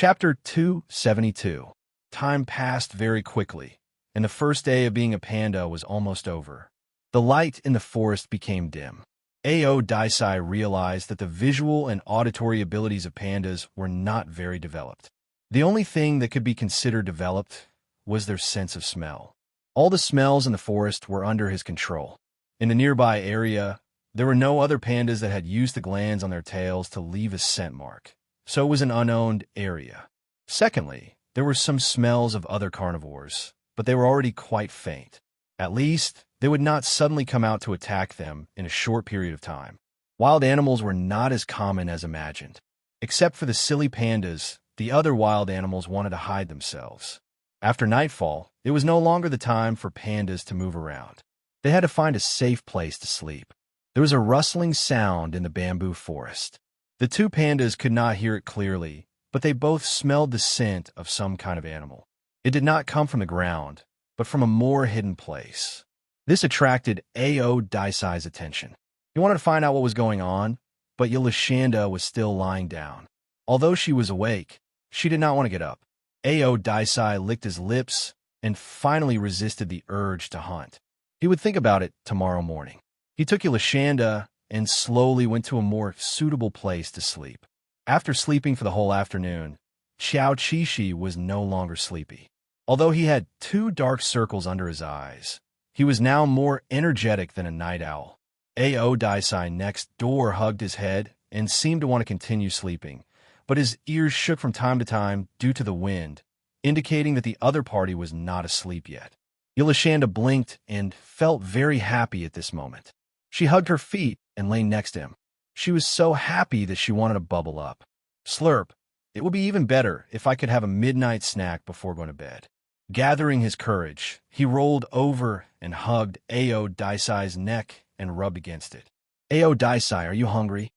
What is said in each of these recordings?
Chapter 272. Time passed very quickly, and the first day of being a panda was almost over. The light in the forest became dim. Daisai realized that the visual and auditory abilities of pandas were not very developed. The only thing that could be considered developed was their sense of smell. All the smells in the forest were under his control. In the nearby area, there were no other pandas that had used the glands on their tails to leave a scent mark, so it was an unowned area. Secondly, there were some smells of other carnivores, but they were already quite faint. At least, they would not suddenly come out to attack them in a short period of time. Wild animals were not as common as imagined. Except for the silly pandas, the other wild animals wanted to hide themselves. After nightfall, it was no longer the time for pandas to move around. They had to find a safe place to sleep. There was a rustling sound in the bamboo forest. The two pandas could not hear it clearly, but they both smelled the scent of some kind of animal. It did not come from the ground, but from a more hidden place. This attracted Daisai's attention. He wanted to find out what was going on, but Yolashanda was still lying down. Although she was awake, she did not want to get up. Daisai licked his lips and finally resisted the urge to hunt. He would think about it tomorrow morning. He took Yolashanda and slowly went to a more suitable place to sleep. After sleeping for the whole afternoon, Xiao Qishi was no longer sleepy. Although he had 2 dark circles under his eyes, he was now more energetic than a night owl. Daisai next door hugged his head and seemed to want to continue sleeping, but his ears shook from time to time due to the wind, indicating that the other party was not asleep yet. Yolashanda blinked and felt very happy at this moment. She hugged her feet and lay next to him. She was so happy that she wanted to bubble up. Slurp, it would be even better if I could have a midnight snack before going to bed. Gathering his courage, he rolled over and hugged Daisai's neck and rubbed against it. Daisai, are you hungry?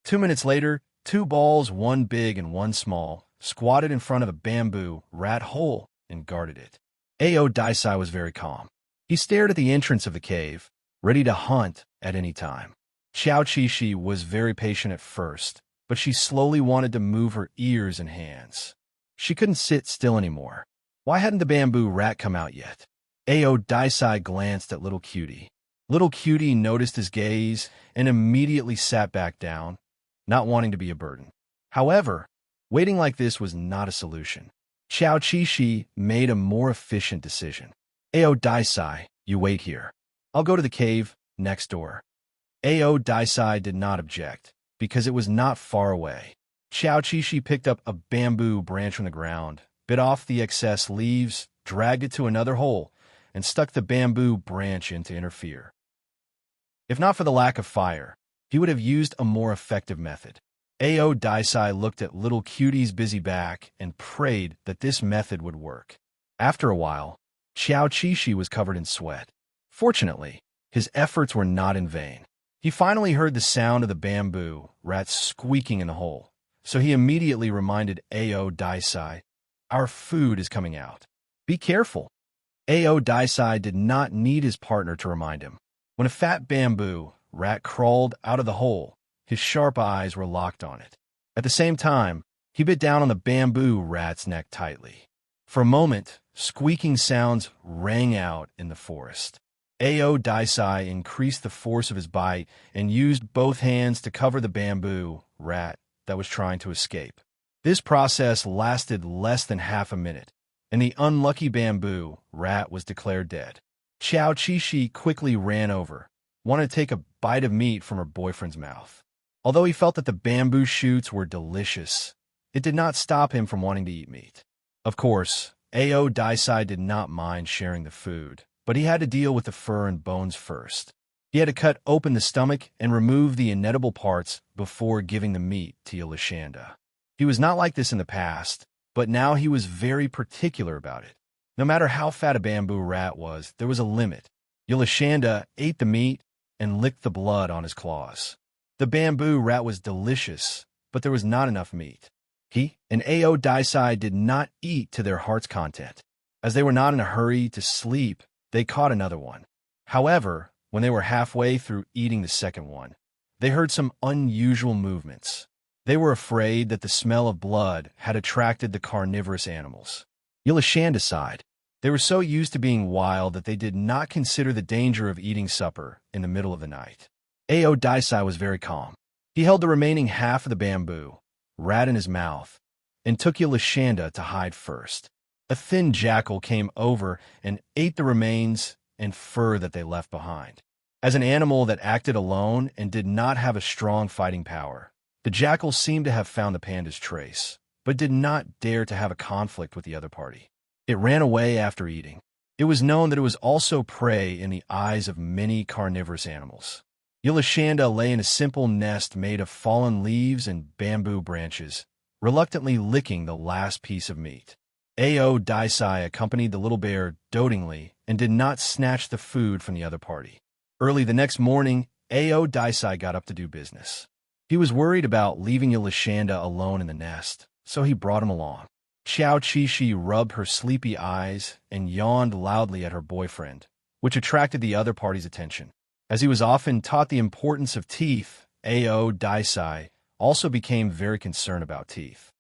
2 minutes later, 2 balls, one big and one small, squatted in front of a bamboo rat hole and guarded it. Daisai was very calm. He stared at the entrance of the cave, ready to hunt at any time. Xiao Qishi was very patient at first, but she slowly wanted to move her ears and hands. She couldn't sit still anymore. Why hadn't the bamboo rat come out yet? Daisai glanced at Little Cutie. Little Cutie noticed his gaze and immediately sat back down, not wanting to be a burden. However, waiting like this was not a solution. Xiao Qishi made a more efficient decision. Daisai, you wait here. I'll go to the cave next door. Daisai did not object, because it was not far away. Xiao Qishi picked up a bamboo branch from the ground, bit off the excess leaves, dragged it to another hole, and stuck the bamboo branch in to interfere. If not for the lack of fire, he would have used a more effective method. Daisai looked at Little Cutie's busy back and prayed that this method would work. After a while, Xiao Qishi was covered in sweat. Fortunately, his efforts were not in vain. He finally heard the sound of the bamboo rats squeaking in the hole, so he immediately reminded Daisai, "Our food is coming out. Be careful." Daisai did not need his partner to remind him. When a fat bamboo rat crawled out of the hole, his sharp eyes were locked on it. At the same time, he bit down on the bamboo rat's neck tightly. For a moment, squeaking sounds rang out in the forest. Daisai increased the force of his bite and used both hands to cover the bamboo rat that was trying to escape. This process lasted less than half a minute, and the unlucky bamboo rat was declared dead. Xiao Qishi quickly ran over, wanted to take a bite of meat from her boyfriend's mouth. Although he felt that the bamboo shoots were delicious, it did not stop him from wanting to eat meat. Of course, Daisai did not mind sharing the food, but he had to deal with the fur and bones first. He had to cut open the stomach and remove the inedible parts before giving the meat to Yolashanda. He was not like this in the past, but now he was very particular about it. No matter how fat a bamboo rat was, there was a limit. Yolashanda ate the meat and licked the blood on his claws. The bamboo rat was delicious, but there was not enough meat. He and Daisai did not eat to their heart's content. As they were not in a hurry to sleep, they caught another one. However, when they were halfway through eating the second one, they heard some unusual movements. They were afraid that the smell of blood had attracted the carnivorous animals. Yilashanda sighed. They were so used to being wild that they did not consider the danger of eating supper in the middle of the night. Ao Daisai was very calm. He held the remaining half of the bamboo, rat in his mouth, and took Yilashanda to hide first. A thin jackal came over and ate the remains and fur that they left behind. As an animal that acted alone and did not have a strong fighting power, the jackal seemed to have found the panda's trace, but did not dare to have a conflict with the other party. It ran away after eating. It was known that it was also prey in the eyes of many carnivorous animals. Yilashanda lay in a simple nest made of fallen leaves and bamboo branches, reluctantly licking the last piece of meat. Ao Daisai accompanied the little bear dotingly and did not snatch the food from the other party. Early the next morning, Ao Daisai got up to do business. He was worried about leaving Yilashanda alone in the nest, so he brought him along. Xiao Qishi rubbed her sleepy eyes and yawned loudly at her boyfriend, which attracted the other party's attention. As he was often taught the importance of teeth, Ao Daisai also became very concerned about teeth.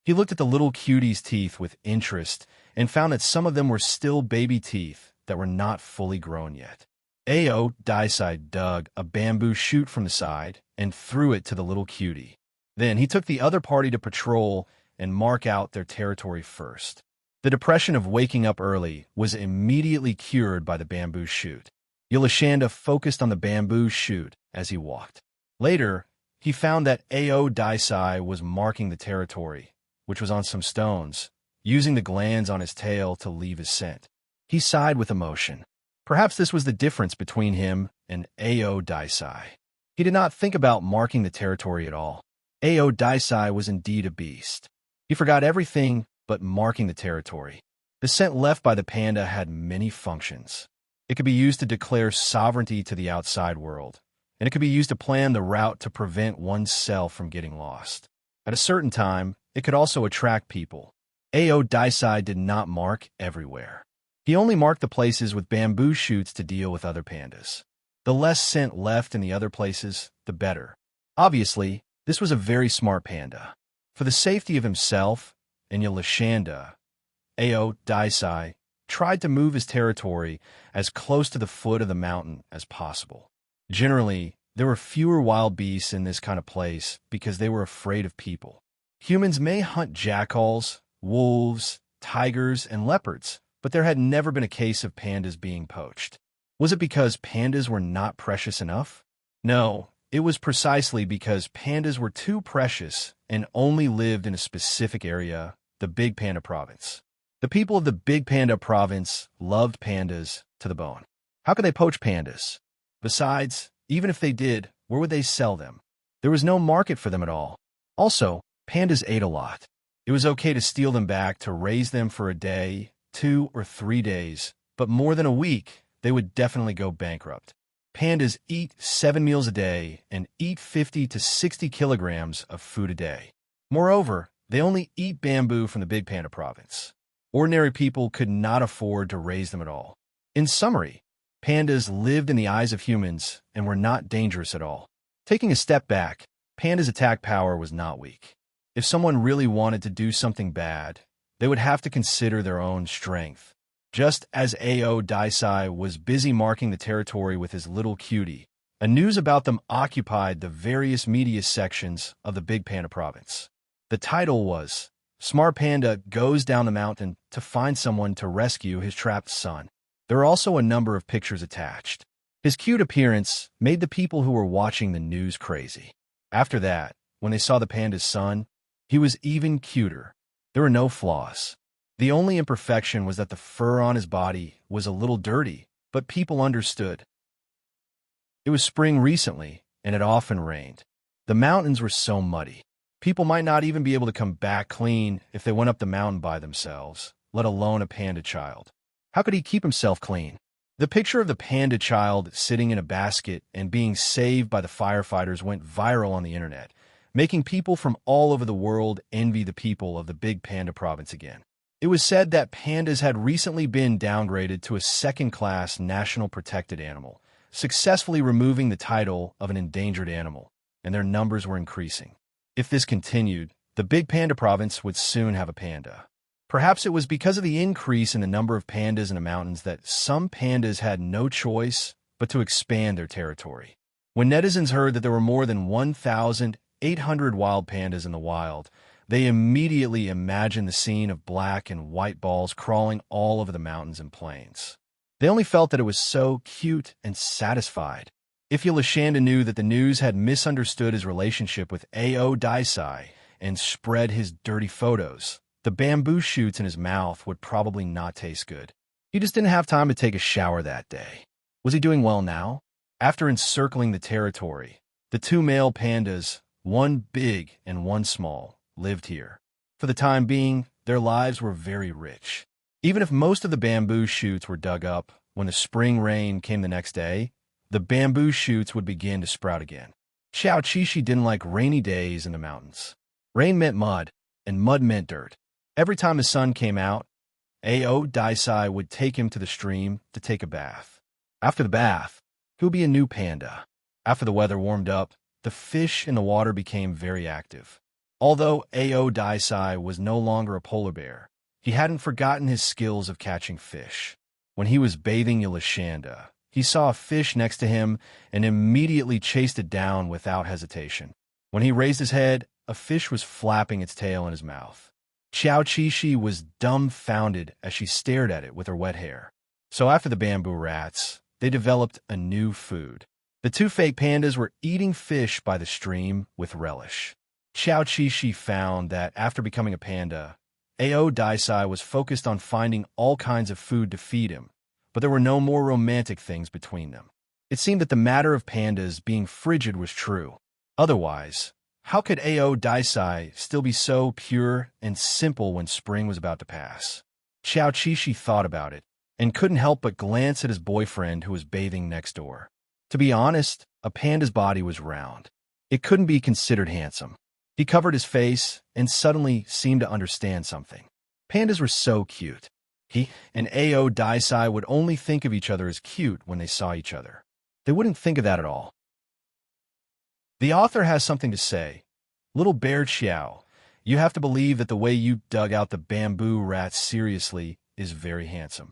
He looked at the little cutie's teeth with interest and found that some of them were still baby teeth that were not fully grown yet. Ao Daisai dug a bamboo shoot from the side and threw it to the little cutie. Then he took the other party to patrol and mark out their territory first. The depression of waking up early was immediately cured by the bamboo shoot. Yilashanda focused on the bamboo shoot as he walked. Later, he found that Ao Daisai was marking the territory, which was on some stones, using the glands on his tail to leave his scent. He sighed with emotion. Perhaps this was the difference between him and Ao Daisai. He did not think about marking the territory at all. Ao Daisai was indeed a beast. He forgot everything but marking the territory. The scent left by the panda had many functions. It could be used to declare sovereignty to the outside world, and it could be used to plan the route to prevent oneself from getting lost. At a certain time, it could also attract people. Ao Daisai did not mark everywhere. He only marked the places with bamboo shoots to deal with other pandas. The less scent left in the other places, the better. Obviously, this was a very smart panda. For the safety of himself and Yilashanda, Ao Daisai tried to move his territory as close to the foot of the mountain as possible. Generally, there were fewer wild beasts in this kind of place because they were afraid of people. Humans may hunt jackals, wolves, tigers, and leopards, but there had never been a case of pandas being poached. Was it because pandas were not precious enough? No, it was precisely because pandas were too precious and only lived in a specific area, the Big Panda Province. The people of the Big Panda Province loved pandas to the bone. How could they poach pandas? Besides, even if they did, where would they sell them? There was no market for them at all. Also, pandas ate a lot. It was okay to steal them back to raise them for a day, 2 or 3 days, but more than a week, they would definitely go bankrupt. Pandas eat 7 meals a day and eat 50 to 60 kilograms of food a day. Moreover, they only eat bamboo from the Big Panda Province. Ordinary people could not afford to raise them at all. In summary, pandas lived in the eyes of humans and were not dangerous at all. Taking a step back, pandas' attack power was not weak. If someone really wanted to do something bad, they would have to consider their own strength. Just as Ao Daisai was busy marking the territory with his little cutie, news about them occupied the various media sections of the Big Panda Province. The title was, "Smart Panda Goes Down the Mountain to Find Someone to Rescue His Trapped Son." There are also a number of pictures attached. His cute appearance made the people who were watching the news crazy. After that, when they saw the panda's son, he was even cuter. There were no flaws. The only imperfection was that the fur on his body was a little dirty, but people understood. It was spring recently, and it often rained. The mountains were so muddy. People might not even be able to come back clean if they went up the mountain by themselves, let alone a panda child. How could he keep himself clean? The picture of the panda child sitting in a basket and being saved by the firefighters went viral on the internet, making people from all over the world envy the people of the Big Panda Province again. It was said that pandas had recently been downgraded to a second-class national protected animal, successfully removing the title of an endangered animal, and their numbers were increasing. If this continued, the big panda province would soon have a panda. Perhaps it was because of the increase in the number of pandas in the mountains that some pandas had no choice but to expand their territory. When netizens heard that there were more than 1,800 wild pandas in the wild, they immediately imagined the scene of black and white balls crawling all over the mountains and plains. They only felt that it was so cute and satisfied. If Yolashanda knew that the news had misunderstood his relationship with A.O. Daisai and spread his dirty photos, the bamboo shoots in his mouth would probably not taste good. He just didn't have time to take a shower that day. Was he doing well now? After encircling the territory, the two male pandas, one big and one small, lived here. For the time being, their lives were very rich. Even if most of the bamboo shoots were dug up, when the spring rain came the next day, the bamboo shoots would begin to sprout again. Xiao Qishi didn't like rainy days in the mountains. Rain meant mud, and mud meant dirt. Every time the sun came out, A.O. Daisai would take him to the stream to take a bath. After the bath, he would be a new panda. After the weather warmed up, the fish in the water became very active. Although A.O. Daisai was no longer a polar bear, he hadn't forgotten his skills of catching fish. When he was bathing Yolashanda, he saw a fish next to him and immediately chased it down without hesitation. When he raised his head, a fish was flapping its tail in his mouth. Xiao Qishi was dumbfounded as she stared at it with her wet hair. So after the bamboo rats, they developed a new food. The two fake pandas were eating fish by the stream with relish. Xiao Qishi found that after becoming a panda, A.O. Daisai was focused on finding all kinds of food to feed him, but there were no more romantic things between them. It seemed that the matter of pandas being frigid was true. Otherwise, how could A.O. Daisai still be so pure and simple when spring was about to pass? Xiao Qishi thought about it and couldn't help but glance at his boyfriend who was bathing next door. To be honest, a panda's body was round. It couldn't be considered handsome. He covered his face and suddenly seemed to understand something. Pandas were so cute. He and A.O. Daisai would only think of each other as cute when they saw each other. They wouldn't think of that at all. The author has something to say. Little Bear Xiao, you have to believe that the way you dug out the bamboo rats seriously is very handsome.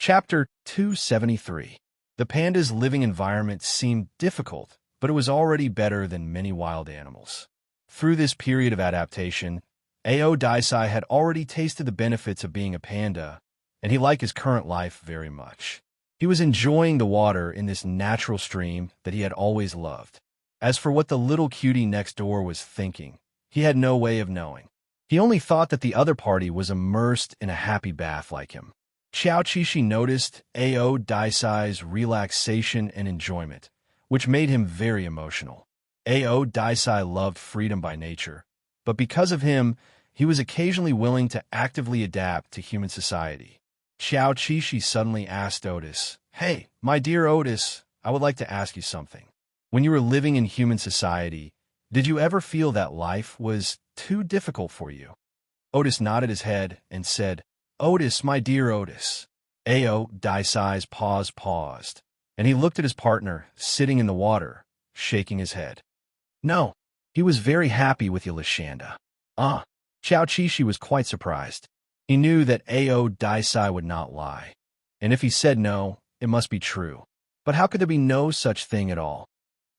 Chapter 273. The panda's living environment seemed difficult, but it was already better than many wild animals. Through this period of adaptation, A.O. Daisai had already tasted the benefits of being a panda, and he liked his current life very much. He was enjoying the water in this natural stream that he had always loved. As for what the little cutie next door was thinking, he had no way of knowing. He only thought that the other party was immersed in a happy bath like him. Xiao Qishi noticed A.O. Daisai's relaxation and enjoyment, which made him very emotional. A.O. Daisai loved freedom by nature, but because of him, he was occasionally willing to actively adapt to human society. Xiao Qishi suddenly asked Otis, "Hey, my dear Otis, I would like to ask you something. When you were living in human society, did you ever feel that life was too difficult for you?" Otis nodded his head and said, "Otis, my dear Otis." A.O. Daisai's paused, and he looked at his partner, sitting in the water, shaking his head. No, he was very happy with Yolashanda. Xiao Qishi was quite surprised. He knew that A.O. Daisai would not lie, and if he said no, it must be true. But how could there be no such thing at all?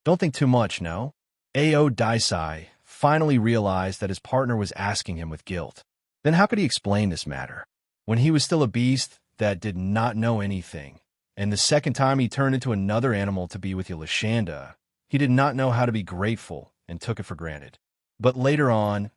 Don't think too much, no? A.O. Daisai finally realized that his partner was asking him with guilt. Then how could he explain this matter? When he was still a beast that did not know anything, and the second time he turned into another animal to be with Yolashanda, he did not know how to be grateful and took it for granted. But later on,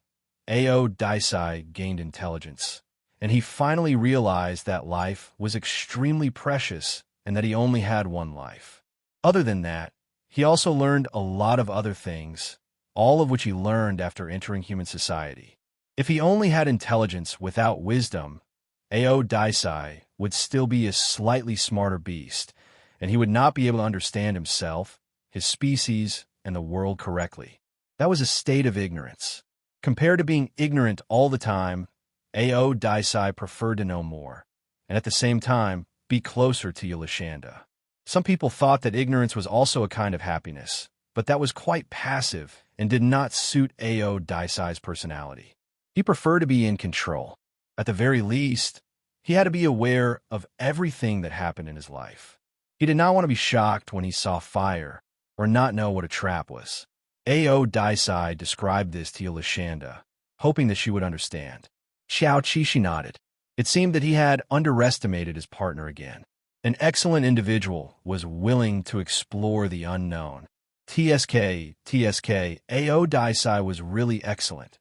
A.O. Daisai gained intelligence, and he finally realized that life was extremely precious and that he only had one life. Other than that, he also learned a lot of other things, all of which he learned after entering human society. If he only had intelligence without wisdom, A.O. Daisai would still be a slightly smarter beast, and he would not be able to understand himself, his species, and the world correctly. That was a state of ignorance. Compared to being ignorant all the time, A.O. Daisai preferred to know more, and at the same time, be closer to Yolashanda. Some people thought that ignorance was also a kind of happiness, but that was quite passive and did not suit Ao Daisai's personality. He preferred to be in control. At the very least, he had to be aware of everything that happened in his life. He did not want to be shocked when he saw fire or not know what a trap was. Ao Daisai described this to Yolashanda, hoping that she would understand. Xiao Qixi nodded. It seemed that he had underestimated his partner again. An excellent individual was willing to explore the unknown. TSK, Ao Daisai was really excellent.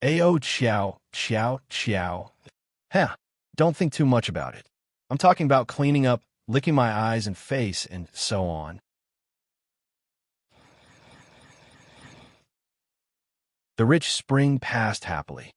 Ao Xiao. Heh, don't think too much about it. I'm talking about cleaning up, licking my eyes and face, and so on. The rich spring passed happily.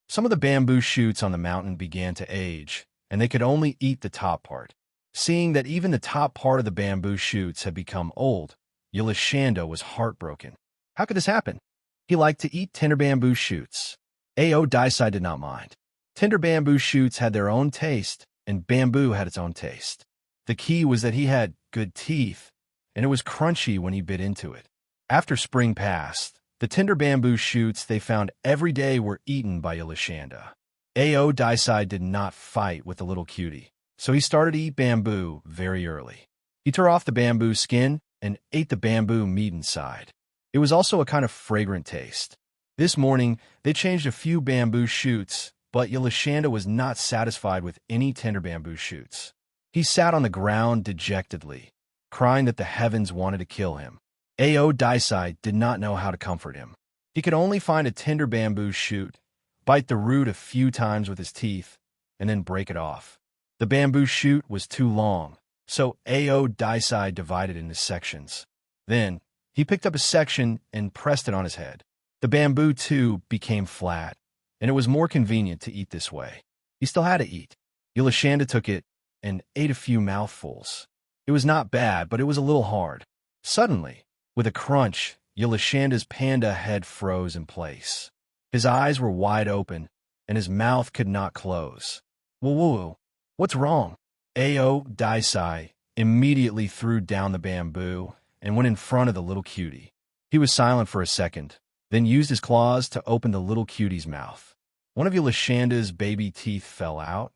Some of the bamboo shoots on the mountain began to age, and they could only eat the top part. Seeing that even the top part of the bamboo shoots had become old, Yolashanda was heartbroken. How could this happen? He liked to eat tender bamboo shoots. Ao Daisai did not mind. Tender bamboo shoots had their own taste, and bamboo had its own taste. The key was that he had good teeth, and it was crunchy when he bit into it. After spring passed, the tender bamboo shoots they found every day were eaten by Yolashanda. Ao Daisai did not fight with the little cutie, so he started to eat bamboo very early. He tore off the bamboo skin and ate the bamboo meat inside. It was also a kind of fragrant taste. This morning, they changed a few bamboo shoots, but Yolashanda was not satisfied with any tender bamboo shoots. He sat on the ground dejectedly, crying that the heavens wanted to kill him. Ao Daisai did not know how to comfort him. He could only find a tender bamboo shoot, bite the root a few times with his teeth, and then break it off. The bamboo shoot was too long, so Ao Daisai divided it into sections. Then, he picked up a section and pressed it on his head. The bamboo, too, became flat, and it was more convenient to eat this way. He still had to eat. Yolashanda took it and ate a few mouthfuls. It was not bad, but it was a little hard. Suddenly, with a crunch, Yolashanda's panda head froze in place. His eyes were wide open, and his mouth could not close. Whoa, what's wrong? Ao Daisai immediately threw down the bamboo and went in front of the little cutie. He was silent for a second, then used his claws to open the little cutie's mouth. One of Yolashanda's baby teeth fell out,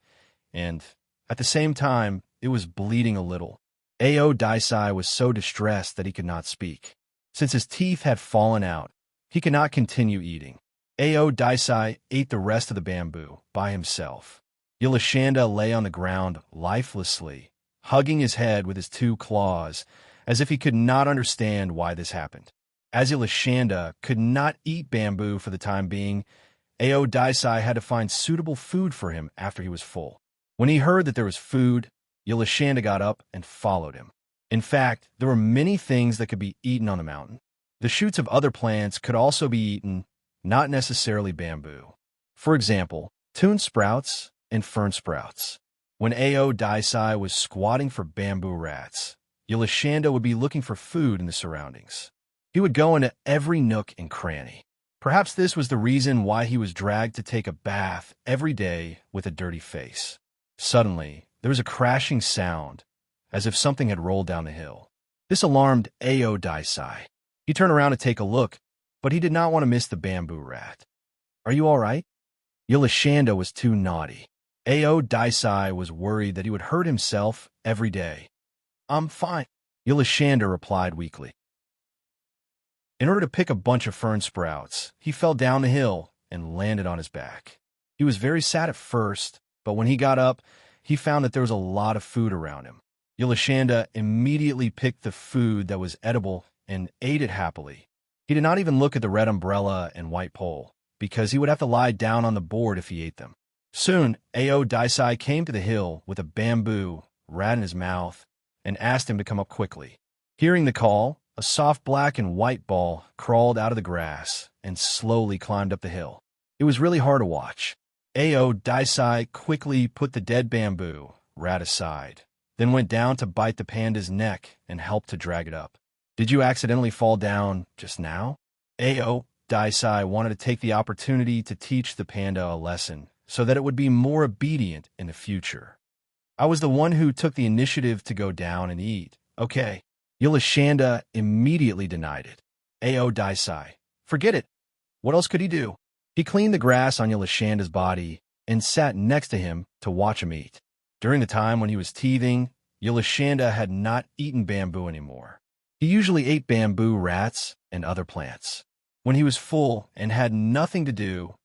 and, at the same time, it was bleeding a little. Ao Daisai was so distressed that he could not speak. Since his teeth had fallen out, he could not continue eating. Ao Daisai ate the rest of the bamboo by himself. Yolashanda lay on the ground lifelessly, hugging his head with his two claws, as if he could not understand why this happened. As Yolashanda could not eat bamboo for the time being, Ao Daisai had to find suitable food for him after he was full. When he heard that there was food, Yolashanda got up and followed him. In fact, there were many things that could be eaten on the mountain. The shoots of other plants could also be eaten, not necessarily bamboo. For example, tune sprouts and fern sprouts. When Ao Daisai was squatting for bamboo rats, Yolashanda would be looking for food in the surroundings. He would go into every nook and cranny. Perhaps this was the reason why he was dragged to take a bath every day with a dirty face. Suddenly, there was a crashing sound, as if something had rolled down the hill. This alarmed Ao Daisai. He turned around to take a look, but he did not want to miss the bamboo rat. "Are you all right?" Yolashanda was too naughty. Ao Daisai was worried that he would hurt himself every day. "I'm fine," Yolashanda replied weakly. In order to pick a bunch of fern sprouts, he fell down the hill and landed on his back. He was very sad at first, but when he got up, he found that there was a lot of food around him. Yolashanda immediately picked the food that was edible and ate it happily. He did not even look at the red umbrella and white pole, because he would have to lie down on the board if he ate them. Soon, Ao Daisai came to the hill with a bamboo rat in his mouth and asked him to come up quickly. Hearing the call, a soft black and white ball crawled out of the grass and slowly climbed up the hill. It was really hard to watch. Ao Daisai quickly put the dead bamboo rat aside, then went down to bite the panda's neck and helped to drag it up. "Did you accidentally fall down just now?" Ao Daisai wanted to take the opportunity to teach the panda a lesson so that it would be more obedient in the future. "I was the one who took the initiative to go down and eat. Okay." Yulashanda immediately denied it. Ao Daisai. Forget it. What else could he do? He cleaned the grass on Yulashanda's body and sat next to him to watch him eat. During the time when he was teething, Yulashanda had not eaten bamboo anymore. He usually ate bamboo rats and other plants. When he was full and had nothing to do,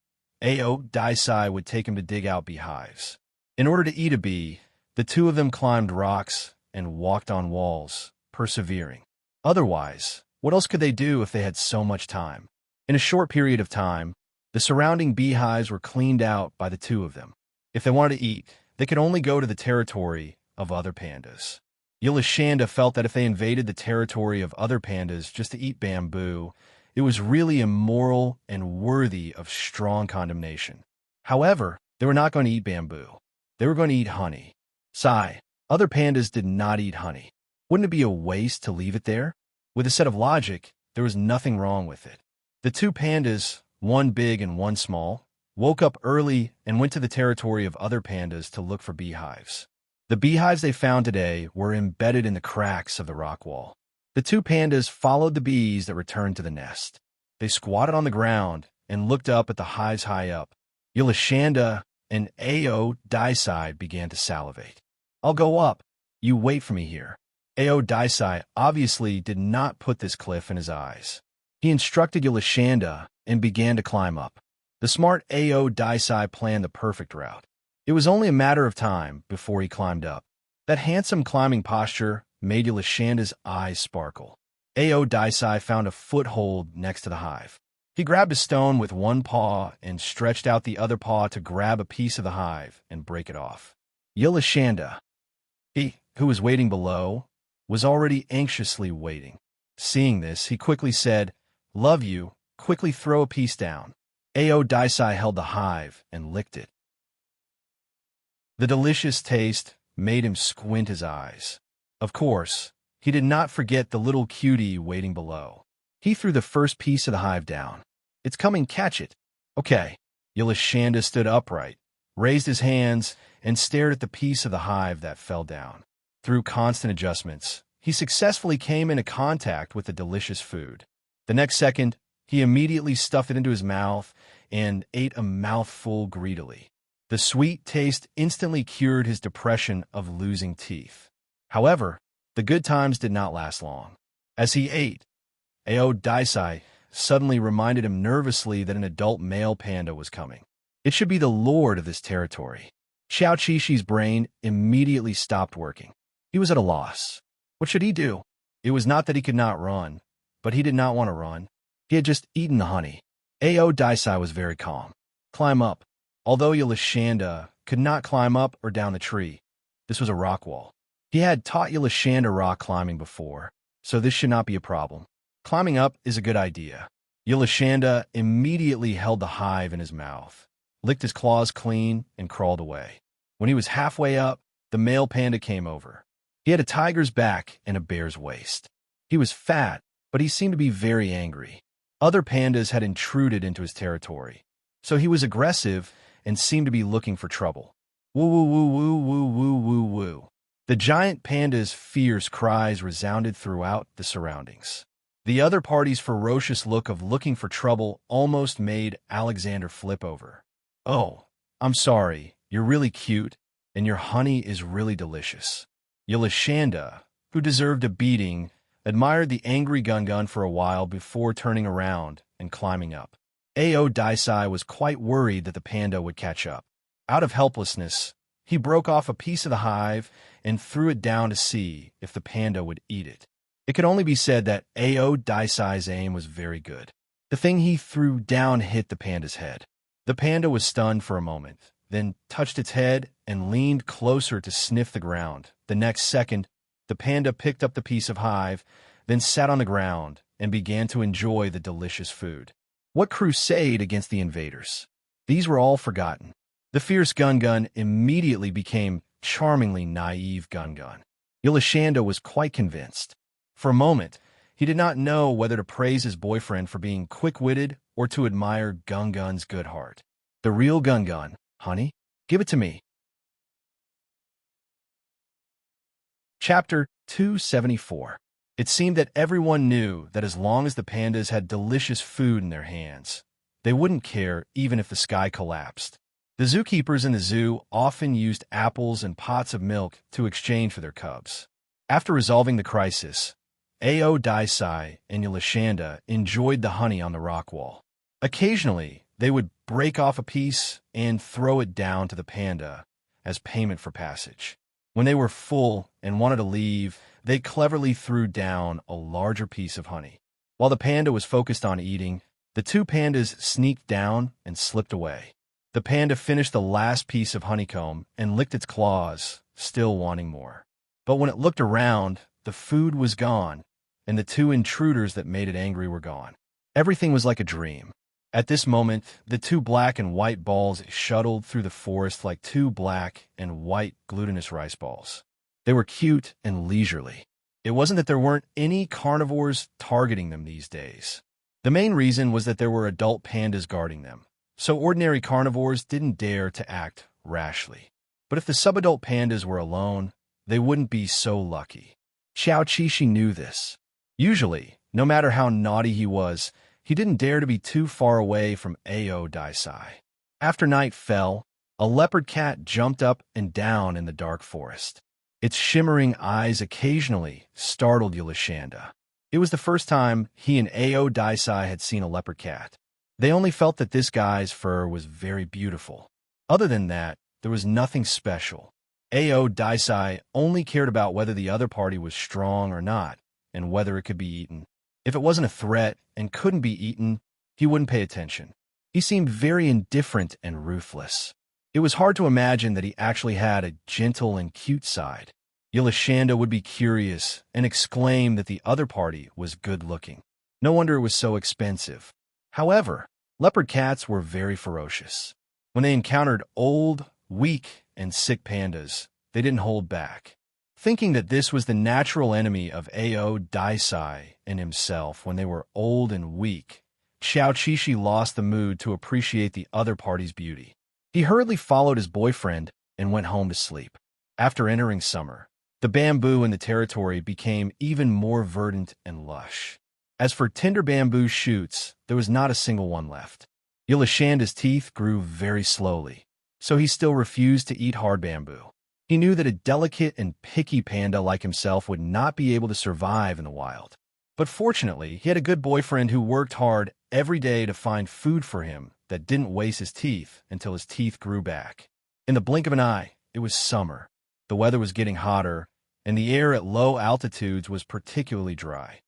Ao Daisai would take him to dig out beehives. In order to eat a bee, the two of them climbed rocks and walked on walls, persevering. Otherwise, what else could they do if they had so much time? In a short period of time, the surrounding beehives were cleaned out by the two of them. If they wanted to eat, they could only go to the territory of other pandas. Yulashanda felt that if they invaded the territory of other pandas just to eat bamboo, it was really immoral and worthy of strong condemnation. However, they were not going to eat bamboo. They were going to eat honey. Sigh. Other pandas did not eat honey. Wouldn't it be a waste to leave it there? With a set of logic, there was nothing wrong with it. The two pandas, one big and one small, woke up early and went to the territory of other pandas to look for beehives. The beehives they found today were embedded in the cracks of the rock wall. The two pandas followed the bees that returned to the nest. They squatted on the ground and looked up at the hives high up. Yulashanda and Ao Daisai began to salivate. I'll go up. You wait for me here. Ao Daisai obviously did not put this cliff in his eyes. He instructed Yulashanda and began to climb up. The smart Ao Daisai planned the perfect route. It was only a matter of time before he climbed up. That handsome climbing posture made Yulashanda's eyes sparkle. Ao Daisai found a foothold next to the hive. He grabbed a stone with one paw and stretched out the other paw to grab a piece of the hive and break it off. Yulashanda, he, who was waiting below, was already anxiously waiting. Seeing this, he quickly said, "Love you, quickly throw a piece down." Ao Daisai held the hive and licked it. The delicious taste made him squint his eyes. Of course, he did not forget the little cutie waiting below. He threw the first piece of the hive down. "It's coming, catch it." "Okay." Yulashanda stood upright, raised his hands, and stared at the piece of the hive that fell down. Through constant adjustments, he successfully came into contact with the delicious food. The next second, he immediately stuffed it into his mouth and ate a mouthful greedily. The sweet taste instantly cured his depression of losing teeth. However, the good times did not last long. As he ate, Ao Daisai suddenly reminded him nervously that an adult male panda was coming. It should be the lord of this territory. Xiao Qishi's brain immediately stopped working. He was at a loss. What should he do? It was not that he could not run, but he did not want to run. He had just eaten the honey. Ao Daisai was very calm. Climb up. Although Yulashanda could not climb up or down the tree, this was a rock wall. He had taught Yulashanda rock climbing before, so this should not be a problem. Climbing up is a good idea. Yulashanda immediately held the hive in his mouth, licked his claws clean, and crawled away. When he was halfway up, the male panda came over. He had a tiger's back and a bear's waist. He was fat, but he seemed to be very angry. Other pandas had intruded into his territory, so he was aggressive and seemed to be looking for trouble. Woo woo woo woo woo woo woo woo. The giant panda's fierce cries resounded throughout the surroundings. The other party's ferocious look of looking for trouble almost made Alexander flip over. "Oh, I'm sorry, you're really cute, and your honey is really delicious." Yulashanda, who deserved a beating, admired the angry Gungun for a while before turning around and climbing up. Ao Daisai was quite worried that the panda would catch up. Out of helplessness, he broke off a piece of the hive and threw it down to see if the panda would eat it. It could only be said that Ao Daisai's aim was very good. The thing he threw down hit the panda's head. The panda was stunned for a moment, then touched its head and leaned closer to sniff the ground. The next second, the panda picked up the piece of hive, then sat on the ground and began to enjoy the delicious food. What crusade against the invaders? These were all forgotten. The fierce Gungun immediately became charmingly naive Gungun. Yulashanda was quite convinced. For a moment, he did not know whether to praise his boyfriend for being quick-witted or to admire Gungun's good heart. The real Gungun, honey, give it to me. Chapter 274. It seemed that everyone knew that as long as the pandas had delicious food in their hands, they wouldn't care even if the sky collapsed. The zookeepers in the zoo often used apples and pots of milk to exchange for their cubs. After resolving the crisis, Ao Daisai and Yulashanda enjoyed the honey on the rock wall. Occasionally, they would break off a piece and throw it down to the panda as payment for passage. When they were full and wanted to leave, they cleverly threw down a larger piece of honey. While the panda was focused on eating, the two pandas sneaked down and slipped away. The panda finished the last piece of honeycomb and licked its claws, still wanting more. But when it looked around, the food was gone, and the two intruders that made it angry were gone. Everything was like a dream. At this moment, the two black and white balls shuttled through the forest like two black and white glutinous rice balls. They were cute and leisurely. It wasn't that there weren't any carnivores targeting them these days. The main reason was that there were adult pandas guarding them, so ordinary carnivores didn't dare to act rashly. But if the subadult pandas were alone, they wouldn't be so lucky. Xiao Qishi knew this. Usually, no matter how naughty he was, he didn't dare to be too far away from Ao Daisai. After night fell, a leopard cat jumped up and down in the dark forest. Its shimmering eyes occasionally startled Yulashanda. It was the first time he and Ao Daisai had seen a leopard cat. They only felt that this guy's fur was very beautiful. Other than that, there was nothing special. Ao Daisai only cared about whether the other party was strong or not, and whether it could be eaten. If it wasn't a threat and couldn't be eaten, he wouldn't pay attention. He seemed very indifferent and ruthless. It was hard to imagine that he actually had a gentle and cute side. Yulashanda would be curious and exclaim that the other party was good-looking. No wonder it was so expensive. However, leopard cats were very ferocious. When they encountered old, weak, and sick pandas, they didn't hold back. Thinking that this was the natural enemy of Ao Daisai and himself when they were old and weak, Xiao Qishi lost the mood to appreciate the other party's beauty. He hurriedly followed his boyfriend and went home to sleep. After entering summer, the bamboo in the territory became even more verdant and lush. As for tender bamboo shoots, there was not a single one left. Yulashanda's teeth grew very slowly, so he still refused to eat hard bamboo. He knew that a delicate and picky panda like himself would not be able to survive in the wild. But fortunately, he had a good boyfriend who worked hard every day to find food for him that didn't waste his teeth until his teeth grew back. In the blink of an eye, it was summer. The weather was getting hotter, and the air at low altitudes was particularly dry.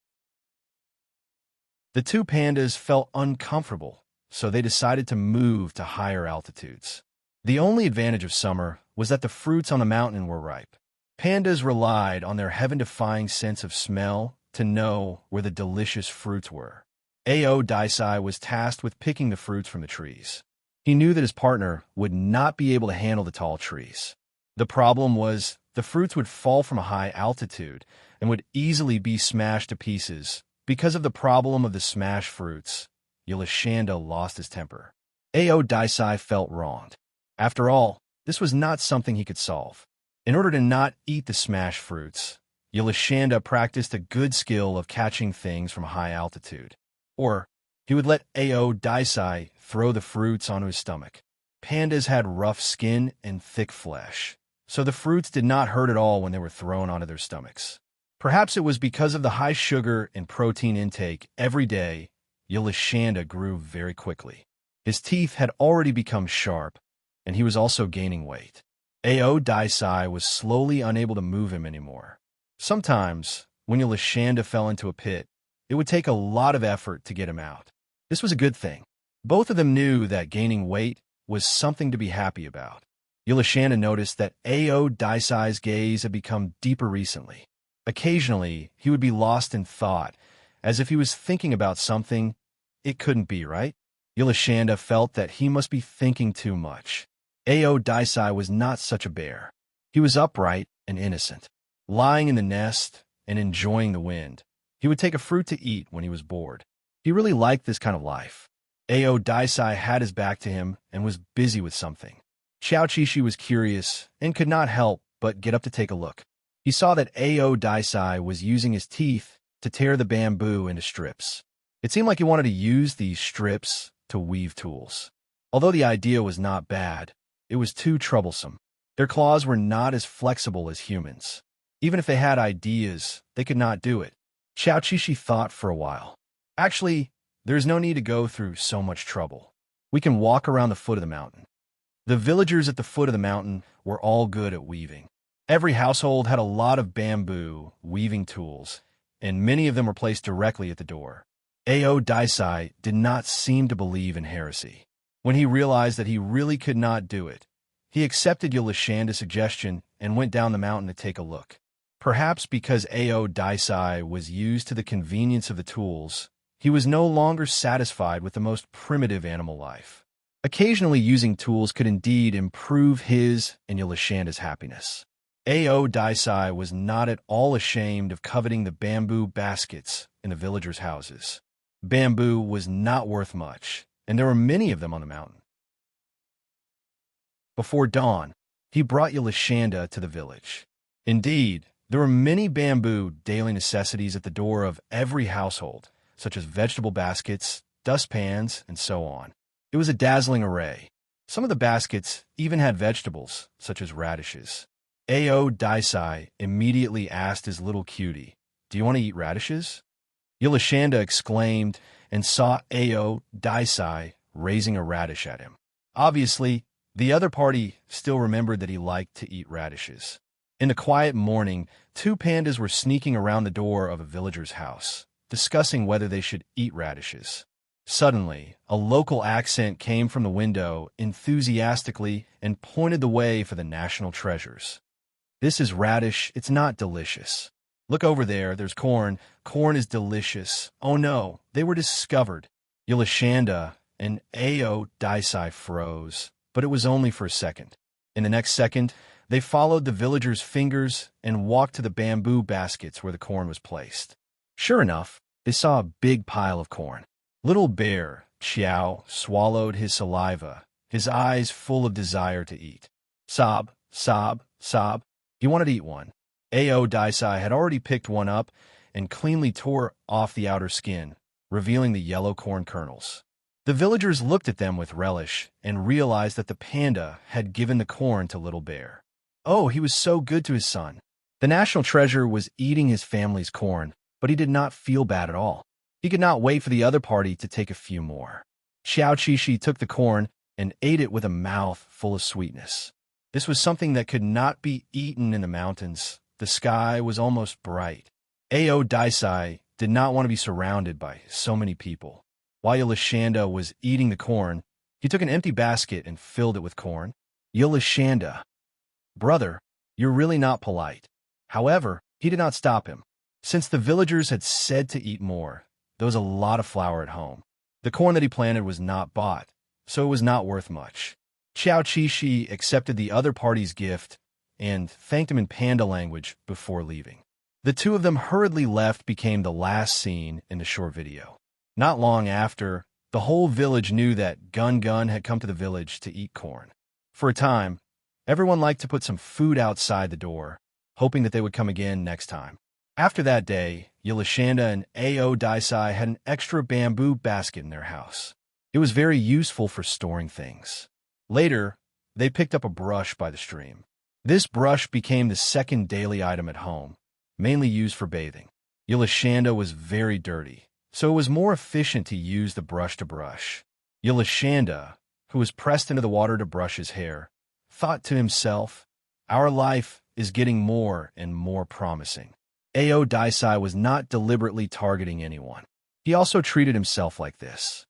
The two pandas felt uncomfortable, so they decided to move to higher altitudes. The only advantage of summer was that the fruits on the mountain were ripe. Pandas relied on their heaven-defying sense of smell to know where the delicious fruits were. Ao Daisai was tasked with picking the fruits from the trees. He knew that his partner would not be able to handle the tall trees. The problem was the fruits would fall from a high altitude and would easily be smashed to pieces. Because of the problem of the smashed fruits, Yulashanda lost his temper. Ao Daisai felt wronged. After all, this was not something he could solve. In order to not eat the smashed fruits, Yulashanda practiced a good skill of catching things from a high altitude. Or, he would let Ao Daisai throw the fruits onto his stomach. Pandas had rough skin and thick flesh, so the fruits did not hurt at all when they were thrown onto their stomachs. Perhaps it was because of the high sugar and protein intake every day, Yulashanda grew very quickly. His teeth had already become sharp, and he was also gaining weight. Ao Daisai was slowly unable to move him anymore. Sometimes, when Yulashanda fell into a pit, it would take a lot of effort to get him out. This was a good thing. Both of them knew that gaining weight was something to be happy about. Yulashanda noticed that Ao Daisai's gaze had become deeper recently. Occasionally, he would be lost in thought, as if he was thinking about something it couldn't be, right? Yulashanda felt that he must be thinking too much. Ao Daisai was not such a bear. He was upright and innocent, lying in the nest and enjoying the wind. He would take a fruit to eat when he was bored. He really liked this kind of life. Ao Daisai had his back to him and was busy with something. Xiao Qishi was curious and could not help but get up to take a look. He saw that Ao Daisai was using his teeth to tear the bamboo into strips. It seemed like he wanted to use these strips to weave tools. Although the idea was not bad, it was too troublesome. Their claws were not as flexible as humans. Even if they had ideas, they could not do it. Xiaoqishi thought for a while. Actually, there's no need to go through so much trouble. We can walk around the foot of the mountain. The villagers at the foot of the mountain were all good at weaving. Every household had a lot of bamboo weaving tools, and many of them were placed directly at the door. Ao Daisai did not seem to believe in heresy. When he realized that he really could not do it, he accepted Yulishanda's suggestion and went down the mountain to take a look. Perhaps because Ao Daisai was used to the convenience of the tools, he was no longer satisfied with the most primitive animal life. Occasionally using tools could indeed improve his and Yulishanda's happiness. Ao Daisai was not at all ashamed of coveting the bamboo baskets in the villagers' houses. Bamboo was not worth much, and there were many of them on the mountain. Before dawn, he brought Yulishanda to the village. Indeed, there were many bamboo daily necessities at the door of every household, such as vegetable baskets, dustpans, and so on. It was a dazzling array. Some of the baskets even had vegetables, such as radishes. Ao Daisai immediately asked his little cutie, "Do you want to eat radishes?" Yulishanda exclaimed and saw Ao Daisai raising a radish at him. Obviously, the other party still remembered that he liked to eat radishes. In the quiet morning, two pandas were sneaking around the door of a villager's house, discussing whether they should eat radishes. Suddenly, a local accent came from the window enthusiastically and pointed the way for the national treasures. "This is radish, it's not delicious. Look over there, there's corn. Corn is delicious. Oh no, they were discovered." Yulishanda and Ao Daisai froze, but it was only for a second. In the next second, they followed the villagers' fingers and walked to the bamboo baskets where the corn was placed. Sure enough, they saw a big pile of corn. Little Bear, Xiao, swallowed his saliva, his eyes full of desire to eat. Sob, sob, sob. He wanted to eat one. Ao Daisai had already picked one up and cleanly tore off the outer skin, revealing the yellow corn kernels. The villagers looked at them with relish and realized that the panda had given the corn to Little Bear. Oh, he was so good to his son. The national treasure was eating his family's corn, but he did not feel bad at all. He could not wait for the other party to take a few more. Xiaoqishi took the corn and ate it with a mouth full of sweetness. This was something that could not be eaten in the mountains. The sky was almost bright. Ao Daisai did not want to be surrounded by so many people. While Yulishanda was eating the corn, he took an empty basket and filled it with corn. Yulishanda, "Brother, you're really not polite." However, he did not stop him. Since the villagers had said to eat more, there was a lot of flour at home. The corn that he planted was not bought, so it was not worth much. Xiaoqishi accepted the other party's gift and thanked him in panda language before leaving. The two of them hurriedly left became the last scene in the short video. Not long after, the whole village knew that Gun Gun had come to the village to eat corn. For a time, everyone liked to put some food outside the door, hoping that they would come again next time. After that day, Yulishanda and Ao Daisai had an extra bamboo basket in their house. It was very useful for storing things. Later, they picked up a brush by the stream. This brush became the second daily item at home, mainly used for bathing. Yulishanda was very dirty, so it was more efficient to use the brush to brush. Yulishanda, who was pressed into the water to brush his hair, thought to himself, "Our life is getting more and more promising." Ao Daisai was not deliberately targeting anyone. He also treated himself like this.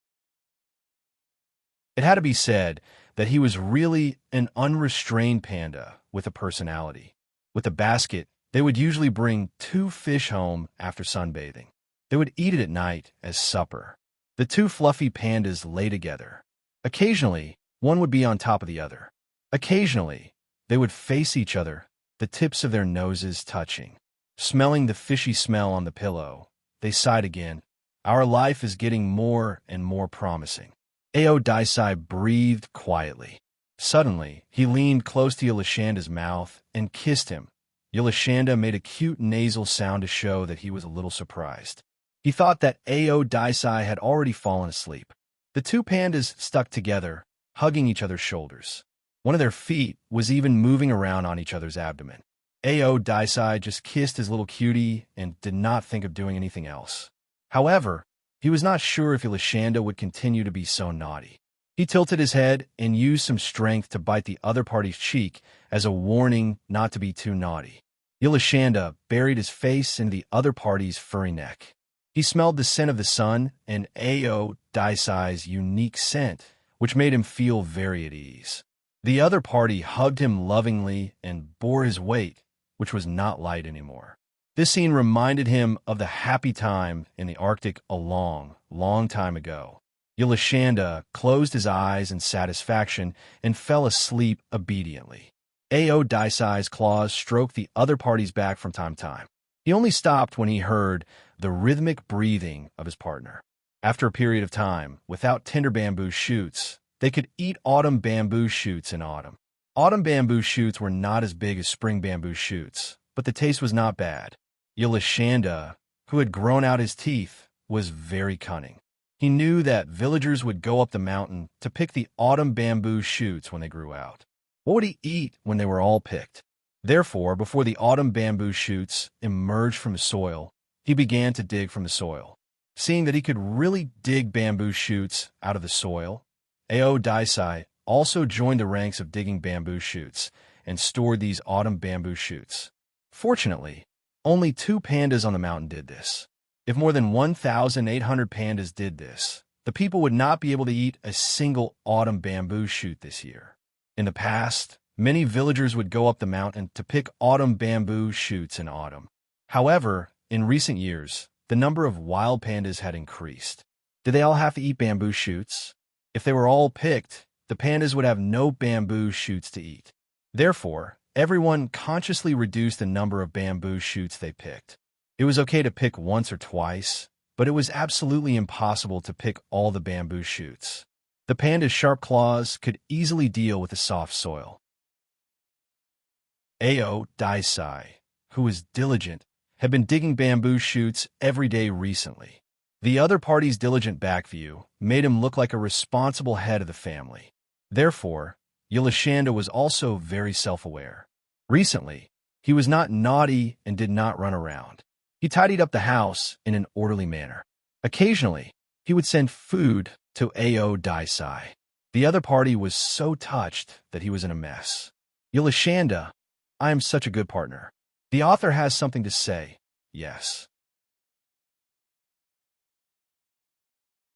It had to be said that he was really an unrestrained panda with a personality. With a basket, they would usually bring 2 fish home after sunbathing. They would eat it at night as supper. The 2 fluffy pandas lay together. Occasionally, one would be on top of the other. Occasionally, they would face each other, the tips of their noses touching. Smelling the fishy smell on the pillow, they sighed again. "Our life is getting more and more promising." Ao Daisai breathed quietly. Suddenly, he leaned close to Yulishanda's mouth and kissed him. Yulashanda made a cute nasal sound to show that he was a little surprised. He thought that Ao Daisai had already fallen asleep. The two pandas stuck together, hugging each other's shoulders. One of their feet was even moving around on each other's abdomen. Ao Daisai just kissed his little cutie and did not think of doing anything else. However, he was not sure if Yulashanda would continue to be so naughty. He tilted his head and used some strength to bite the other party's cheek as a warning not to be too naughty. Yulashanda buried his face in the other party's furry neck. He smelled the scent of the sun and Ao Daisai's unique scent, which made him feel very at ease. The other party hugged him lovingly and bore his weight, which was not light anymore. This scene reminded him of the happy time in the Arctic a long, long time ago. Yulashanda closed his eyes in satisfaction and fell asleep obediently. Ao Daisai's claws stroked the other party's back from time to time. He only stopped when he heard the rhythmic breathing of his partner. After a period of time, without tender bamboo shoots, they could eat autumn bamboo shoots in autumn. Autumn bamboo shoots were not as big as spring bamboo shoots, but the taste was not bad. Yulashanda, who had grown out his teeth, was very cunning. He knew that villagers would go up the mountain to pick the autumn bamboo shoots when they grew out. What would he eat when they were all picked? Therefore, before the autumn bamboo shoots emerged from the soil, he began to dig from the soil. Seeing that he could really dig bamboo shoots out of the soil, Ao Daisai also joined the ranks of digging bamboo shoots and stored these autumn bamboo shoots. Fortunately, only 2 pandas on the mountain did this. If more than 1,800 pandas did this, the people would not be able to eat a single autumn bamboo shoot this year. In the past, many villagers would go up the mountain to pick autumn bamboo shoots in autumn. However, in recent years, the number of wild pandas had increased. Did they all have to eat bamboo shoots? If they were all picked, the pandas would have no bamboo shoots to eat. Therefore, everyone consciously reduced the number of bamboo shoots they picked. It was okay to pick once or twice, but it was absolutely impossible to pick all the bamboo shoots. The panda's sharp claws could easily deal with the soft soil. Ao Daisai, who was diligent, had been digging bamboo shoots every day recently. The other party's diligent back view made him look like a responsible head of the family. Therefore, Yulashanda was also very self-aware. Recently, he was not naughty and did not run around. He tidied up the house in an orderly manner. Occasionally, he would send food to Ao Daisai. The other party was so touched that he was in a mess. Yulashanda, I am such a good partner. The author has something to say, yes.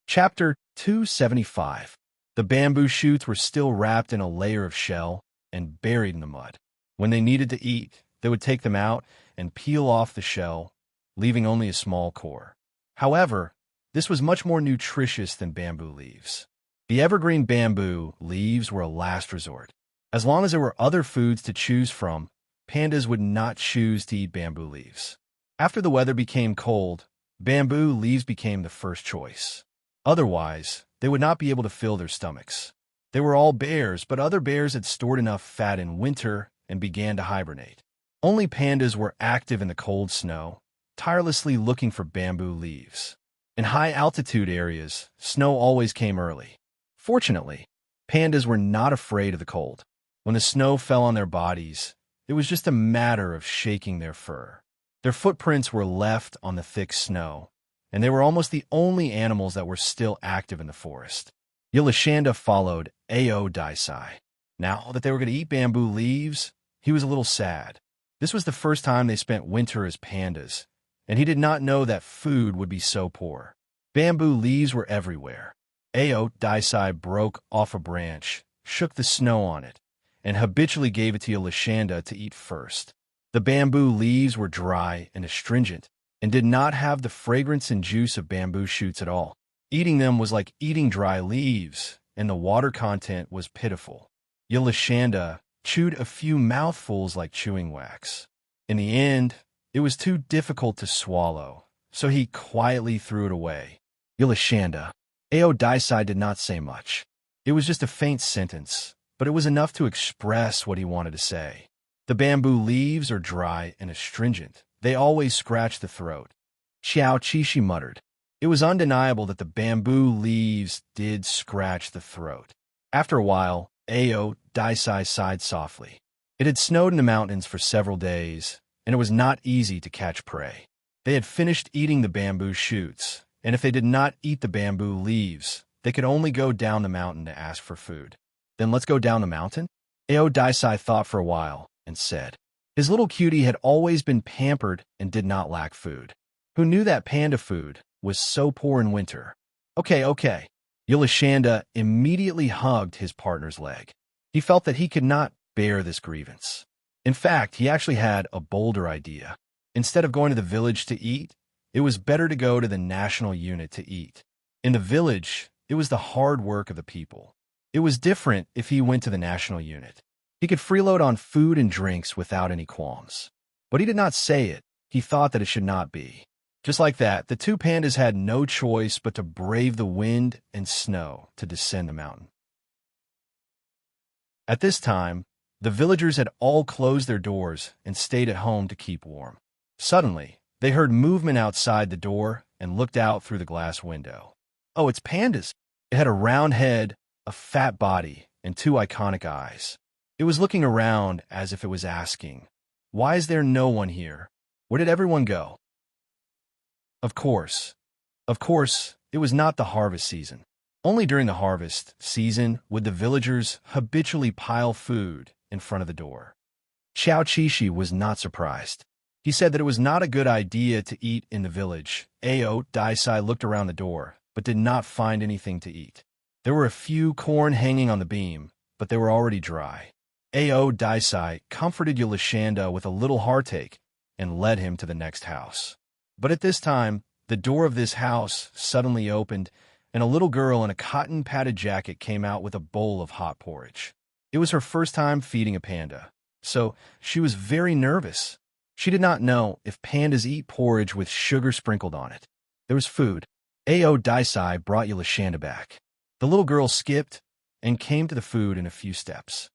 Chapter 275. The bamboo shoots were still wrapped in a layer of shell and buried in the mud. When they needed to eat, they would take them out and peel off the shell, leaving only a small core. However, this was much more nutritious than bamboo leaves. The evergreen bamboo leaves were a last resort. As long as there were other foods to choose from, pandas would not choose to eat bamboo leaves. After the weather became cold, bamboo leaves became the first choice. Otherwise, they would not be able to fill their stomachs. They were all bears, but other bears had stored enough fat in winter and began to hibernate. Only pandas were active in the cold snow, tirelessly looking for bamboo leaves. In high-altitude areas, snow always came early. Fortunately, pandas were not afraid of the cold. When the snow fell on their bodies, it was just a matter of shaking their fur. Their footprints were left on the thick snow, and they were almost the only animals that were still active in the forest. Yulashanda followed Ao Daisai. Now that they were going to eat bamboo leaves, he was a little sad. This was the first time they spent winter as pandas, and he did not know that food would be so poor. Bamboo leaves were everywhere. Ao Daisai broke off a branch, shook the snow on it, and habitually gave it to Yulashanda to eat first. The bamboo leaves were dry and astringent, and did not have the fragrance and juice of bamboo shoots at all. Eating them was like eating dry leaves, and the water content was pitiful. Yulashanda chewed a few mouthfuls like chewing wax. In the end, it was too difficult to swallow, so he quietly threw it away. Yulashanda. Ao Daisai did not say much. It was just a faint sentence, but it was enough to express what he wanted to say. The bamboo leaves are dry and astringent. They always scratch the throat. Xiao Qishi muttered. It was undeniable that the bamboo leaves did scratch the throat. After a while, Ao Daisai sighed softly. It had snowed in the mountains for several days, and it was not easy to catch prey. They had finished eating the bamboo shoots, and if they did not eat the bamboo leaves, they could only go down the mountain to ask for food. Then let's go down the mountain? Ao Daisai thought for a while and said. His little cutie had always been pampered and did not lack food. Who knew that panda food was so poor in winter? Okay. Yulashanda immediately hugged his partner's leg. He felt that he could not bear this grievance. In fact, he actually had a bolder idea. Instead of going to the village to eat, it was better to go to the national unit to eat. In the village, it was the hard work of the people. It was different if he went to the national unit. He could freeload on food and drinks without any qualms. But he did not say it. He thought that it should not be. Just like that, the two pandas had no choice but to brave the wind and snow to descend the mountain. At this time, the villagers had all closed their doors and stayed at home to keep warm. Suddenly, they heard movement outside the door and looked out through the glass window. Oh, it's pandas! It had a round head, a fat body, and two iconic eyes. It was looking around as if it was asking, "Why is there no one here? Where did everyone go?" Of course, it was not the harvest season. Only during the harvest season would the villagers habitually pile food in front of the door. Xiao Qishi was not surprised. He said that it was not a good idea to eat in the village. Ao Daisai looked around the door, but did not find anything to eat. There were a few corn hanging on the beam, but they were already dry. Ao Daisai comforted Yulashanda with a little heartache and led him to the next house. But at this time, the door of this house suddenly opened, and a little girl in a cotton-padded jacket came out with a bowl of hot porridge. It was her first time feeding a panda, so she was very nervous. She did not know if pandas eat porridge with sugar sprinkled on it. There was food. Ao Daisai brought Yulashanda back. The little girl skipped and came to the food in a few steps.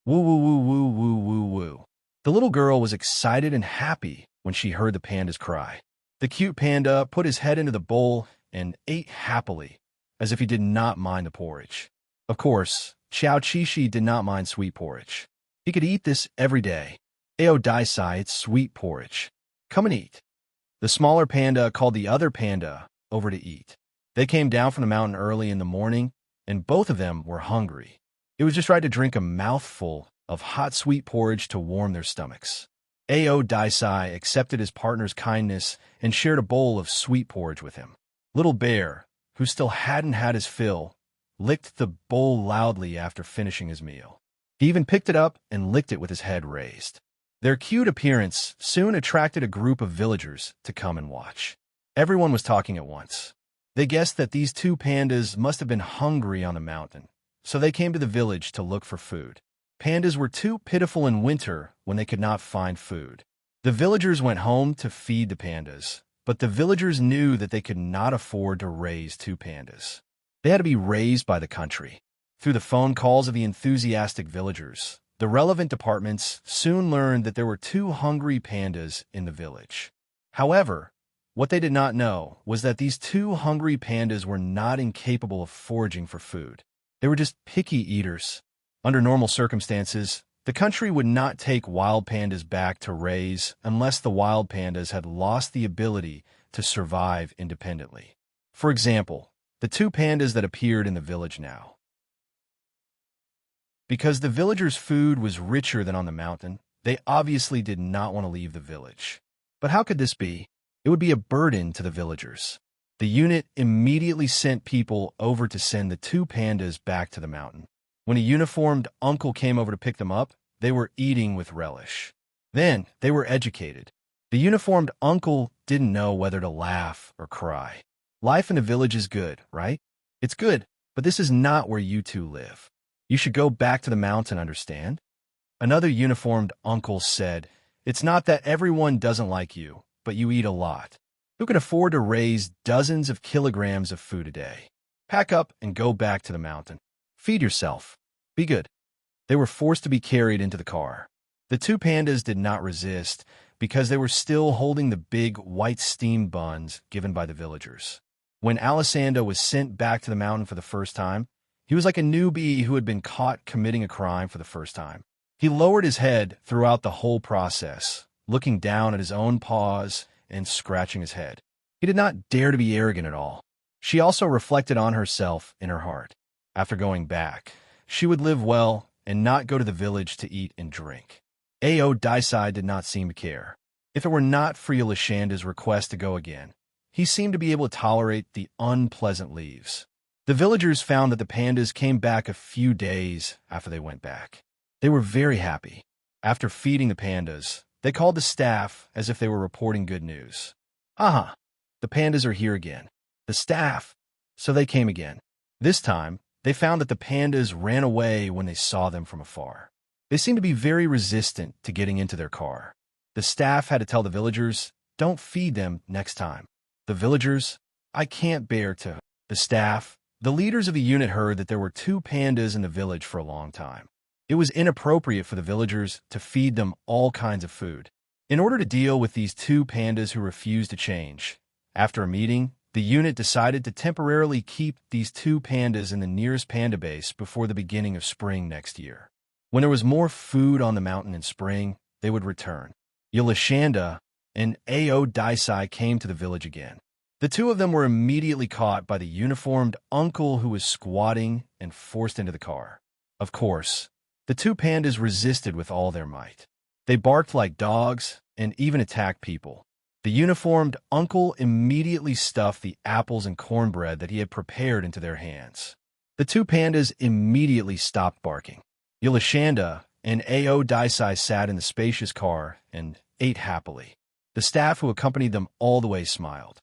Woo, woo, woo, woo, woo, woo, woo. The little girl was excited and happy when she heard the pandas cry. The cute panda put his head into the bowl and ate happily, as if he did not mind the porridge. Of course, Xiao Qishi did not mind sweet porridge. He could eat this every day. Ao Daisai, it's sweet porridge. Come and eat. The smaller panda called the other panda over to eat. They came down from the mountain early in the morning, and both of them were hungry. It was just right to drink a mouthful of hot sweet porridge to warm their stomachs. Ao Daisai accepted his partner's kindness and shared a bowl of sweet porridge with him. Little Bear, who still hadn't had his fill, licked the bowl loudly after finishing his meal. He even picked it up and licked it with his head raised. Their cute appearance soon attracted a group of villagers to come and watch. Everyone was talking at once. They guessed that these two pandas must have been hungry on the mountain, so they came to the village to look for food. Pandas were too pitiful in winter when they could not find food. The villagers went home to feed the pandas, but the villagers knew that they could not afford to raise two pandas. They had to be raised by the country. Through the phone calls of the enthusiastic villagers, the relevant departments soon learned that there were two hungry pandas in the village. However, what they did not know was that these two hungry pandas were not incapable of foraging for food. They were just picky eaters. Under normal circumstances, the country would not take wild pandas back to raise unless the wild pandas had lost the ability to survive independently. For example, the two pandas that appeared in the village now. Because the villagers' food was richer than on the mountain, they obviously did not want to leave the village. But how could this be? It would be a burden to the villagers. The unit immediately sent people over to send the two pandas back to the mountain. When a uniformed uncle came over to pick them up, they were eating with relish. Then they were educated. The uniformed uncle didn't know whether to laugh or cry. Life in a village is good, right? It's good, but this is not where you two live. You should go back to the mountain, understand? Another uniformed uncle said, "It's not that everyone doesn't like you, but you eat a lot. Who can afford to raise dozens of kilograms of food a day? Pack up and go back to the mountain. Feed yourself. Be good." They were forced to be carried into the car. The two pandas did not resist because they were still holding the big white steamed buns given by the villagers. When Alessandro was sent back to the mountain for the first time, he was like a newbie who had been caught committing a crime for the first time. He lowered his head throughout the whole process, looking down at his own paws and scratching his head. He did not dare to be arrogant at all. She also reflected on herself in her heart. After going back, she would live well and not go to the village to eat and drink. Ao Daisai did not seem to care. If it were not for Yolashanda's request to go again, he seemed to be able to tolerate the unpleasant leaves. The villagers found that the pandas came back a few days after they went back. They were very happy. After feeding the pandas, they called the staff as if they were reporting good news. Aha! The pandas are here again. The staff. So they came again. This time, they found that the pandas ran away when they saw them from afar. They seemed to be very resistant to getting into their car. The staff had to tell the villagers, don't feed them next time. The villagers, I can't bear to. The staff, the leaders of the unit heard that there were two pandas in the village for a long time. It was inappropriate for the villagers to feed them all kinds of food. In order to deal with these two pandas who refused to change, after a meeting, the unit decided to temporarily keep these two pandas in the nearest panda base before the beginning of spring next year. When there was more food on the mountain in spring, they would return. Yolashanda and Ao Daisai came to the village again. The two of them were immediately caught by the uniformed uncle who was squatting and forced into the car. Of course, the two pandas resisted with all their might. They barked like dogs and even attacked people. The uniformed uncle immediately stuffed the apples and cornbread that he had prepared into their hands. The two pandas immediately stopped barking. Yolashanda and Ao Daisai sat in the spacious car and ate happily. The staff who accompanied them all the way smiled.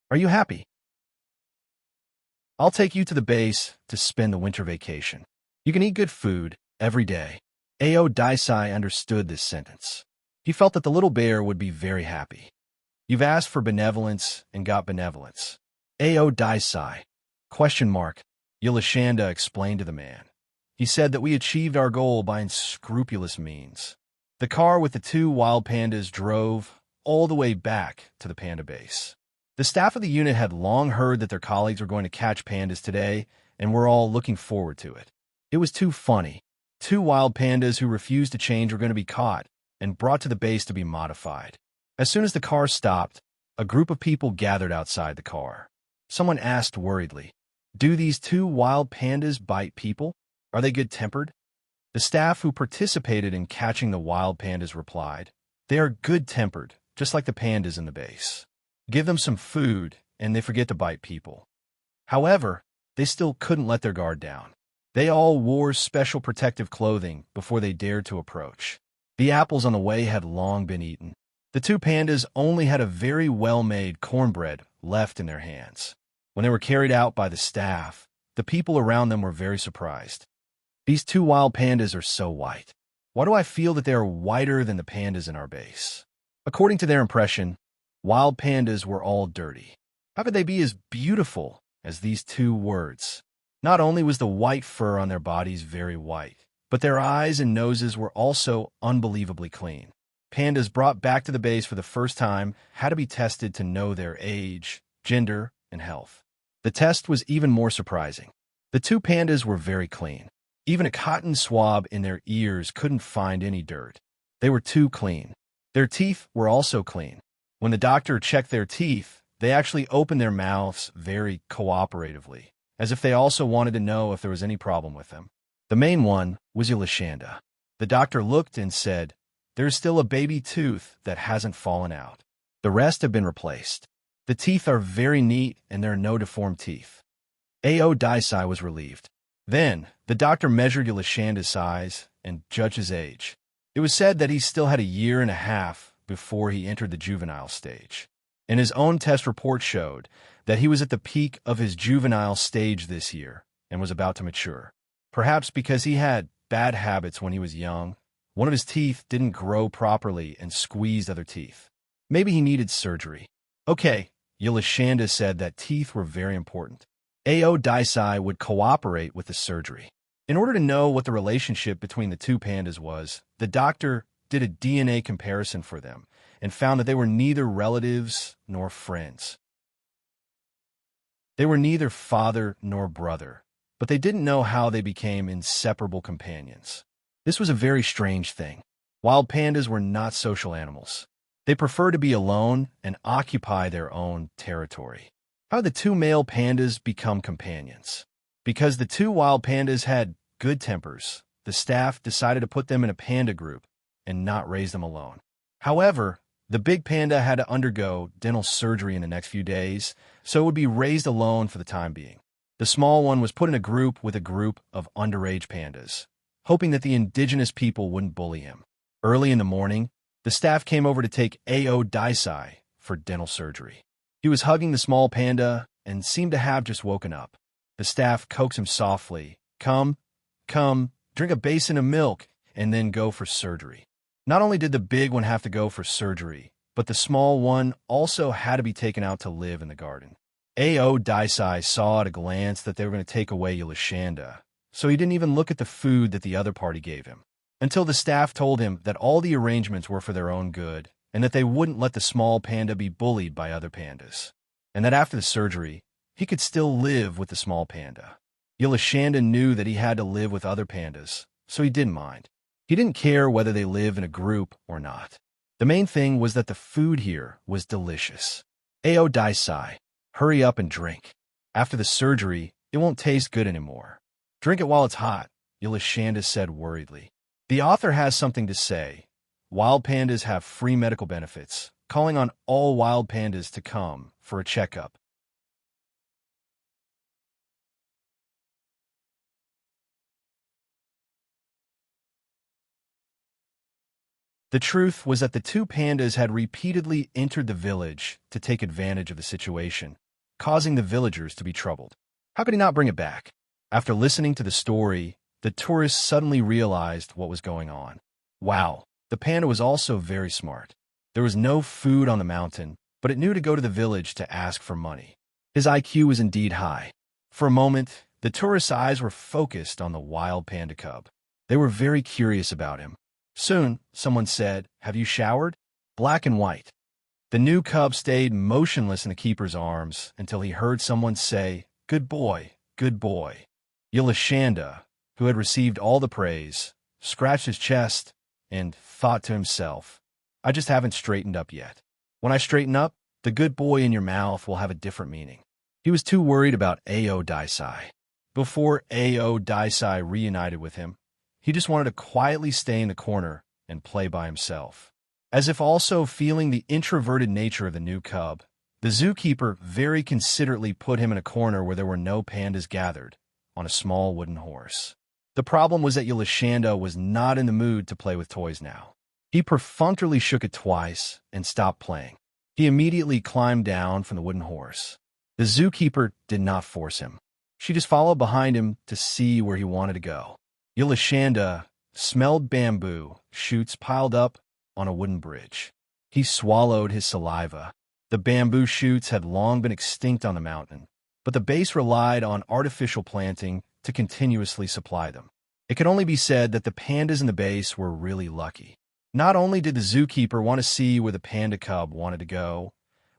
Are you happy? I'll take you to the base to spend the winter vacation. You can eat good food every day. Ao Daisai understood this sentence. He felt that the little bear would be very happy. You've asked for benevolence and got benevolence. Ao Daisai. ? Yolashanda explained to the man. He said that we achieved our goal by unscrupulous means. The car with the two wild pandas drove all the way back to the panda base. The staff of the unit had long heard that their colleagues were going to catch pandas today and were all looking forward to it. It was too funny. Two wild pandas who refused to change were going to be caught and brought to the base to be modified. As soon as the car stopped, a group of people gathered outside the car. Someone asked worriedly, do these two wild pandas bite people? Are they good-tempered? The staff who participated in catching the wild pandas replied, they are good-tempered, just like the pandas in the base. Give them some food, and they forget to bite people. However, they still couldn't let their guard down. They all wore special protective clothing before they dared to approach. The apples on the way had long been eaten. The two pandas only had a very well-made cornbread left in their hands. When they were carried out by the staff, the people around them were very surprised. These two wild pandas are so white. Why do I feel that they are whiter than the pandas in our base? According to their impression, wild pandas were all dirty. How could they be as beautiful as these two words? Not only was the white fur on their bodies very white, but their eyes and noses were also unbelievably clean. Pandas brought back to the base for the first time had to be tested to know their age, gender, and health. The test was even more surprising. The two pandas were very clean. Even a cotton swab in their ears couldn't find any dirt. They were too clean. Their teeth were also clean. When the doctor checked their teeth, they actually opened their mouths very cooperatively, as if they also wanted to know if there was any problem with them. The main one was Yolashanda. The doctor looked and said, there's still a baby tooth that hasn't fallen out. The rest have been replaced. The teeth are very neat and there are no deformed teeth. Ao Daisai was relieved. Then, the doctor measured Yolashanda's size and judged his age. It was said that he still had a year and a half before he entered the juvenile stage. And his own test report showed that he was at the peak of his juvenile stage this year and was about to mature. Perhaps because he had bad habits when he was young, one of his teeth didn't grow properly and squeezed other teeth. Maybe he needed surgery. Okay, Yolashanda said that teeth were very important. Ao Daisai would cooperate with the surgery. In order to know what the relationship between the two pandas was, the doctor did a DNA comparison for them and found that they were neither relatives nor friends. They were neither father nor brother, but they didn't know how they became inseparable companions. This was a very strange thing. Wild pandas were not social animals. They prefer to be alone and occupy their own territory. How did the two male pandas become companions? Because the two wild pandas had good tempers, the staff decided to put them in a panda group and not raise them alone. However, the big panda had to undergo dental surgery in the next few days, so it would be raised alone for the time being. The small one was put in a group with a group of underage pandas, hoping that the indigenous people wouldn't bully him. Early in the morning, the staff came over to take A.O. Daisai for dental surgery. He was hugging the small panda and seemed to have just woken up. The staff coaxed him softly, Come, drink a basin of milk, and then go for surgery. Not only did the big one have to go for surgery, but the small one also had to be taken out to live in the garden. A.O. Daisai saw at a glance that they were going to take away Yulashanda, so he didn't even look at the food that the other party gave him, until the staff told him that all the arrangements were for their own good, and that they wouldn't let the small panda be bullied by other pandas, and that after the surgery, he could still live with the small panda. Yulashanda knew that he had to live with other pandas, so he didn't mind. He didn't care whether they live in a group or not. The main thing was that the food here was delicious. A.O. Daisai, hurry up and drink. After the surgery, it won't taste good anymore. Drink it while it's hot, Yulashanda said worriedly. The author has something to say. Wild pandas have free medical benefits, calling on all wild pandas to come for a checkup. The truth was that the two pandas had repeatedly entered the village to take advantage of the situation, causing the villagers to be troubled. How could he not bring it back? After listening to the story, the tourists suddenly realized what was going on. Wow, the panda was also very smart. There was no food on the mountain, but it knew to go to the village to ask for money. His IQ was indeed high. For a moment, the tourists' eyes were focused on the wild panda cub. They were very curious about him. Soon, someone said, "Have you showered?" Black and white. The new cub stayed motionless in the keeper's arms until he heard someone say, good boy, good boy." Yulashanda, who had received all the praise, scratched his chest and thought to himself, I just haven't straightened up yet. When I straighten up, the good boy in your mouth will have a different meaning. He was too worried about A.O. Daisai. Before A.O. Daisai reunited with him, he just wanted to quietly stay in the corner and play by himself. As if also feeling the introverted nature of the new cub, the zookeeper very considerately put him in a corner where there were no pandas gathered, on a small wooden horse. The problem was that Yulashanda was not in the mood to play with toys now. He perfunctorily shook it twice and stopped playing. He immediately climbed down from the wooden horse. The zookeeper did not force him. She just followed behind him to see where he wanted to go. Yulashanda smelled bamboo shoots piled up on a wooden bridge. He swallowed his saliva. The bamboo shoots had long been extinct on the mountain, but the base relied on artificial planting to continuously supply them. It could only be said that the pandas in the base were really lucky. Not only did the zookeeper want to see where the panda cub wanted to go,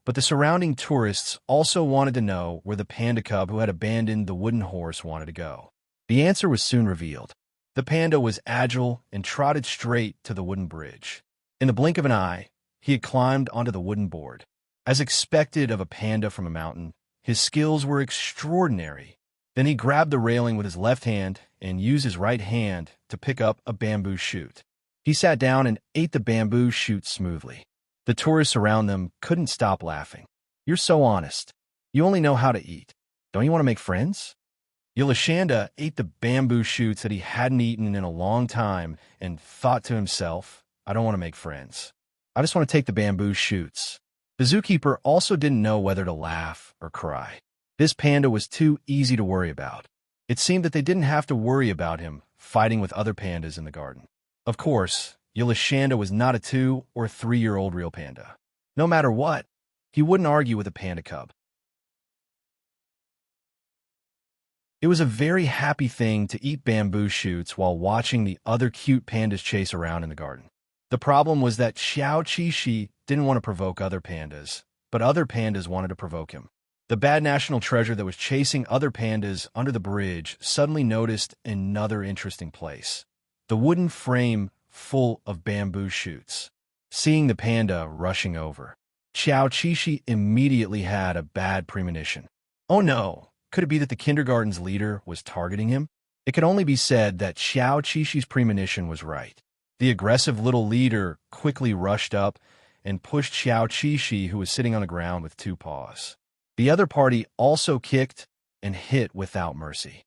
but the surrounding tourists also wanted to know where the panda cub who had abandoned the wooden horse wanted to go. The answer was soon revealed. The panda was agile and trotted straight to the wooden bridge. In the blink of an eye, he had climbed onto the wooden board. As expected of a panda from a mountain, his skills were extraordinary. Then he grabbed the railing with his left hand and used his right hand to pick up a bamboo shoot. He sat down and ate the bamboo shoot smoothly. The tourists around them couldn't stop laughing. You're so honest. You only know how to eat. Don't you want to make friends? Yulashanda ate the bamboo shoots that he hadn't eaten in a long time and thought to himself, I don't want to make friends. I just want to take the bamboo shoots. The zookeeper also didn't know whether to laugh or cry. This panda was too easy to worry about. It seemed that they didn't have to worry about him fighting with other pandas in the garden. Of course, Yulashanda was not a 2- or 3-year-old real panda. No matter what, he wouldn't argue with a panda cub. It was a very happy thing to eat bamboo shoots while watching the other cute pandas chase around in the garden. The problem was that Xiao Qixi didn't want to provoke other pandas, but other pandas wanted to provoke him. The bad national treasure that was chasing other pandas under the bridge suddenly noticed another interesting place: the wooden frame full of bamboo shoots. Seeing the panda rushing over, Xiao Qixi immediately had a bad premonition. Oh no! Could it be that the kindergarten's leader was targeting him? It could only be said that Xiao Qixi's premonition was right. The aggressive little leader quickly rushed up and pushed Xiao Qixi, who was sitting on the ground with two paws. The other party also kicked and hit without mercy.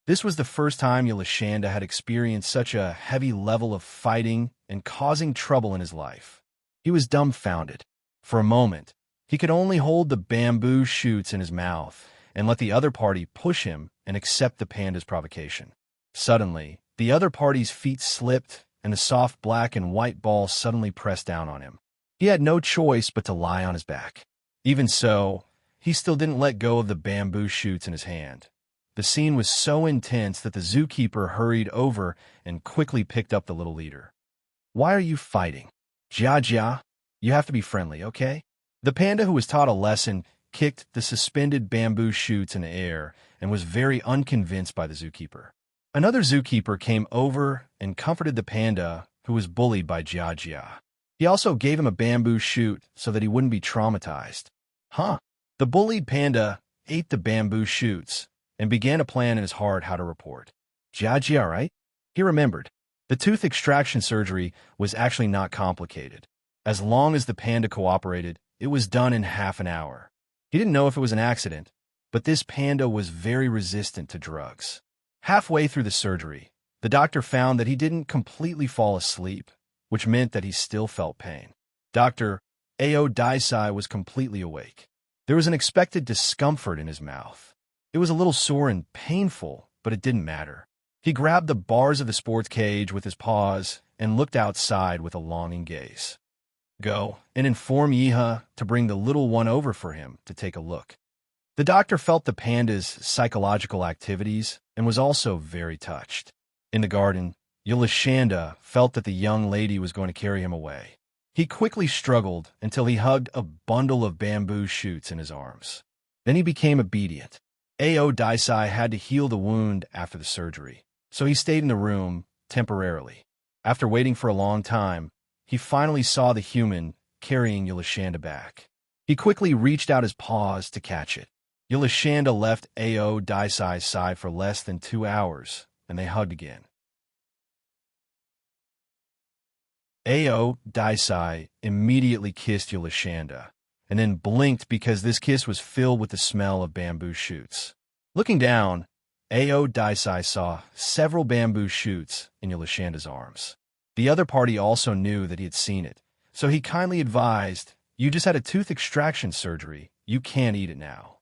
This was the first time Yulashanda had experienced such a heavy level of fighting and causing trouble in his life. He was dumbfounded. For a moment, he could only hold the bamboo shoots in his mouth and let the other party push him and accept the panda's provocation. Suddenly, the other party's feet slipped and the soft black and white ball suddenly pressed down on him. He had no choice but to lie on his back. Even so, he still didn't let go of the bamboo shoots in his hand. The scene was so intense that the zookeeper hurried over and quickly picked up the little leader. "Why are you fighting? Jia Jia, you have to be friendly, okay?" The panda, who was taught a lesson, kicked the suspended bamboo shoots in the air and was very unconvinced by the zookeeper. Another zookeeper came over and comforted the panda, who was bullied by Jia Jia. He also gave him a bamboo shoot so that he wouldn't be traumatized. The bullied panda ate the bamboo shoots and began to plan in his heart how to report. Jia Jia, right? He remembered. The tooth extraction surgery was actually not complicated. As long as the panda cooperated, it was done in half an hour. He didn't know if it was an accident, but this panda was very resistant to drugs. Halfway through the surgery, the doctor found that he didn't completely fall asleep, which meant that he still felt pain. Dr. Ao Daisai was completely awake. There was an expected discomfort in his mouth. It was a little sore and painful, but it didn't matter. He grabbed the bars of the sports cage with his paws and looked outside with a longing gaze. "Go and inform Yiha to bring the little one over for him to take a look." The doctor felt the panda's psychological activities and was also very touched. In the garden, Yulashanda felt that the young lady was going to carry him away. He quickly struggled until he hugged a bundle of bamboo shoots in his arms. Then he became obedient. Ao Daisai had to heal the wound after the surgery, so he stayed in the room temporarily. After waiting for a long time, he finally saw the human carrying Yulashanda back. He quickly reached out his paws to catch it. Yulashanda left Ao Daisai's side for less than 2 hours, and they hugged again. Ao Daisai immediately kissed Yulashanda, and then blinked because this kiss was filled with the smell of bamboo shoots. Looking down, Ao Daisai saw several bamboo shoots in Yulashanda's arms. The other party also knew that he had seen it, so he kindly advised, "You just had a tooth extraction surgery. You can't eat it now."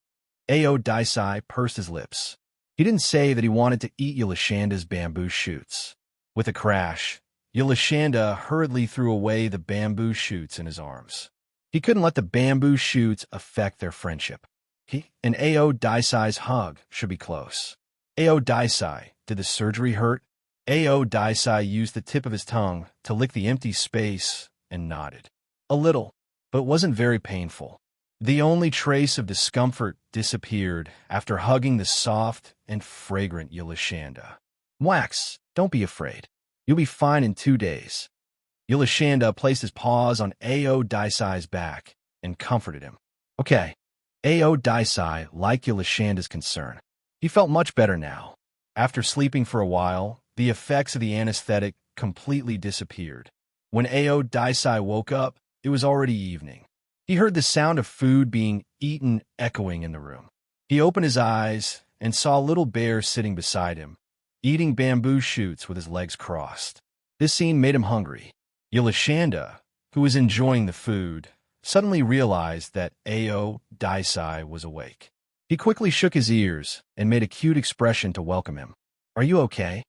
Ao Daisai pursed his lips. He didn't say that he wanted to eat Yulashanda's bamboo shoots. With a crash, Yulashanda hurriedly threw away the bamboo shoots in his arms. He couldn't let the bamboo shoots affect their friendship. He and Ao Daisai's hug should be close. Ao Daisai, did the surgery hurt? Ao Daisai used the tip of his tongue to lick the empty space and nodded. A little, but wasn't very painful. The only trace of discomfort disappeared after hugging the soft and fragrant Yulashanda. "Wax, don't be afraid. You'll be fine in 2 days." Yulashanda placed his paws on Ao Daisai's back and comforted him. Okay. Ao Daisai liked Yulashanda's concern. He felt much better now. After sleeping for a while, the effects of the anesthetic completely disappeared. When Ao Daisai woke up, it was already evening. He heard the sound of food being eaten echoing in the room. He opened his eyes and saw Little Bear sitting beside him, eating bamboo shoots with his legs crossed. This scene made him hungry. Yulashanda, who was enjoying the food, suddenly realized that Ao Daisai was awake. He quickly shook his ears and made a cute expression to welcome him. "Are you okay?"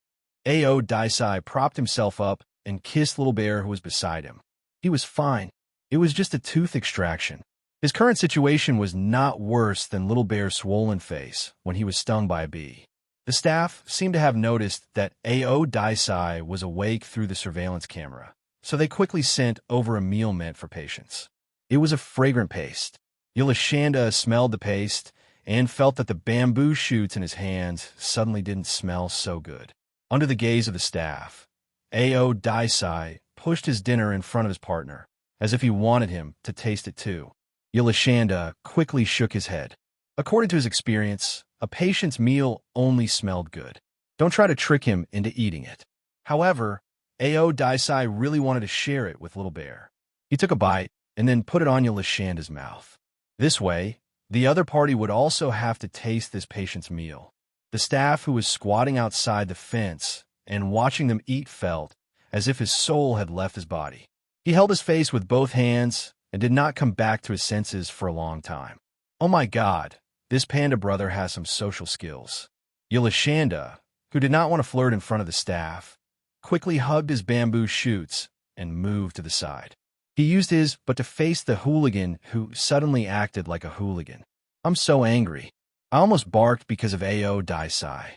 Ao Daisai propped himself up and kissed Little Bear, who was beside him. He was fine. It was just a tooth extraction. His current situation was not worse than Little Bear's swollen face when he was stung by a bee. The staff seemed to have noticed that Ao Daisai was awake through the surveillance camera, so they quickly sent over a meal meant for patients. It was a fragrant paste. Yolashanda smelled the paste and felt that the bamboo shoots in his hands suddenly didn't smell so good. Under the gaze of the staff, Ao Daisai pushed his dinner in front of his partner, as if he wanted him to taste it too. Yolashanda quickly shook his head. According to his experience, a patient's meal only smelled good. Don't try to trick him into eating it. However, Ao Daisai really wanted to share it with Little Bear. He took a bite and then put it on Yolashanda's mouth. This way, the other party would also have to taste this patient's meal. The staff who was squatting outside the fence and watching them eat felt as if his soul had left his body. He held his face with both hands and did not come back to his senses for a long time. Oh my God, this panda brother has some social skills. Yolashanda, who did not want to flirt in front of the staff, quickly hugged his bamboo shoots and moved to the side. He used his but to face the hooligan who suddenly acted like a hooligan. I'm so angry. I almost barked because of Ao Daisai.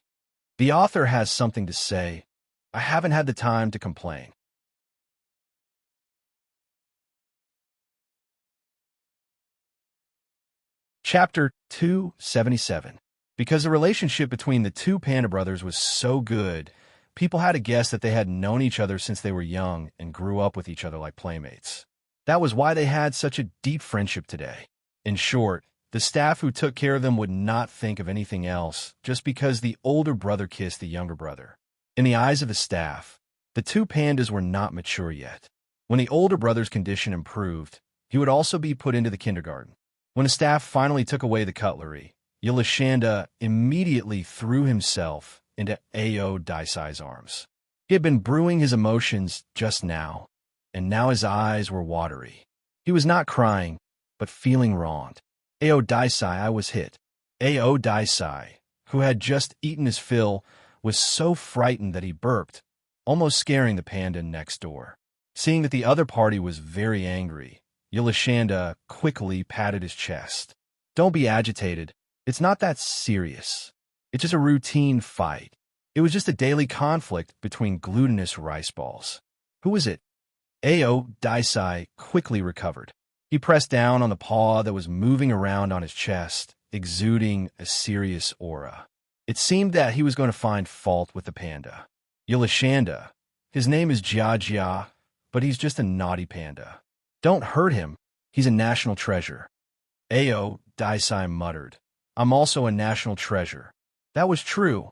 The author has something to say. I haven't had the time to complain. Chapter 277. Because the relationship between the two panda brothers was so good, people had to guess that they had known each other since they were young and grew up with each other like playmates. That was why they had such a deep friendship today. In short, the staff who took care of them would not think of anything else just because the older brother kissed the younger brother. In the eyes of the staff, the two pandas were not mature yet. When the older brother's condition improved, he would also be put into the kindergarten. When the staff finally took away the cutlery, Yolashanda immediately threw himself into Ao Daisai's arms. He had been brewing his emotions just now, and now his eyes were watery. He was not crying, but feeling wronged. Ao Daisai, I was hit. Ao Daisai, who had just eaten his fill, was so frightened that he burped, almost scaring the panda next door. Seeing that the other party was very angry, Yolashanda quickly patted his chest. Don't be agitated. It's not that serious. It's just a routine fight. It was just a daily conflict between glutinous rice balls. Who is it? Ao Daisai quickly recovered. He pressed down on the paw that was moving around on his chest, exuding a serious aura. It seemed that he was going to find fault with the panda. Yolashanda. His name is Jia, but he's just a naughty panda. Don't hurt him. He's a national treasure. Ao Daisai muttered. I'm also a national treasure. That was true,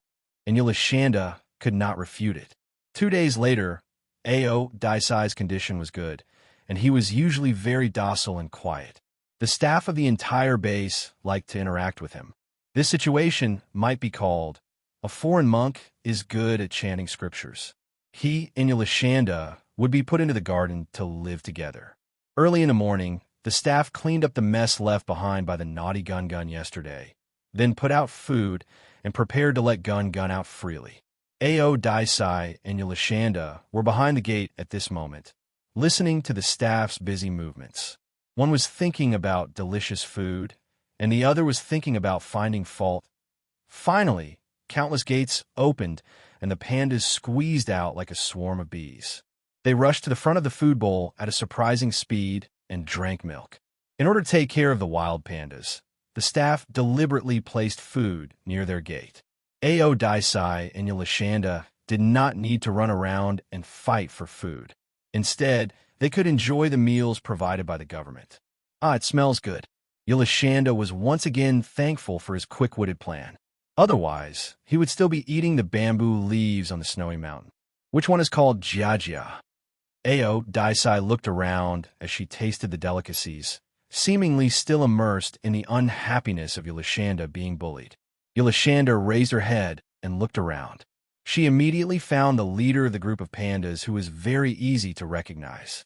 and Yolashanda could not refute it. 2 days later, Ao Daisai's condition was good, and he was usually very docile and quiet. The staff of the entire base liked to interact with him. This situation might be called, a foreign monk is good at chanting scriptures. He and Yolashanda would be put into the garden to live together. Early in the morning, the staff cleaned up the mess left behind by the naughty Gun yesterday, then put out food and prepared to let Gun out freely. Ao Daisai and Yolashanda were behind the gate at this moment, listening to the staff's busy movements. One was thinking about delicious food, and the other was thinking about finding fault. Finally, countless gates opened, and the pandas squeezed out like a swarm of bees. They rushed to the front of the food bowl at a surprising speed and drank milk. In order to take care of the wild pandas, the staff deliberately placed food near their gate. Ao Daisai and Yolashanda did not need to run around and fight for food. Instead, they could enjoy the meals provided by the government. Ah, it smells good. Yolashanda was once again thankful for his quick-witted plan. Otherwise, he would still be eating the bamboo leaves on the snowy mountain. Which one is called Jia? Ao Daisai looked around as she tasted the delicacies, seemingly still immersed in the unhappiness of Yolashanda being bullied. Yolashanda raised her head and looked around. She immediately found the leader of the group of pandas who was very easy to recognize.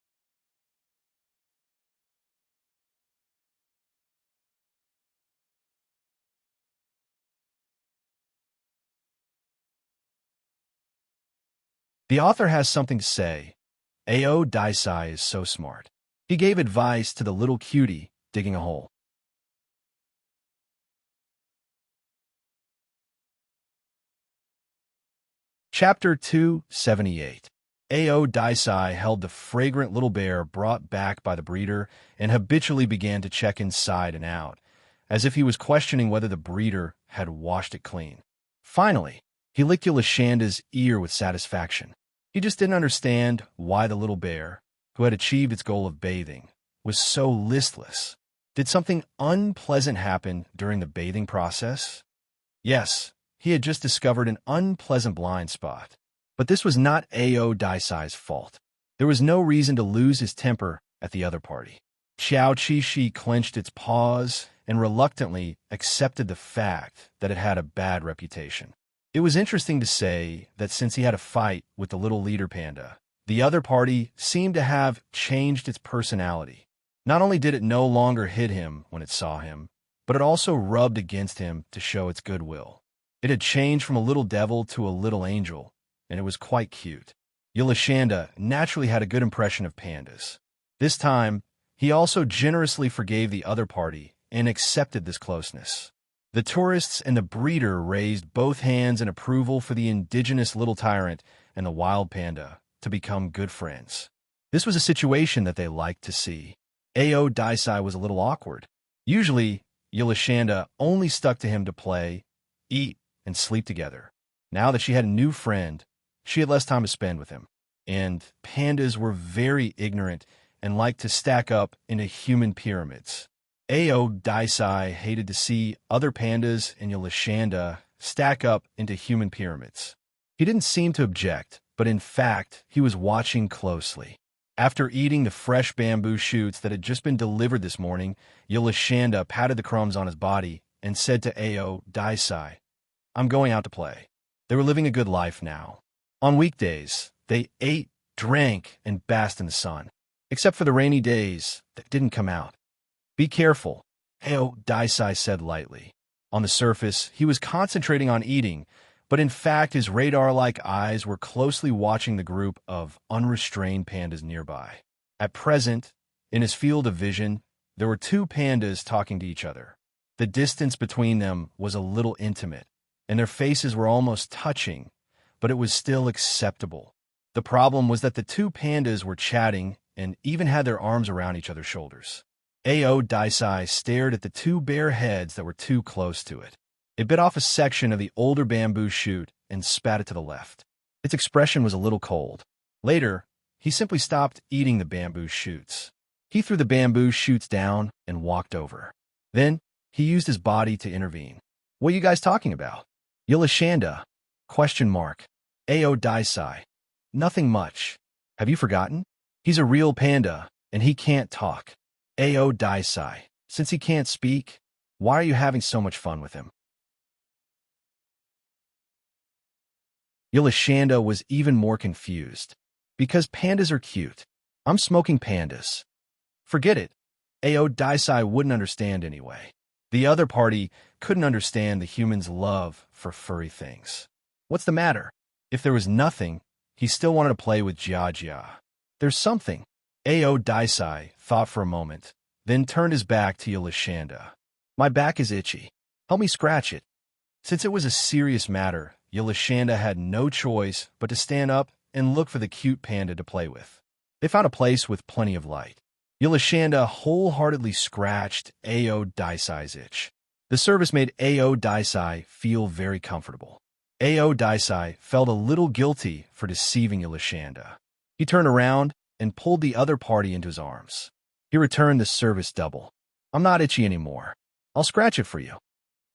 The author has something to say. Ao Daisai is so smart. He gave advice to the little cutie digging a hole. Chapter 278. Ao Daisai held the fragrant little bear brought back by the breeder and habitually began to check inside and out, as if he was questioning whether the breeder had washed it clean. Finally, he licked Yulashanda's ear with satisfaction. He just didn't understand why the little bear, who had achieved its goal of bathing, was so listless. Did something unpleasant happen during the bathing process? Yes, he had just discovered an unpleasant blind spot. But this was not Ao Daisai's fault. There was no reason to lose his temper at the other party. Xiao Qixi clenched its paws and reluctantly accepted the fact that it had a bad reputation. It was interesting to say that since he had a fight with the little leader panda, the other party seemed to have changed its personality. Not only did it no longer hit him when it saw him, but it also rubbed against him to show its goodwill. It had changed from a little devil to a little angel, and it was quite cute. Yulashanda naturally had a good impression of pandas. This time, he also generously forgave the other party and accepted this closeness. The tourists and the breeder raised both hands in approval for the indigenous little tyrant and the wild panda to become good friends. This was a situation that they liked to see. Ao Daisai was a little awkward. Usually, Yulashanda only stuck to him to play, eat, and sleep together. Now that she had a new friend, she had less time to spend with him. And pandas were very ignorant and liked to stack up into human pyramids. Ao Daisai hated to see other pandas and Yulashanda stack up into human pyramids. He didn't seem to object, but in fact, he was watching closely. After eating the fresh bamboo shoots that had just been delivered this morning, Yulashanda patted the crumbs on his body and said to Ao Daisai, "I'm going out to play." They were living a good life now. On weekdays, they ate, drank, and basked in the sun, except for the rainy days that didn't come out. "Be careful," Ao Daisai said lightly. On the surface, he was concentrating on eating, but in fact his radar-like eyes were closely watching the group of unrestrained pandas nearby. At present, in his field of vision, there were two pandas talking to each other. The distance between them was a little intimate, and their faces were almost touching, but it was still acceptable. The problem was that the two pandas were chatting and even had their arms around each other's shoulders. Ao Daisai stared at the two bare heads that were too close to it. It bit off a section of the older bamboo shoot and spat it to the left. Its expression was a little cold. Later, he simply stopped eating the bamboo shoots. He threw the bamboo shoots down and walked over. Then, he used his body to intervene. "What are you guys talking about?" "Yulashanda? Question mark. Ao Daisai. Nothing much. Have you forgotten? He's a real panda, and he can't talk." "Ao Daisai, since he can't speak, why are you having so much fun with him?" Yulashanda was even more confused. "Because pandas are cute. I'm smoking pandas." "Forget it. Ao Daisai wouldn't understand anyway." The other party couldn't understand the human's love for furry things. "What's the matter?" If there was nothing, he still wanted to play with Jia. "There's something." Ao Daisai thought for a moment, then turned his back to Yulashanda. "My back is itchy. Help me scratch it." Since it was a serious matter, Yulashanda had no choice but to stand up and look for the cute panda to play with. They found a place with plenty of light. Yulashanda wholeheartedly scratched Ao Daisai's itch. The service made Ao Daisai feel very comfortable. Ao Daisai felt a little guilty for deceiving Yulashanda. He turned around and pulled the other party into his arms. He returned the service double. "I'm not itchy anymore. I'll scratch it for you."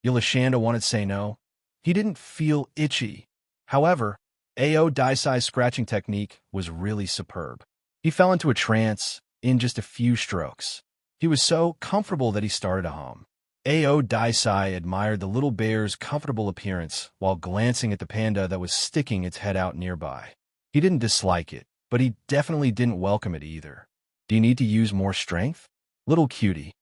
Yulashanda wanted to say no. He didn't feel itchy. However, Ao Daisai's scratching technique was really superb. He fell into a trance in just a few strokes. He was so comfortable that he started to hum. Ao Daisai admired the little bear's comfortable appearance while glancing at the panda that was sticking its head out nearby. He didn't dislike it, but he definitely didn't welcome it either. "Do you need to use more strength?" "Little cutie."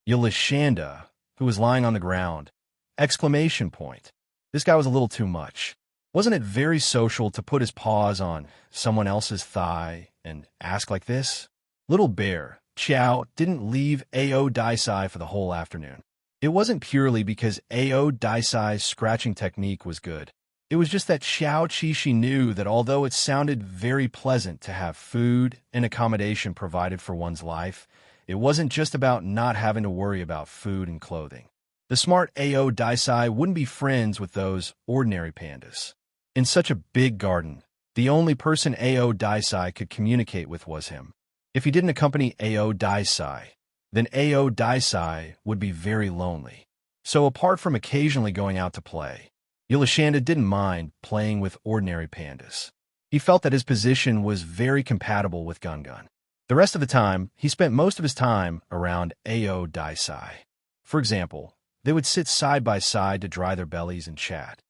Yulashanda, who was lying on the ground, exclamation point. This guy was a little too much. Wasn't it very social to put his paws on someone else's thigh and ask like this? Little bear, Chow, didn't leave Ao Daisai for the whole afternoon. It wasn't purely because Ao Daisai's scratching technique was good. It was just that Xiao Qi knew that although it sounded very pleasant to have food and accommodation provided for one's life, it wasn't just about not having to worry about food and clothing. The smart Ao Daisai wouldn't be friends with those ordinary pandas. In such a big garden, the only person Ao Daisai could communicate with was him. If he didn't accompany Ao Daisai, then Ao Daisai would be very lonely. So apart from occasionally going out to play, Yulashanda didn't mind playing with ordinary pandas. He felt that his position was very compatible with Gungun. The rest of the time, he spent most of his time around Ao Daisai. For example, they would sit side by side to dry their bellies and chat.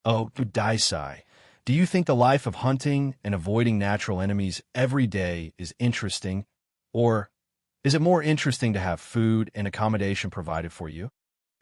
"Oh, Daisai, do you think the life of hunting and avoiding natural enemies every day is interesting? Or is it more interesting to have food and accommodation provided for you?"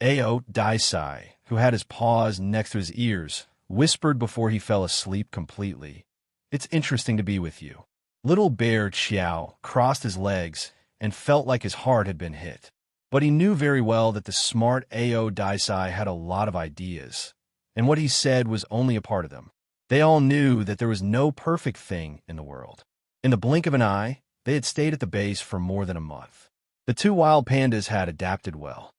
Ao Daisai, who had his paws next to his ears, whispered before he fell asleep completely, "It's interesting to be with you." Little Bear Qiao crossed his legs and felt like his heart had been hit. But he knew very well that the smart Ao Daisai had a lot of ideas, and what he said was only a part of them. They all knew that there was no perfect thing in the world. In the blink of an eye, they had stayed at the base for more than a month. The two wild pandas had adapted well.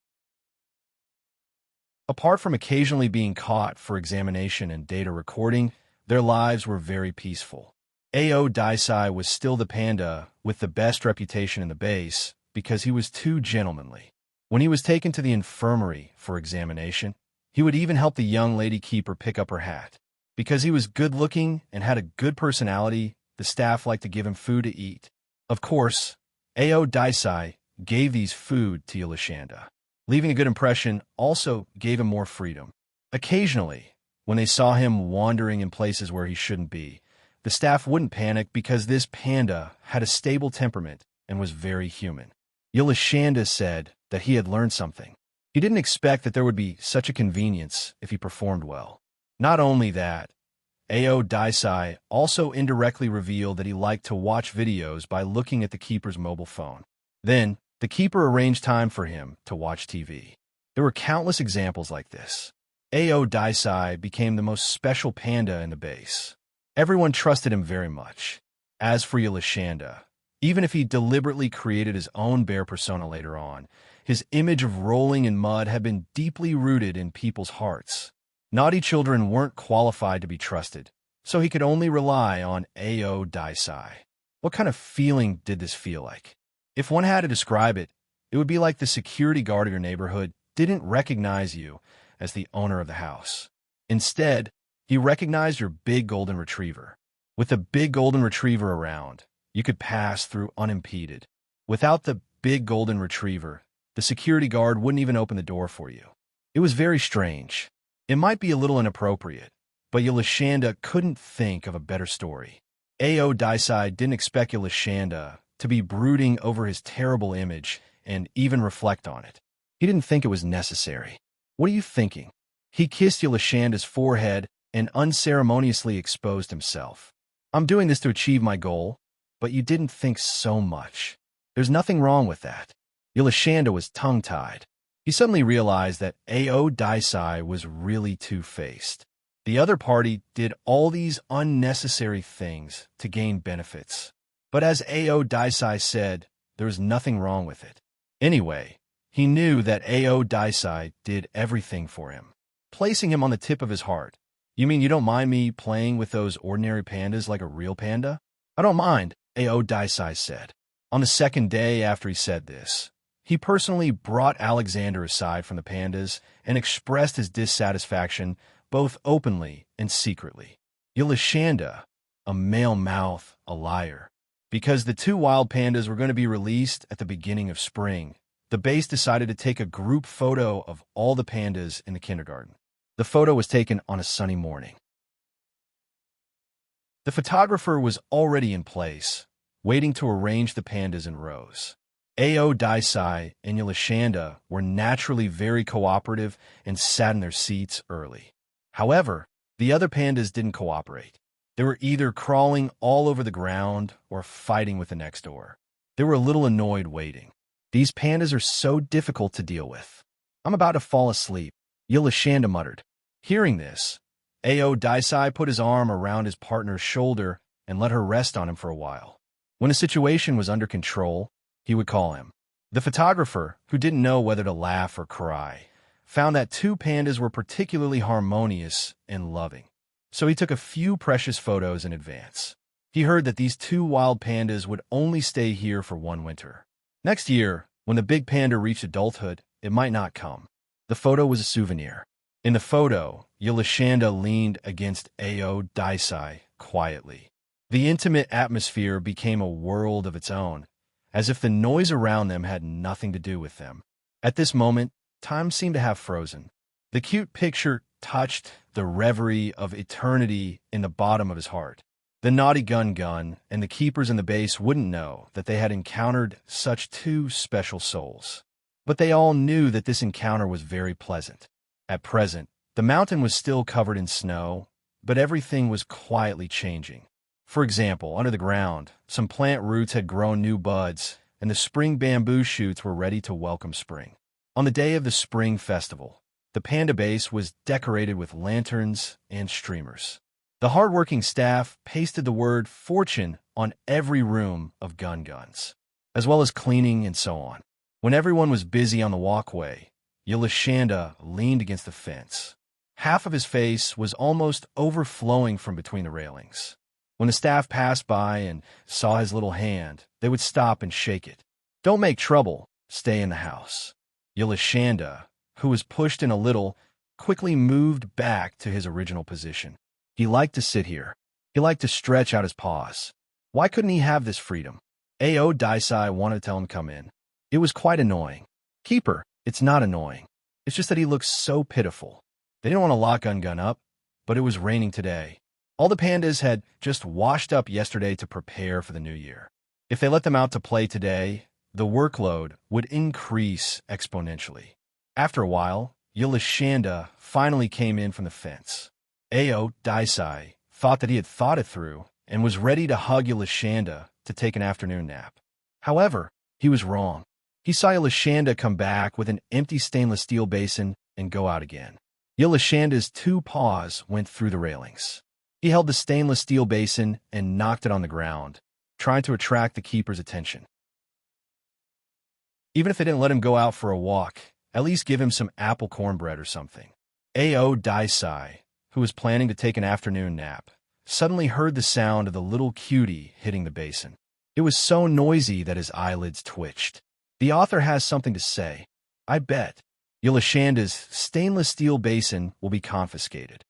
Apart from occasionally being caught for examination and data recording, their lives were very peaceful. Ao Daisai was still the panda with the best reputation in the base because he was too gentlemanly. When he was taken to the infirmary for examination, he would even help the young lady keeper pick up her hat. Because he was good-looking and had a good personality, the staff liked to give him food to eat. Of course, Ao Daisai gave these food to Yulashanda. Leaving a good impression also gave him more freedom. Occasionally, when they saw him wandering in places where he shouldn't be, the staff wouldn't panic because this panda had a stable temperament and was very human. Yulashanda said that he had learned something. He didn't expect that there would be such a convenience if he performed well. Not only that, Ao Daisai also indirectly revealed that he liked to watch videos by looking at the keeper's mobile phone. Then, the keeper arranged time for him to watch TV. There were countless examples like this. Ao Daisai became the most special panda in the base. Everyone trusted him very much. As for Yulashanda, even if he deliberately created his own bear persona later on, his image of rolling in mud had been deeply rooted in people's hearts. Naughty children weren't qualified to be trusted, so he could only rely on Ao Daisai. What kind of feeling did this feel like? If one had to describe it, it would be like the security guard of your neighborhood didn't recognize you as the owner of the house. Instead, he recognized your big golden retriever. With the big golden retriever around, you could pass through unimpeded. Without the big golden retriever, the security guard wouldn't even open the door for you. It was very strange. It might be a little inappropriate, but Yulashanda couldn't think of a better story. Ao Daisai didn't expect Yulashanda to be brooding over his terrible image and even reflect on it. He didn't think it was necessary. "What are you thinking?" He kissed Yulashanda's forehead and unceremoniously exposed himself. "I'm doing this to achieve my goal, but you didn't think so much. There's nothing wrong with that." Yulashanda was tongue-tied. He suddenly realized that Ao Daisai was really two-faced. The other party did all these unnecessary things to gain benefits. But as Ao Daisai said, there was nothing wrong with it. Anyway, he knew that Ao Daisai did everything for him, placing him on the tip of his heart. "You mean you don't mind me playing with those ordinary pandas like a real panda?" "I don't mind," Ao Daisai said. On the second day after he said this, he personally brought Alexander aside from the pandas and expressed his dissatisfaction both openly and secretly. Yulashanda, a male mouth, a liar. Because the two wild pandas were going to be released at the beginning of spring, the base decided to take a group photo of all the pandas in the kindergarten. The photo was taken on a sunny morning. The photographer was already in place, waiting to arrange the pandas in rows. Ao Daisai and Yulashanda were naturally very cooperative and sat in their seats early. However, the other pandas didn't cooperate. They were either crawling all over the ground or fighting with the next door. They were a little annoyed waiting. "These pandas are so difficult to deal with. I'm about to fall asleep," Yulashanda muttered. Hearing this, Ao Daisai put his arm around his partner's shoulder and let her rest on him for a while. When a situation was under control, he would call him. The photographer, who didn't know whether to laugh or cry, found that two pandas were particularly harmonious and loving, so he took a few precious photos in advance. He heard that these two wild pandas would only stay here for one winter. Next year, when the big panda reached adulthood, it might not come. The photo was a souvenir. In the photo, Yelashanda leaned against Ao Daisai quietly. The intimate atmosphere became a world of its own, as if the noise around them had nothing to do with them. At this moment, time seemed to have frozen. The cute picture touched the reverie of eternity in the bottom of his heart. The naughty Gun and the keepers in the base wouldn't know that they had encountered such two special souls. But they all knew that this encounter was very pleasant. At present, the mountain was still covered in snow, but everything was quietly changing. For example, under the ground, some plant roots had grown new buds, and the spring bamboo shoots were ready to welcome spring. On the day of the spring festival, the panda base was decorated with lanterns and streamers. The hard-working staff pasted the word fortune on every room of guns, as well as cleaning and so on. When everyone was busy on the walkway, Yelashanda leaned against the fence. Half of his face was almost overflowing from between the railings. When the staff passed by and saw his little hand, they would stop and shake it. "Don't make trouble, stay in the house." Yelashanda, who was pushed in a little, quickly moved back to his original position. He liked to sit here. He liked to stretch out his paws. Why couldn't he have this freedom? Ao Daisai wanted to tell him to come in. It was quite annoying. "Keeper, it's not annoying. It's just that he looks so pitiful." They didn't want to lock Gun up, but it was raining today. All the pandas had just washed up yesterday to prepare for the new year. If they let them out to play today, the workload would increase exponentially. After a while, Yelashanda finally came in from the fence. Ao Daisai thought that he had thought it through and was ready to hug Yelashanda to take an afternoon nap. However, he was wrong. He saw Yelashanda come back with an empty stainless steel basin and go out again. Yelashanda's two paws went through the railings. He held the stainless steel basin and knocked it on the ground, trying to attract the keeper's attention. Even if they didn't let him go out for a walk, at least give him some apple cornbread or something. Ao Daisai, who was planning to take an afternoon nap, suddenly heard the sound of the little cutie hitting the basin. It was so noisy that his eyelids twitched. The author has something to say. I bet. Yelashanda's stainless steel basin will be confiscated.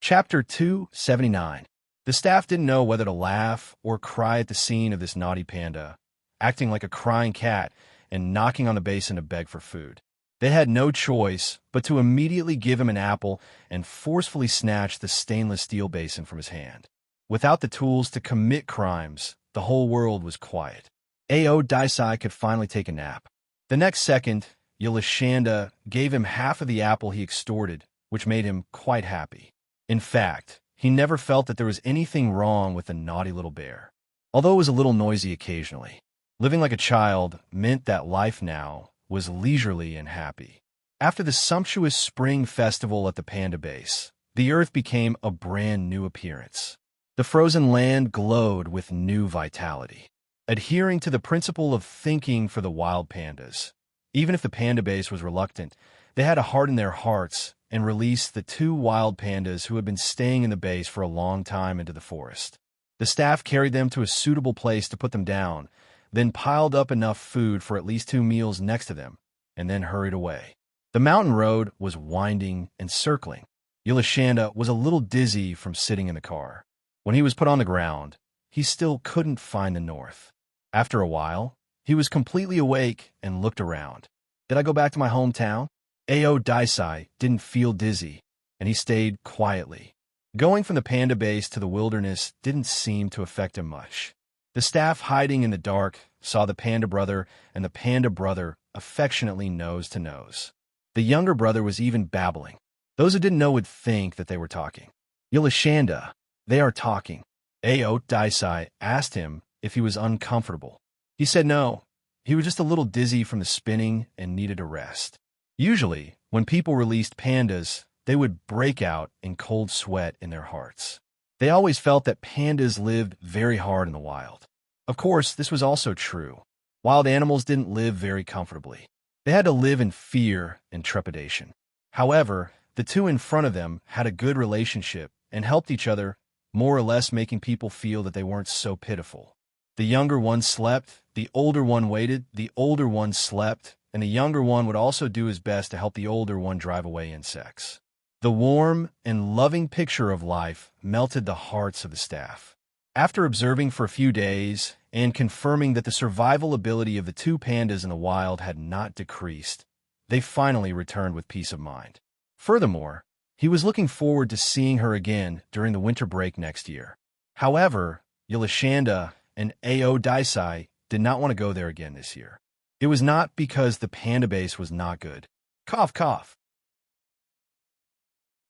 Chapter 279. The staff didn't know whether to laugh or cry at the scene of this naughty panda, acting like a crying cat and knocking on the basin to beg for food. They had no choice but to immediately give him an apple and forcefully snatch the stainless steel basin from his hand. Without the tools to commit crimes, the whole world was quiet. Ao Daisai could finally take a nap. The next second, Yelashanda gave him half of the apple he extorted, which made him quite happy. In fact, he never felt that there was anything wrong with the naughty little bear. Although it was a little noisy occasionally, living like a child meant that life now was leisurely and happy. After the sumptuous spring festival at the panda base, the earth became a brand new appearance. The frozen land glowed with new vitality. Adhering to the principle of thinking for the wild pandas, even if the panda base was reluctant, they had to harden their hearts and release the two wild pandas who had been staying in the base for a long time into the forest. The staff carried them to a suitable place to put them down, then piled up enough food for at least 2 meals next to them, and then hurried away. The mountain road was winding and circling. Yelashanda was a little dizzy from sitting in the car. When he was put on the ground, he still couldn't find the north. After a while, he was completely awake and looked around. Did I go back to my hometown? Ao Daisai didn't feel dizzy, and he stayed quietly. Going from the panda base to the wilderness didn't seem to affect him much. The staff hiding in the dark saw the panda brother and the panda brother affectionately nose to nose. The younger brother was even babbling. Those who didn't know would think that they were talking. Yelashanda, they are talking. Ao Daisai asked him if he was uncomfortable. He said no, he was just a little dizzy from the spinning and needed a rest. Usually, When people released pandas, they would break out in cold sweat in their hearts. They always felt that pandas lived very hard in the wild. Of course, this was also true. Wild animals didn't live very comfortably. They had to live in fear and trepidation. However, the two in front of them had a good relationship and helped each other, more or less making people feel that they weren't so pitiful. The younger one slept, the older one waited, the older one slept, and the younger one would also do his best to help the older one drive away insects. The warm and loving picture of life melted the hearts of the staff. After observing for a few days and confirming that the survival ability of the two pandas in the wild had not decreased, they finally returned with peace of mind. Furthermore, he was looking forward to seeing her again during the winter break next year. However, Yelashanda and Ao Daisai did not want to go there again this year. It was not because the panda base was not good. Cough, cough.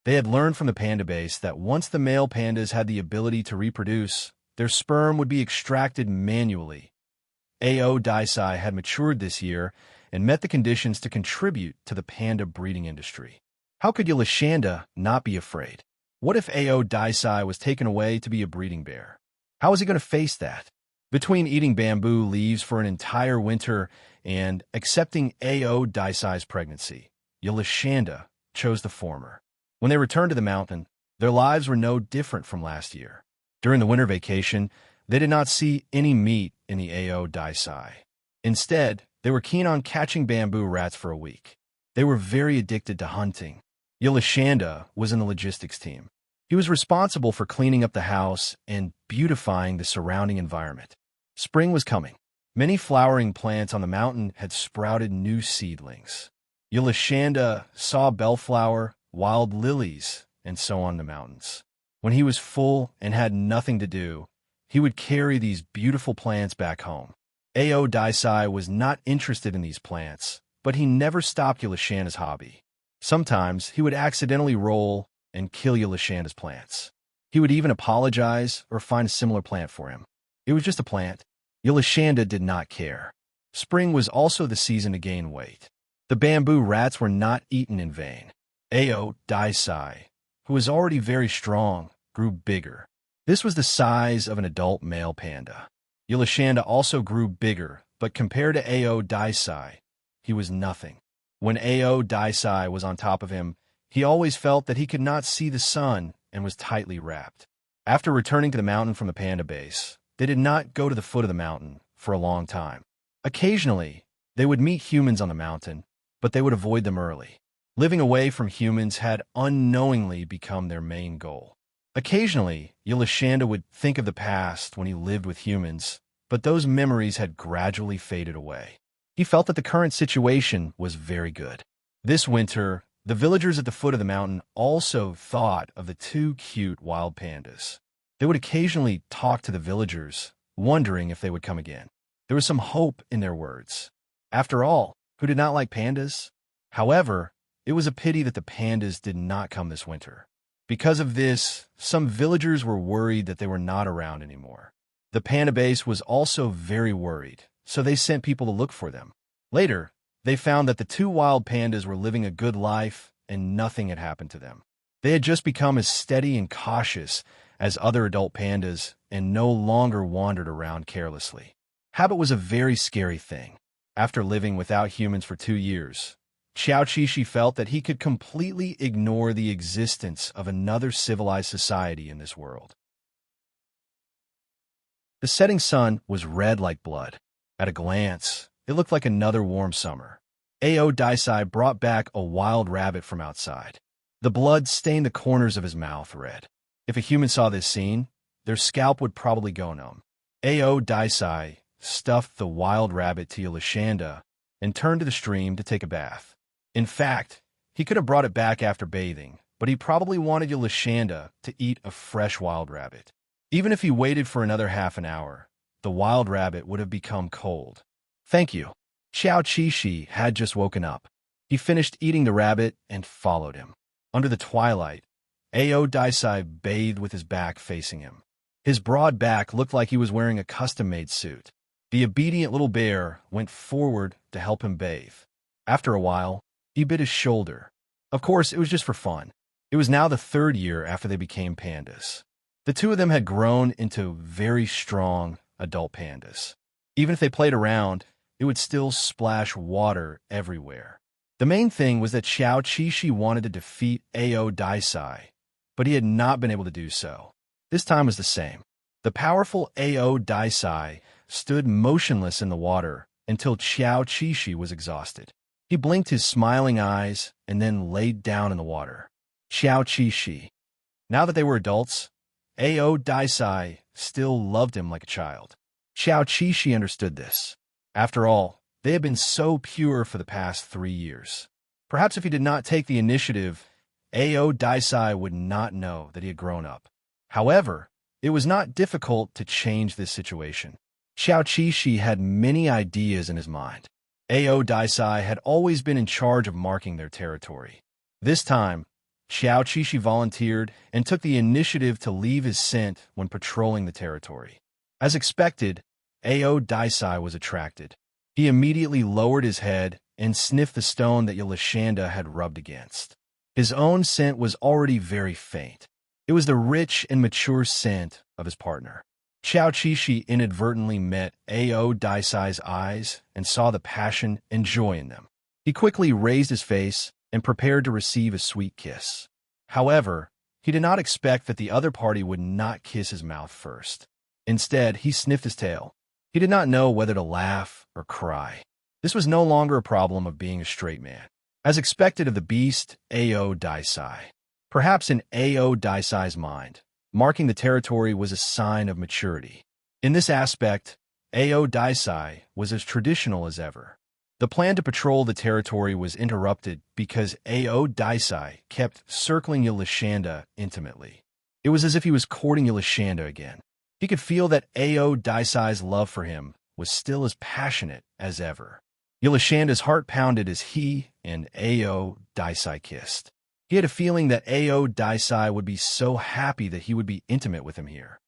They had learned from the panda base that once the male pandas had the ability to reproduce, their sperm would be extracted manually. Ao Daisai had matured this year and met the conditions to contribute to the panda breeding industry. How could Yelashanda not be afraid? What if Ao Daisai was taken away to be a breeding bear? How was he going to face that? Between eating bamboo leaves for an entire winter and accepting Ao Daisai's pregnancy, Yelashanda chose the former. When they returned to the mountain, their lives were no different from last year. During the winter vacation, they did not see any meat in the Ao Daisai. Instead, they were keen on catching bamboo rats for a week. They were very addicted to hunting. Yelashanda was in the logistics team. He was responsible for cleaning up the house and beautifying the surrounding environment. Spring was coming. Many flowering plants on the mountain had sprouted new seedlings. Yelashanda saw bellflower, wild lilies, and so on the mountains. When he was full and had nothing to do, he would carry these beautiful plants back home. Ao Daisai was not interested in these plants, but he never stopped Yelashanda's hobby. Sometimes he would accidentally roll and kill Yelashanda's plants. He would even apologize or find a similar plant for him. It was just a plant. Yelashanda did not care. Spring was also the season to gain weight. The bamboo rats were not eaten in vain. Ao Daisai, who was already very strong, grew bigger. This was the size of an adult male panda. Yelashanda also grew bigger, but compared to Ao Daisai, he was nothing. When Ao Daisai was on top of him, he always felt that he could not see the sun and was tightly wrapped. After returning to the mountain from the panda base, they did not go to the foot of the mountain for a long time. Occasionally, they would meet humans on the mountain, but they would avoid them early. Living away from humans had unknowingly become their main goal. Occasionally, Yelashanda would think of the past when he lived with humans, but those memories had gradually faded away. He felt that the current situation was very good. This winter, the villagers at the foot of the mountain also thought of the two cute wild pandas. They would occasionally talk to the villagers, wondering if they would come again. There was some hope in their words. After all, who did not like pandas? However, it was a pity that the pandas did not come this winter. Because of this, some villagers were worried that they were not around anymore. The panda base was also very worried, so they sent people to look for them. Later, they found that the two wild pandas were living a good life and nothing had happened to them. They had just become as steady and cautious as other adult pandas and no longer wandered around carelessly. Habit was a very scary thing. After living without humans for 2 years, Xiao Qishi felt that he could completely ignore the existence of another civilized society in this world. The setting sun was red like blood. At a glance, it looked like another warm summer. Ao Daisai brought back a wild rabbit from outside. The blood stained the corners of his mouth red. If a human saw this scene, their scalp would probably go numb. Ao Daisai stuffed the wild rabbit to Yelashanda and turned to the stream to take a bath. In fact, he could have brought it back after bathing, but he probably wanted Yelashanda to eat a fresh wild rabbit. Even if he waited for another half an hour, the wild rabbit would have become cold. Thank you. Xiao Qishi had just woken up. He finished eating the rabbit and followed him. Under the twilight, Ao Daisai bathed with his back facing him. His broad back looked like he was wearing a custom-made suit. The obedient little bear went forward to help him bathe. After a while, he bit his shoulder. Of course, it was just for fun. It was now the third year after they became pandas. The two of them had grown into very strong adult pandas. Even if they played around, it would still splash water everywhere. The main thing was that Xiao Qixi wanted to defeat Ao Daisai, but he had not been able to do so. This time was the same. The powerful Ao Daisai stood motionless in the water until Xiao Qixi was exhausted. He blinked his smiling eyes and then laid down in the water. Xiao Qixi. Now that they were adults, Ao Daisai still loved him like a child. Xiao Qixi understood this. After all, they had been so pure for the past 3 years. Perhaps if he did not take the initiative, Ao Daisai would not know that he had grown up. However, it was not difficult to change this situation. Xiao Qixi had many ideas in his mind. Ao Daisai had always been in charge of marking their territory. This time, Xiao Qixi volunteered and took the initiative to leave his scent when patrolling the territory. As expected, Ao Daisai was attracted. He immediately lowered his head and sniffed the stone that Yolashanda had rubbed against. His own scent was already very faint. It was the rich and mature scent of his partner. Xiao Qixi inadvertently met Ao Daisai's eyes and saw the passion and joy in them. He quickly raised his face and prepared to receive a sweet kiss. However, he did not expect that the other party would not kiss his mouth first. Instead, he sniffed his tail. He did not know whether to laugh or cry. This was no longer a problem of being a straight man. As expected of the beast, Ao Daisai. Perhaps in Ao Daisai's mind, marking the territory was a sign of maturity. In this aspect, Ao Daisai was as traditional as ever. The plan to patrol the territory was interrupted because Ao Daisai kept circling Yolashanda intimately. It was as if he was courting Yolashanda again. He could feel that Ao Daisai's love for him was still as passionate as ever. Yolashanda's heart pounded as he and Ao Daisai kissed. He had a feeling that Ao Daisai would be so happy that he would be intimate with him here.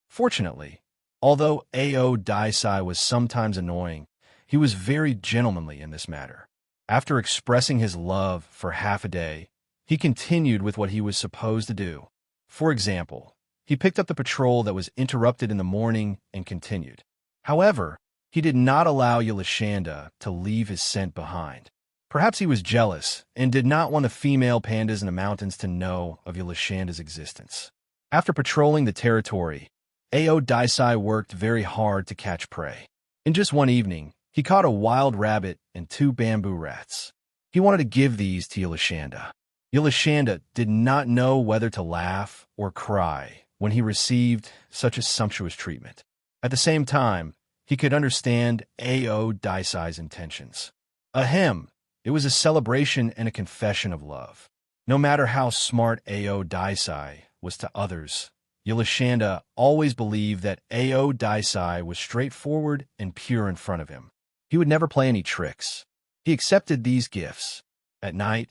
Fortunately, although Ao Daisai was sometimes annoying, he was very gentlemanly in this matter. After expressing his love for half a day, he continued with what he was supposed to do. For example, he picked up the patrol that was interrupted in the morning and continued. However, he did not allow Yolashanda to leave his scent behind. Perhaps he was jealous and did not want the female pandas in the mountains to know of Yolashanda's existence. After patrolling the territory, Ao Daisai worked very hard to catch prey. In just one evening, he caught a wild rabbit and 2 bamboo rats. He wanted to give these to Yolashanda. Yolashanda did not know whether to laugh or cry when he received such a sumptuous treatment. At the same time, he could understand Ao Daisai's intentions. Ahem, it was a celebration and a confession of love. No matter how smart Ao Daisai was to others, Yolashanda always believed that Ao Daisai was straightforward and pure in front of him. He would never play any tricks. He accepted these gifts. At night,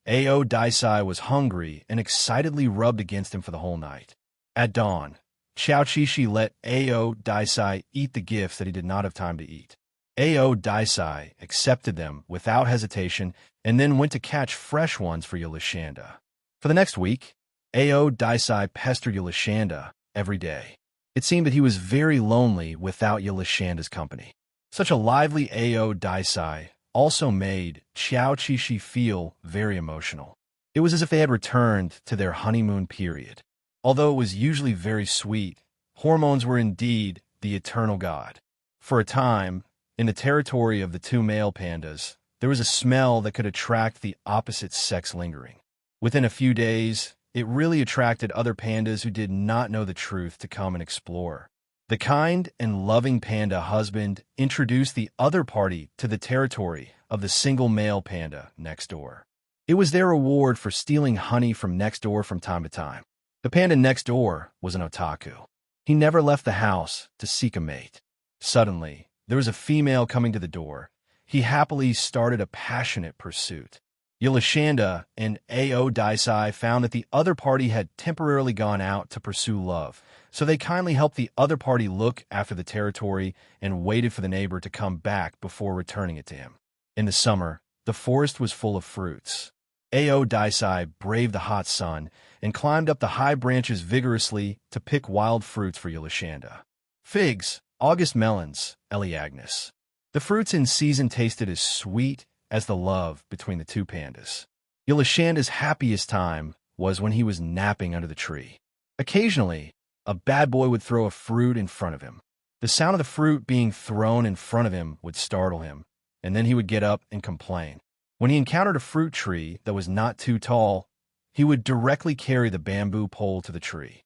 Ao Daisai was hungry and excitedly rubbed against him for the whole night. At dawn, Xiao Qixi let Ao Daisai eat the gifts that he did not have time to eat. Ao Daisai accepted them without hesitation and then went to catch fresh ones for Yolashanda. For the next week, Ao Daisai pestered Yolashanda every day. It seemed that he was very lonely without Yolashanda's company. Such a lively Ao Daisai also made Xiao Qixi feel very emotional. It was as if they had returned to their honeymoon period. Although it was usually very sweet, hormones were indeed the eternal god. For a time, in the territory of the 2 male pandas, there was a smell that could attract the opposite sex lingering. Within a few days, it really attracted other pandas who did not know the truth to come and explore. The kind and loving panda husband introduced the other party to the territory of the single male panda next door. It was their reward for stealing honey from next door from time to time. The panda next door was an otaku. He never left the house to seek a mate. Suddenly, there was a female coming to the door. He happily started a passionate pursuit. Yolashanda and Ao Daisai found that the other party had temporarily gone out to pursue love, so they kindly helped the other party look after the territory and waited for the neighbor to come back before returning it to him. In the summer, The forest was full of fruits. Ao Daisai braved the hot sun and climbed up the high branches vigorously to pick wild fruits for Yolashanda. Figs, August melons, Agnes. The fruits in season tasted as sweet as the love between the two pandas. Yolashanda's happiest time was when he was napping under the tree. Occasionally, a bad boy would throw a fruit in front of him. The sound of the fruit being thrown in front of him would startle him, and then he would get up and complain. When he encountered a fruit tree that was not too tall, he would directly carry the bamboo pole to the tree.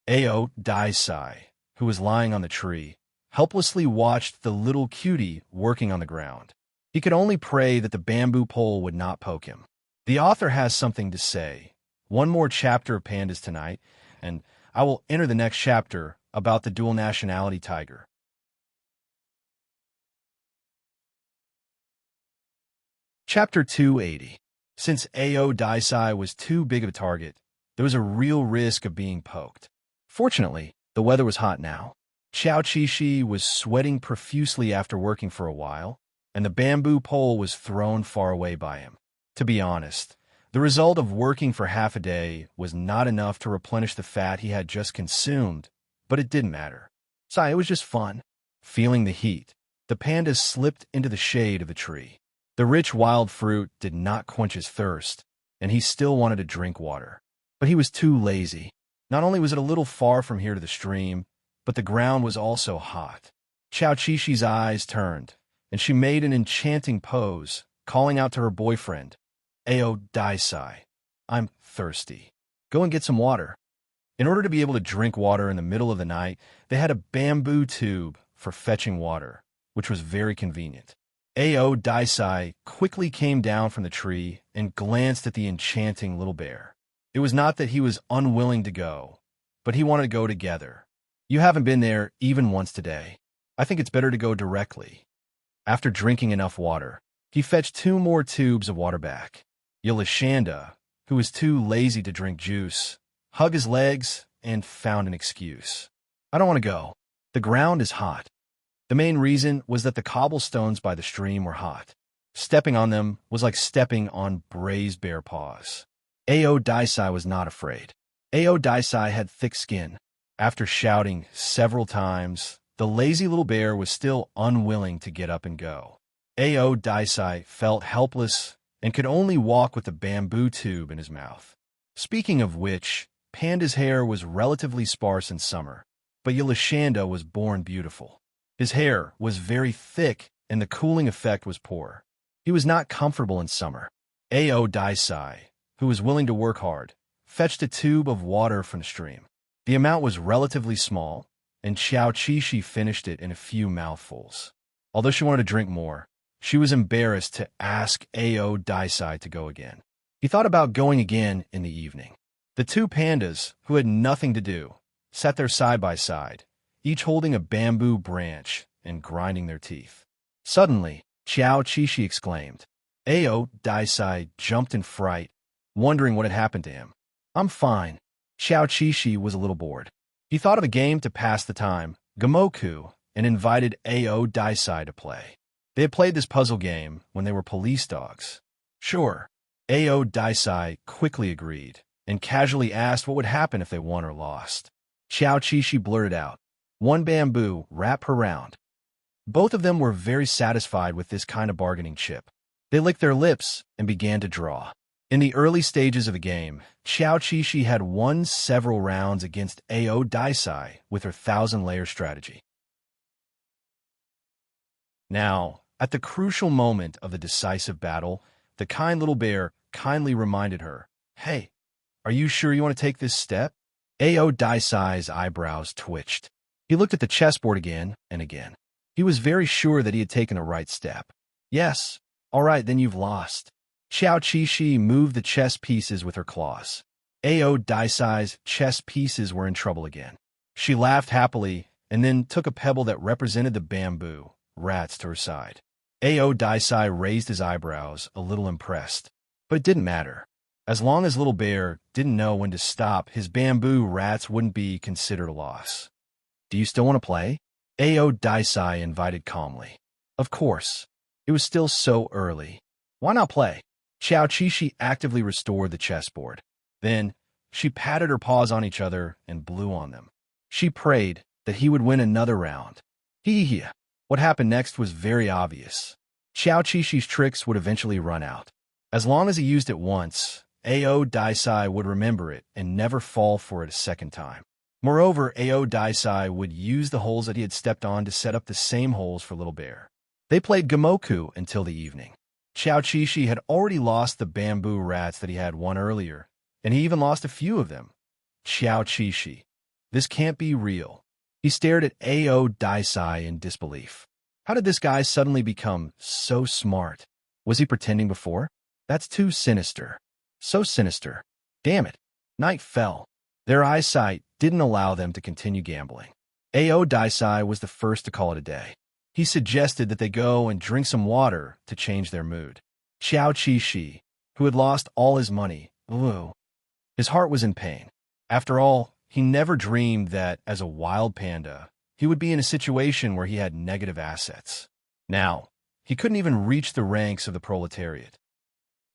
Ao Daisai, who was lying on the tree, helplessly watched the little cutie working on the ground. He could only pray that the bamboo pole would not poke him. The author has something to say. One more chapter of pandas tonight, and I will enter the next chapter about the dual nationality tiger. Chapter 280. Since Ao Daisai was too big of a target, there was a real risk of being poked. Fortunately, the weather was hot now. Xiao Qishi was sweating profusely after working for a while, and the bamboo pole was thrown far away by him. To be honest, the result of working for half a day was not enough to replenish the fat he had just consumed, but it didn't matter. It was just fun. Feeling the heat, the pandas slipped into the shade of the tree. The rich wild fruit did not quench his thirst, and he still wanted to drink water. But he was too lazy. Not only was it a little far from here to the stream, but the ground was also hot. Xiao Qishi's eyes turned, and she made an enchanting pose, calling out to her boyfriend, Ao Daisai, I'm thirsty. Go and get some water. In order to be able to drink water in the middle of the night, they had a bamboo tube for fetching water, which was very convenient. Ao Daisai quickly came down from the tree and glanced at the enchanting little bear. It was not that he was unwilling to go, but he wanted to go together. You haven't been there even once today. I think it's better to go directly. After drinking enough water, he fetched 2 more tubes of water back. Yolashanda, who was too lazy to drink juice, hugged his legs and found an excuse. I don't want to go. The ground is hot. The main reason was that the cobblestones by the stream were hot. Stepping on them was like stepping on braised bear paws. Ao Daisai was not afraid. Ao Daisai had thick skin. After shouting several times, the lazy little bear was still unwilling to get up and go. Ao Daisai felt helpless and could only walk with the bamboo tube in his mouth. Speaking of which, Panda's hair was relatively sparse in summer, but Yolashanda was born beautiful. His hair was very thick and the cooling effect was poor. He was not comfortable in summer. Ao Daisai, who was willing to work hard, fetched a tube of water from the stream. The amount was relatively small, and Xiao Qishi finished it in a few mouthfuls. Although she wanted to drink more, she was embarrassed to ask Ao Daisai to go again. He thought about going again in the evening. The 2 pandas, who had nothing to do, sat there side by side, each holding a bamboo branch and grinding their teeth. Suddenly, Xiao Qishi exclaimed. Ao Daisai jumped in fright, wondering what had happened to him. I'm fine. Xiao Qishi was a little bored. He thought of a game to pass the time, Gamoku, and invited Ao Daisai to play. They had played this puzzle game when they were police dogs. Sure. Ao Daisai quickly agreed, and casually asked what would happen if they won or lost. Xiao Qishi blurted out, 1 bamboo, wrap her round. Both of them were very satisfied with this kind of bargaining chip. They licked their lips and began to draw. In the early stages of the game, Xiao Qishi had won several rounds against Ao Daisai with her 1,000-layer strategy. Now, at the crucial moment of the decisive battle, the kind little bear kindly reminded her, Hey, are you sure you want to take this step? Ao Daisai's eyebrows twitched. He looked at the chessboard again and again. He was very sure that he had taken the right step. Yes, all right, then you've lost. Xiao Qishi moved the chess pieces with her claws. Ao Daisai's chess pieces were in trouble again. She laughed happily and then took a pebble that represented the bamboo rats to her side. Ao Daisai raised his eyebrows, a little impressed. But it didn't matter. As long as Little Bear didn't know when to stop, his bamboo rats wouldn't be considered a loss. Do you still want to play? Ao Daisai invited calmly. Of course. It It was still so early. Why not play? Xiao Qishi actively restored the chessboard. Then, she patted her paws on each other and blew on them. She prayed that he would win another round. Hee. What happened next was very obvious. Xiao Qishi's tricks would eventually run out. As long as he used it once, Ao Daisai would remember it and never fall for it a second time. Moreover, Ao Daisai would use the holes that he had stepped on to set up the same holes for Little Bear. They played Gamoku until the evening. Xiao Qishi had already lost the bamboo rats that he had won earlier, and he even lost a few of them. Xiao Qishi. This can't be real. He stared at Ao Daisai in disbelief. How did this guy suddenly become so smart? Was he pretending before? That's too sinister. So sinister. Damn it. Night fell. Their eyesight didn't allow them to continue gambling. Ao Daisai was the first to call it a day. He suggested that they go and drink some water to change their mood. Xiao Qishi, who had lost all his money, his heart was in pain. After all, he never dreamed that, as a wild panda, he would be in a situation where he had negative assets. Now, he couldn't even reach the ranks of the proletariat.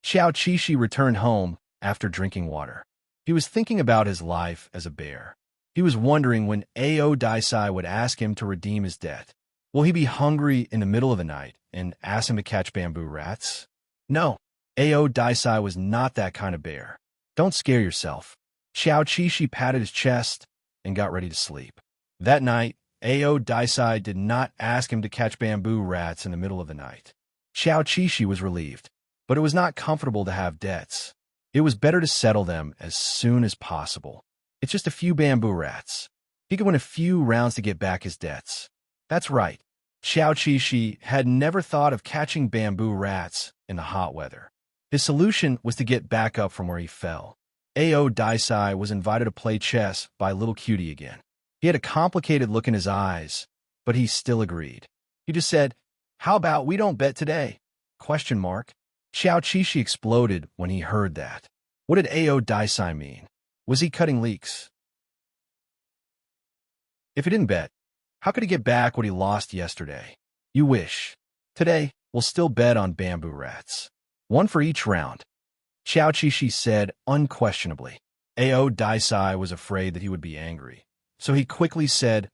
Xiao Qishi returned home after drinking water. He was thinking about his life as a bear. He was wondering when Ao Daisai would ask him to redeem his debt. Will he be hungry in the middle of the night and ask him to catch bamboo rats? No, Ao Daisai was not that kind of bear. Don't scare yourself. Xiao Qishi patted his chest and got ready to sleep. That night, Ao Daisai did not ask him to catch bamboo rats in the middle of the night. Xiao Qishi was relieved, but it was not comfortable to have debts. It was better to settle them as soon as possible. It's just a few bamboo rats. He could win a few rounds to get back his debts. That's right. Xiao Qishi had never thought of catching bamboo rats in the hot weather. His solution was to get back up from where he fell. Ao Daisai was invited to play chess by Little Cutie again. He had a complicated look in his eyes, but he still agreed. He just said, "How about we don't bet today?" Xiao Qishi exploded when he heard that. What did Ao Daisai mean? Was he cutting leaks? If he didn't bet, how could he get back what he lost yesterday? You wish. Today, we'll still bet on bamboo rats. One for each round. Xiao Qishi said unquestionably. Ao Daisai was afraid that he would be angry, so he quickly said,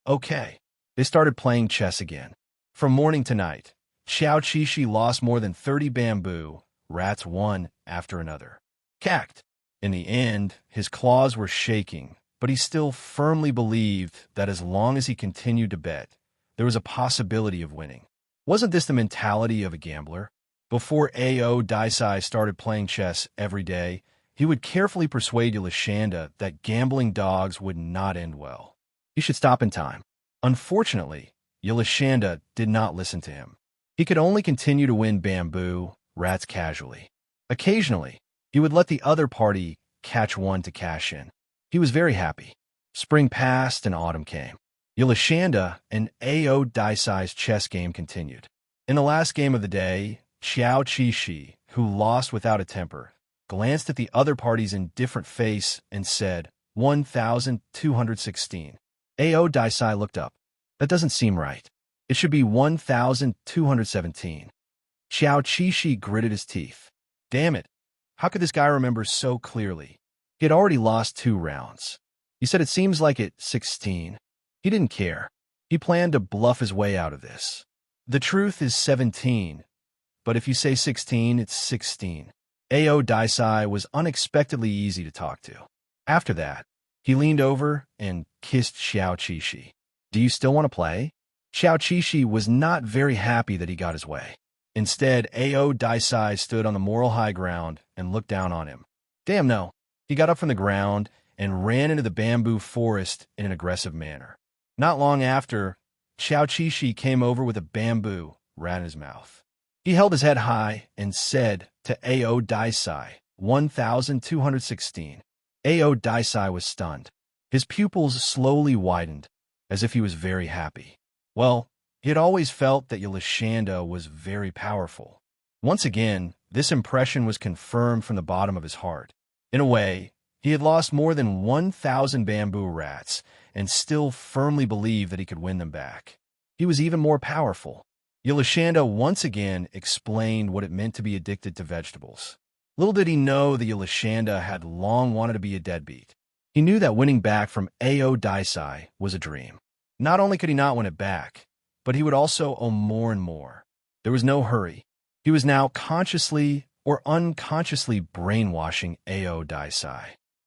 "Okay." They started playing chess again. From morning to night, Xiao Qishi lost more than 30 bamboo rats one after another. Cacked. In the end, his claws were shaking, but he still firmly believed that as long as he continued to bet, there was a possibility of winning. Wasn't this the mentality of a gambler? Before Ao Daisai started playing chess every day, he would carefully persuade Yulashanda that gambling dogs would not end well. He should stop in time. Unfortunately, Yulashanda did not listen to him. He could only continue to win bamboo rats casually. Occasionally, he would let the other party catch one to cash in. He was very happy. Spring passed and autumn came. Yulashanda and Ao Daisai's chess game continued. In the last game of the day, Xiao Qishi, who lost without a temper, glanced at the other party's indifferent face and said, 1,216. Ao Daisai looked up. That doesn't seem right. It should be 1,217. Xiao Qishi gritted his teeth. Damn it. How could this guy remember so clearly? He had already lost 2 rounds. He said it seems like it's 16. He didn't care. He planned to bluff his way out of this. The truth is 17, but if you say 16, it's 16. Ao Daisai was unexpectedly easy to talk to. After that, he leaned over and kissed Xiao Qishi. Do you still want to play? Xiao Qishi was not very happy that he got his way. Instead, Ao Daisai stood on the moral high ground and looked down on him. Damn no. He got up from the ground and ran into the bamboo forest in an aggressive manner. Not long after, Xiao Qishi came over with a bamboo rat in his mouth. He held his head high and said to Ao Daisai, 1,216. Ao Daisai was stunned. His pupils slowly widened, as if he was very happy. Well, he had always felt that Yulashanda was very powerful. Once again, this impression was confirmed from the bottom of his heart. In a way, he had lost more than 1,000 bamboo rats and still firmly believed that he could win them back. He was even more powerful. Yolashanda once again explained what it meant to be addicted to vegetables. Little did he know that Yolashanda had long wanted to be a deadbeat. He knew that winning back from Ao Daisai was a dream. Not only could he not win it back, but he would also owe more and more. There was no hurry. He was now consciously or unconsciously brainwashing Ao Daisai.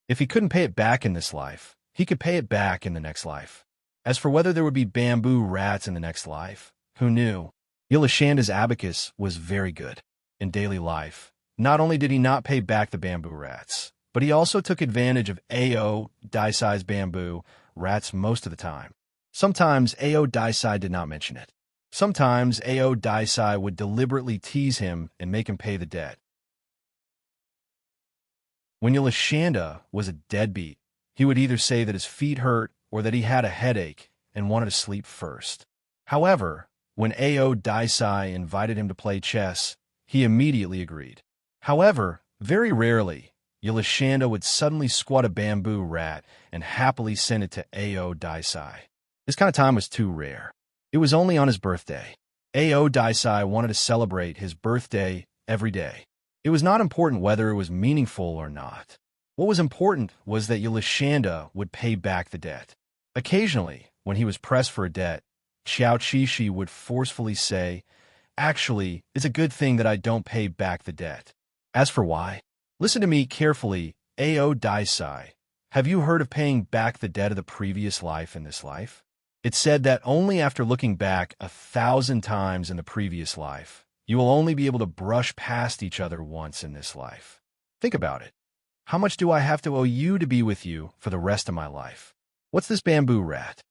If he couldn't pay it back in this life, he could pay it back in the next life. As for whether there would be bamboo rats in the next life, who knew? Yolashanda's abacus was very good. In daily life, not only did he not pay back the bamboo rats, but he also took advantage of Ao Daisai's bamboo rats most of the time. Sometimes Ao Daisai did not mention it. Sometimes Ao Daisai would deliberately tease him and make him pay the debt. When Yolashanda was a deadbeat, he would either say that his feet hurt or that he had a headache and wanted to sleep first. However, when Ao Daisai invited him to play chess, he immediately agreed. However, very rarely, Yolashanda would suddenly squat a bamboo rat and happily send it to Ao Daisai. This kind of time was too rare. It was only on his birthday. Ao Daisai wanted to celebrate his birthday every day. It was not important whether it was meaningful or not. What was important was that Yolashanda would pay back the debt. Occasionally, when he was pressed for a debt, Xiao Qishi would forcefully say, "Actually, it's a good thing that I don't pay back the debt." As for why, listen to me carefully, Ao Daisai. Have you heard of paying back the debt of the previous life in this life? It's said that only after looking back 1,000 times in the previous life, you will only be able to brush past each other once in this life. Think about it. How much do I have to owe you to be with you for the rest of my life? What's this bamboo rat?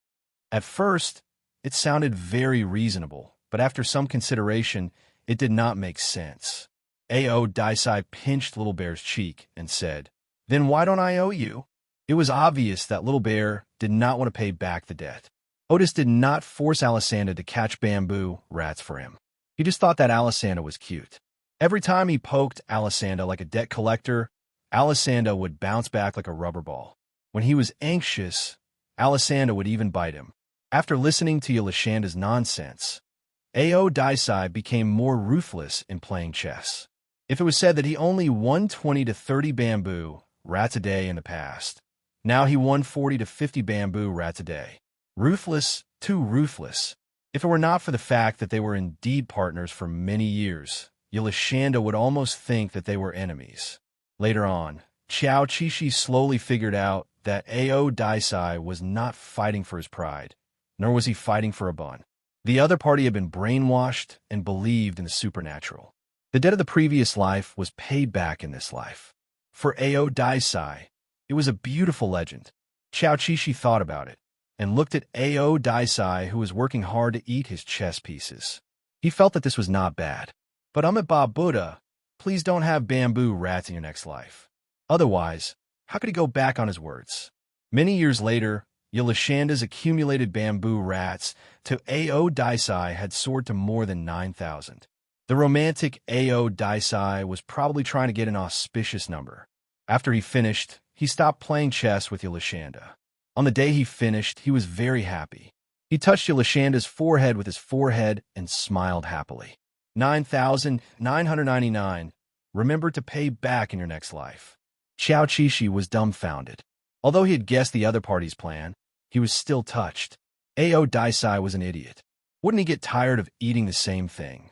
At first, it sounded very reasonable, but after some consideration, it did not make sense. Ao Daisai pinched Little Bear's cheek and said, "Then why don't I owe you?" It was obvious that Little Bear did not want to pay back the debt. Otis did not force Alessandra to catch bamboo rats for him. He just thought that Alessandra was cute. Every time he poked Alessandra like a debt collector, Alessandra would bounce back like a rubber ball. When he was anxious, Alessandra would even bite him. After listening to Yolashanda's nonsense, Ao Daisai became more ruthless in playing chess. If it was said that he only won 20 to 30 bamboo rats a day in the past, now he won 40 to 50 bamboo rats a day. Ruthless, too ruthless. If it were not for the fact that they were indeed partners for many years, Yolashanda would almost think that they were enemies. Later on, Xiao Qishi slowly figured out that Ao Daisai was not fighting for his pride, nor was he fighting for a bun. The other party had been brainwashed and believed in the supernatural. The debt of the previous life was paid back in this life. For Ao Daisai, it was a beautiful legend. Xiao Qishi thought about it and looked at Ao Daisai, who was working hard to eat his chess pieces. He felt that this was not bad. But Amitabha Buddha, please don't have bamboo rats in your next life. Otherwise, how could he go back on his words? Many years later, Yolashanda's accumulated bamboo rats to Ao Daisai had soared to more than 9,000. The romantic Ao Daisai was probably trying to get an auspicious number. After he finished, he stopped playing chess with Yolashanda. On the day he finished, he was very happy. He touched Yolashanda's forehead with his forehead and smiled happily. 9,999. Remember to pay back in your next life. Xiao Qishi was dumbfounded. Although he had guessed the other party's plan, he was still touched. Ao Daisai was an idiot. Wouldn't he get tired of eating the same thing?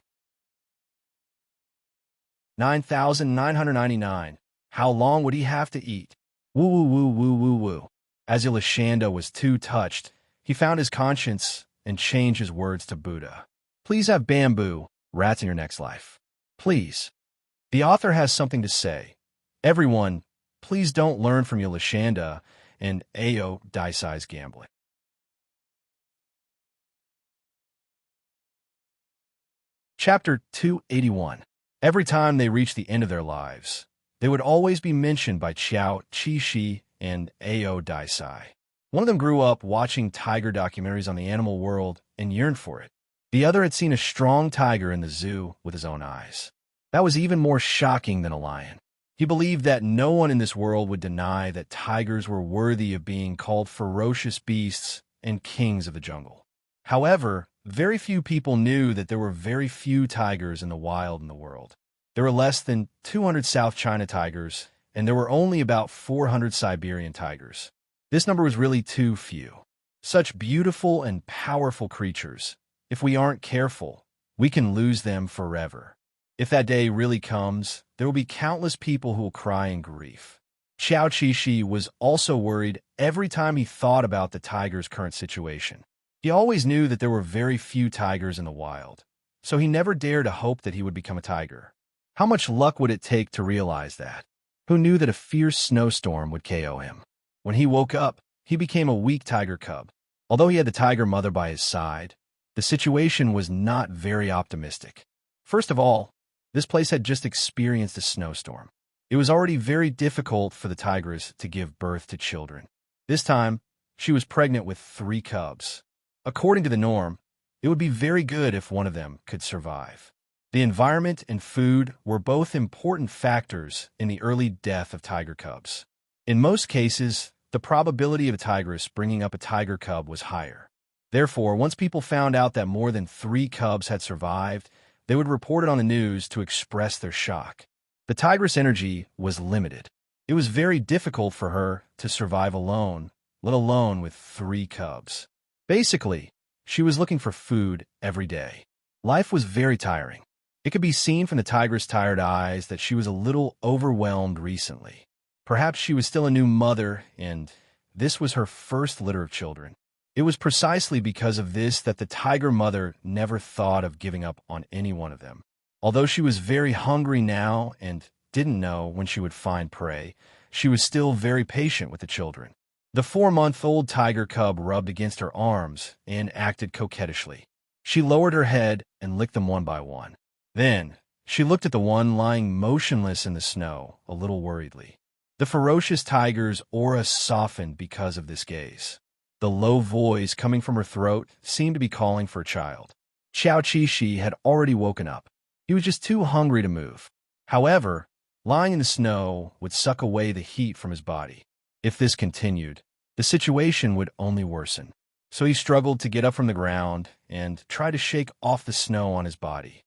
9,999. How long would he have to eat? Woo woo woo woo woo woo. As Yolashanda was too touched, he found his conscience and changed his words to Buddha. Please have bamboo rats in your next life. Please. The author has something to say. Everyone, please don't learn from Yolashanda and Ao Daisai's gambling. Chapter 281. Every time they reached the end of their lives, they would always be mentioned by Xiao Qishi and Ao Daisai. One of them grew up watching tiger documentaries on the animal world and yearned for it. The other had seen a strong tiger in the zoo with his own eyes. That was even more shocking than a lion. He believed that no one in this world would deny that tigers were worthy of being called ferocious beasts and kings of the jungle. However, Very few people knew that there were very few tigers in the wild in the world. There were less than 200 South China tigers, and there were only about 400 Siberian tigers. This number was really too few. Such beautiful and powerful creatures. If we aren't careful, we can lose them forever. If that day really comes, there will be countless people who will cry in grief. Xiao Qixi was also worried every time he thought about the tiger's current situation. He always knew that there were very few tigers in the wild, so he never dared to hope that he would become a tiger. How much luck would it take to realize that? Who knew that a fierce snowstorm would KO him? When he woke up, he became a weak tiger cub. Although he had the tiger mother by his side, the situation was not very optimistic. First of all, this place had just experienced a snowstorm. It was already very difficult for the tigress to give birth to children. This time, she was pregnant with 3 cubs. According to the norm, it would be very good if one of them could survive. The environment and food were both important factors in the early death of tiger cubs. In most cases, the probability of a tigress bringing up a tiger cub was higher. Therefore, once people found out that more than 3 cubs had survived, they would report it on the news to express their shock. The tigress' energy was limited. It was very difficult for her to survive alone, let alone with 3 cubs. Basically, she was looking for food every day. Life was very tiring. It could be seen from the tigress' tired eyes that she was a little overwhelmed recently. Perhaps she was still a new mother, and this was her first litter of children. It was precisely because of this that the tiger mother never thought of giving up on any one of them. Although she was very hungry now and didn't know when she would find prey, she was still very patient with the children. The 4-month-old tiger cub rubbed against her arms and acted coquettishly. She lowered her head and licked them one by one. Then, she looked at the one lying motionless in the snow, a little worriedly. The ferocious tiger's aura softened because of this gaze. The low voice coming from her throat seemed to be calling for a child. Xiao Qixi had already woken up. He was just too hungry to move. However, lying in the snow would suck away the heat from his body. If this continued, the situation would only worsen. So he struggled to get up from the ground and try to shake off the snow on his body.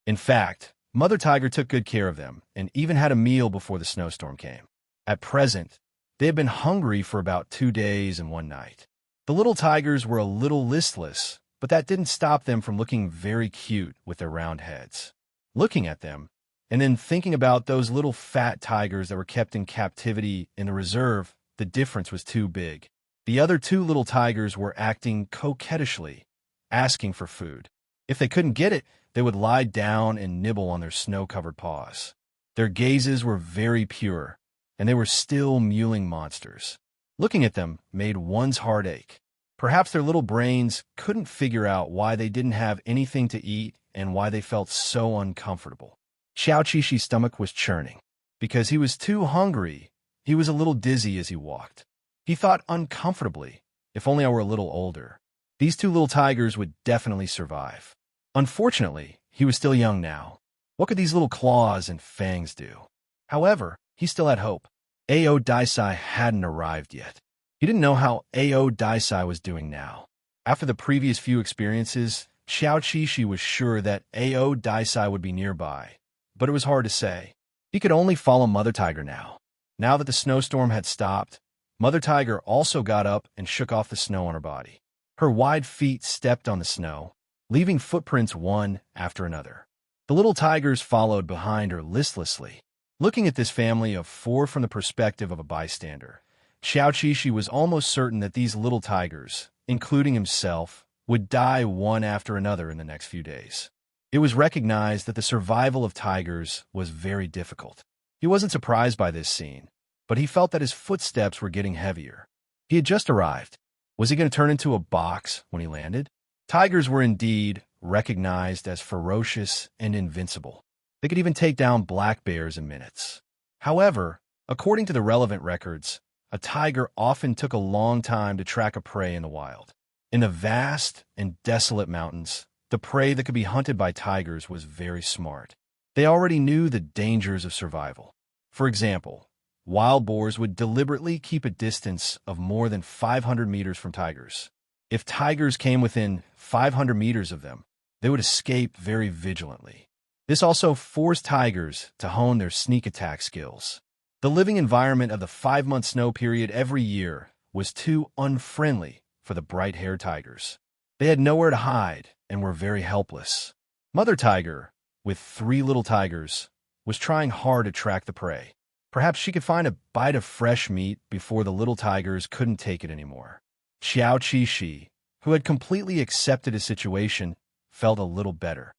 In fact, Mother Tiger took good care of them and even had a meal before the snowstorm came. At present, they had been hungry for about 2 days and 1 night. The little tigers were a little listless, but that didn't stop them from looking very cute with their round heads. Looking at them, and then thinking about those little fat tigers that were kept in captivity in the reserve, the difference was too big. The other 2 little tigers were acting coquettishly, asking for food. If they couldn't get it, they would lie down and nibble on their snow-covered paws. Their gazes were very pure, and they were still mewling monsters. Looking at them made one's heart ache. Perhaps their little brains couldn't figure out why they didn't have anything to eat and why they felt so uncomfortable. Xiao Qixi's stomach was churning. Because he was too hungry, he was a little dizzy as he walked. He thought uncomfortably, if only I were a little older. These 2 little tigers would definitely survive. Unfortunately, he was still young now. What could these little claws and fangs do? However, he still had hope. Ao Daisai hadn't arrived yet. He didn't know how Ao Daisai was doing now. After the previous few experiences, Xiao Qixi was sure that Ao Daisai would be nearby, but it was hard to say. He could only follow Mother Tiger now. Now that the snowstorm had stopped, Mother Tiger also got up and shook off the snow on her body. Her wide feet stepped on the snow, leaving footprints one after another. The little tigers followed behind her listlessly. Looking at this family of 4 from the perspective of a bystander, Xiao Qixi was almost certain that these little tigers, including himself, would die one after another in the next few days. It was recognized that the survival of tigers was very difficult. He wasn't surprised by this scene, but he felt that his footsteps were getting heavier. He had just arrived. Was he going to turn into a box when he landed? Tigers were indeed recognized as ferocious and invincible. They could even take down black bears in minutes. However, according to the relevant records, a tiger often took a long time to track a prey in the wild. In the vast and desolate mountains, the prey that could be hunted by tigers was very smart. They already knew the dangers of survival. For example, wild boars would deliberately keep a distance of more than 500 meters from tigers. If tigers came within 500 meters of them, they would escape very vigilantly. This also forced tigers to hone their sneak attack skills. The living environment of the 5-month snow period every year was too unfriendly for the bright-haired tigers. They had nowhere to hide and were very helpless. Mother Tiger, with 3 little tigers, was trying hard to track the prey. Perhaps she could find a bite of fresh meat before the little tigers couldn't take it anymore. Xiao Qi, who had completely accepted his situation, felt a little better.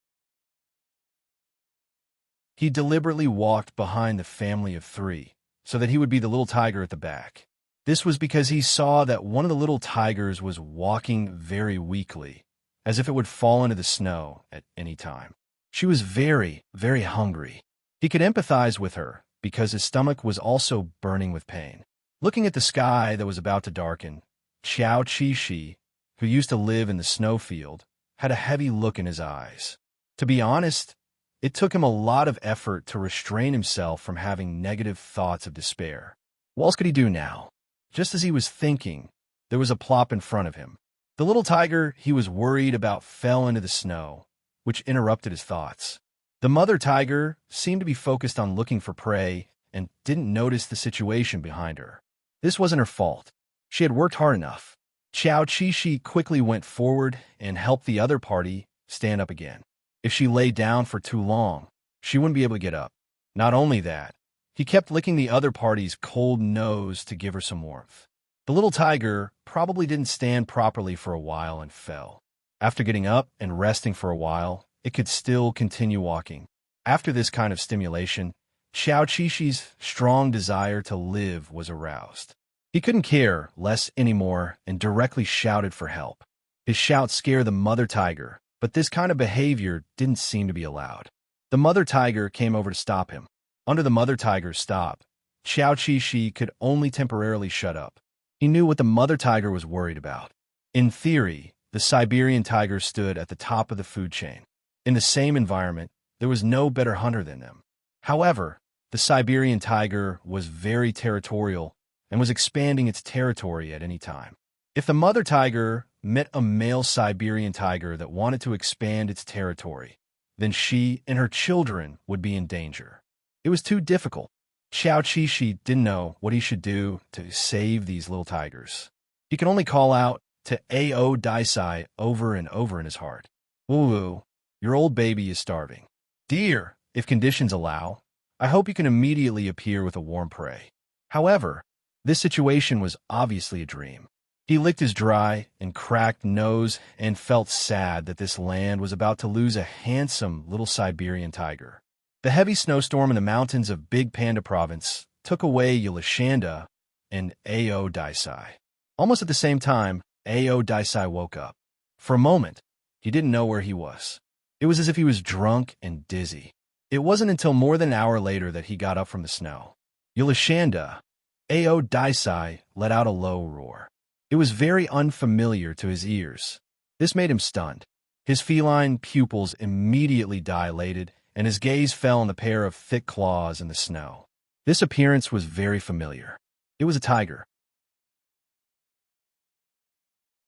He deliberately walked behind the family of 3, so that he would be the little tiger at the back. This was because he saw that one of the little tigers was walking very weakly, as if it would fall into the snow at any time. She was very, very hungry. He could empathize with her because his stomach was also burning with pain. Looking at the sky that was about to darken, Xiao Qi, who used to live in the snowfield, had a heavy look in his eyes. To be honest, it took him a lot of effort to restrain himself from having negative thoughts of despair. What else could he do now? Just as he was thinking, there was a plop in front of him. The little tiger he was worried about fell into the snow, which interrupted his thoughts. The mother tiger seemed to be focused on looking for prey and didn't notice the situation behind her. This wasn't her fault. She had worked hard enough. Xiao Qi quickly went forward and helped the other party stand up again. If she lay down for too long, she wouldn't be able to get up. Not only that, he kept licking the other party's cold nose to give her some warmth. The little tiger probably didn't stand properly for a while and fell. After getting up and resting for a while, it could still continue walking. After this kind of stimulation, Xiao Qi's strong desire to live was aroused. He couldn't care less anymore and directly shouted for help. His shout scared the mother tiger, but this kind of behavior didn't seem to be allowed. The mother tiger came over to stop him. Under the mother tiger's stop, Xiao Qi could only temporarily shut up. He knew what the mother tiger was worried about. In theory, the Siberian tiger stood at the top of the food chain. In the same environment, there was no better hunter than them. However, the Siberian tiger was very territorial and was expanding its territory at any time. If the mother tiger met a male Siberian tiger that wanted to expand its territory, then she and her children would be in danger. It was too difficult. Xiao Qi didn't know what he should do to save these little tigers. He could only call out to Ao Daisai over and over in his heart. Woo, your old baby is starving. Dear, if conditions allow, I hope you can immediately appear with a warm prey. However, this situation was obviously a dream. He licked his dry and cracked nose and felt sad that this land was about to lose a handsome little Siberian tiger. The heavy snowstorm in the mountains of Big Panda Province took away Yulashanda and Ao Daisai. Almost at the same time, Ao Daisai woke up. For a moment, he didn't know where he was. It was as if he was drunk and dizzy. It wasn't until more than an hour later that he got up from the snow. Yulashanda, Ao Daisai let out a low roar. It was very unfamiliar to his ears. This made him stunned. His feline pupils immediately dilated, and his gaze fell on the pair of thick claws in the snow. This appearance was very familiar. It was a tiger.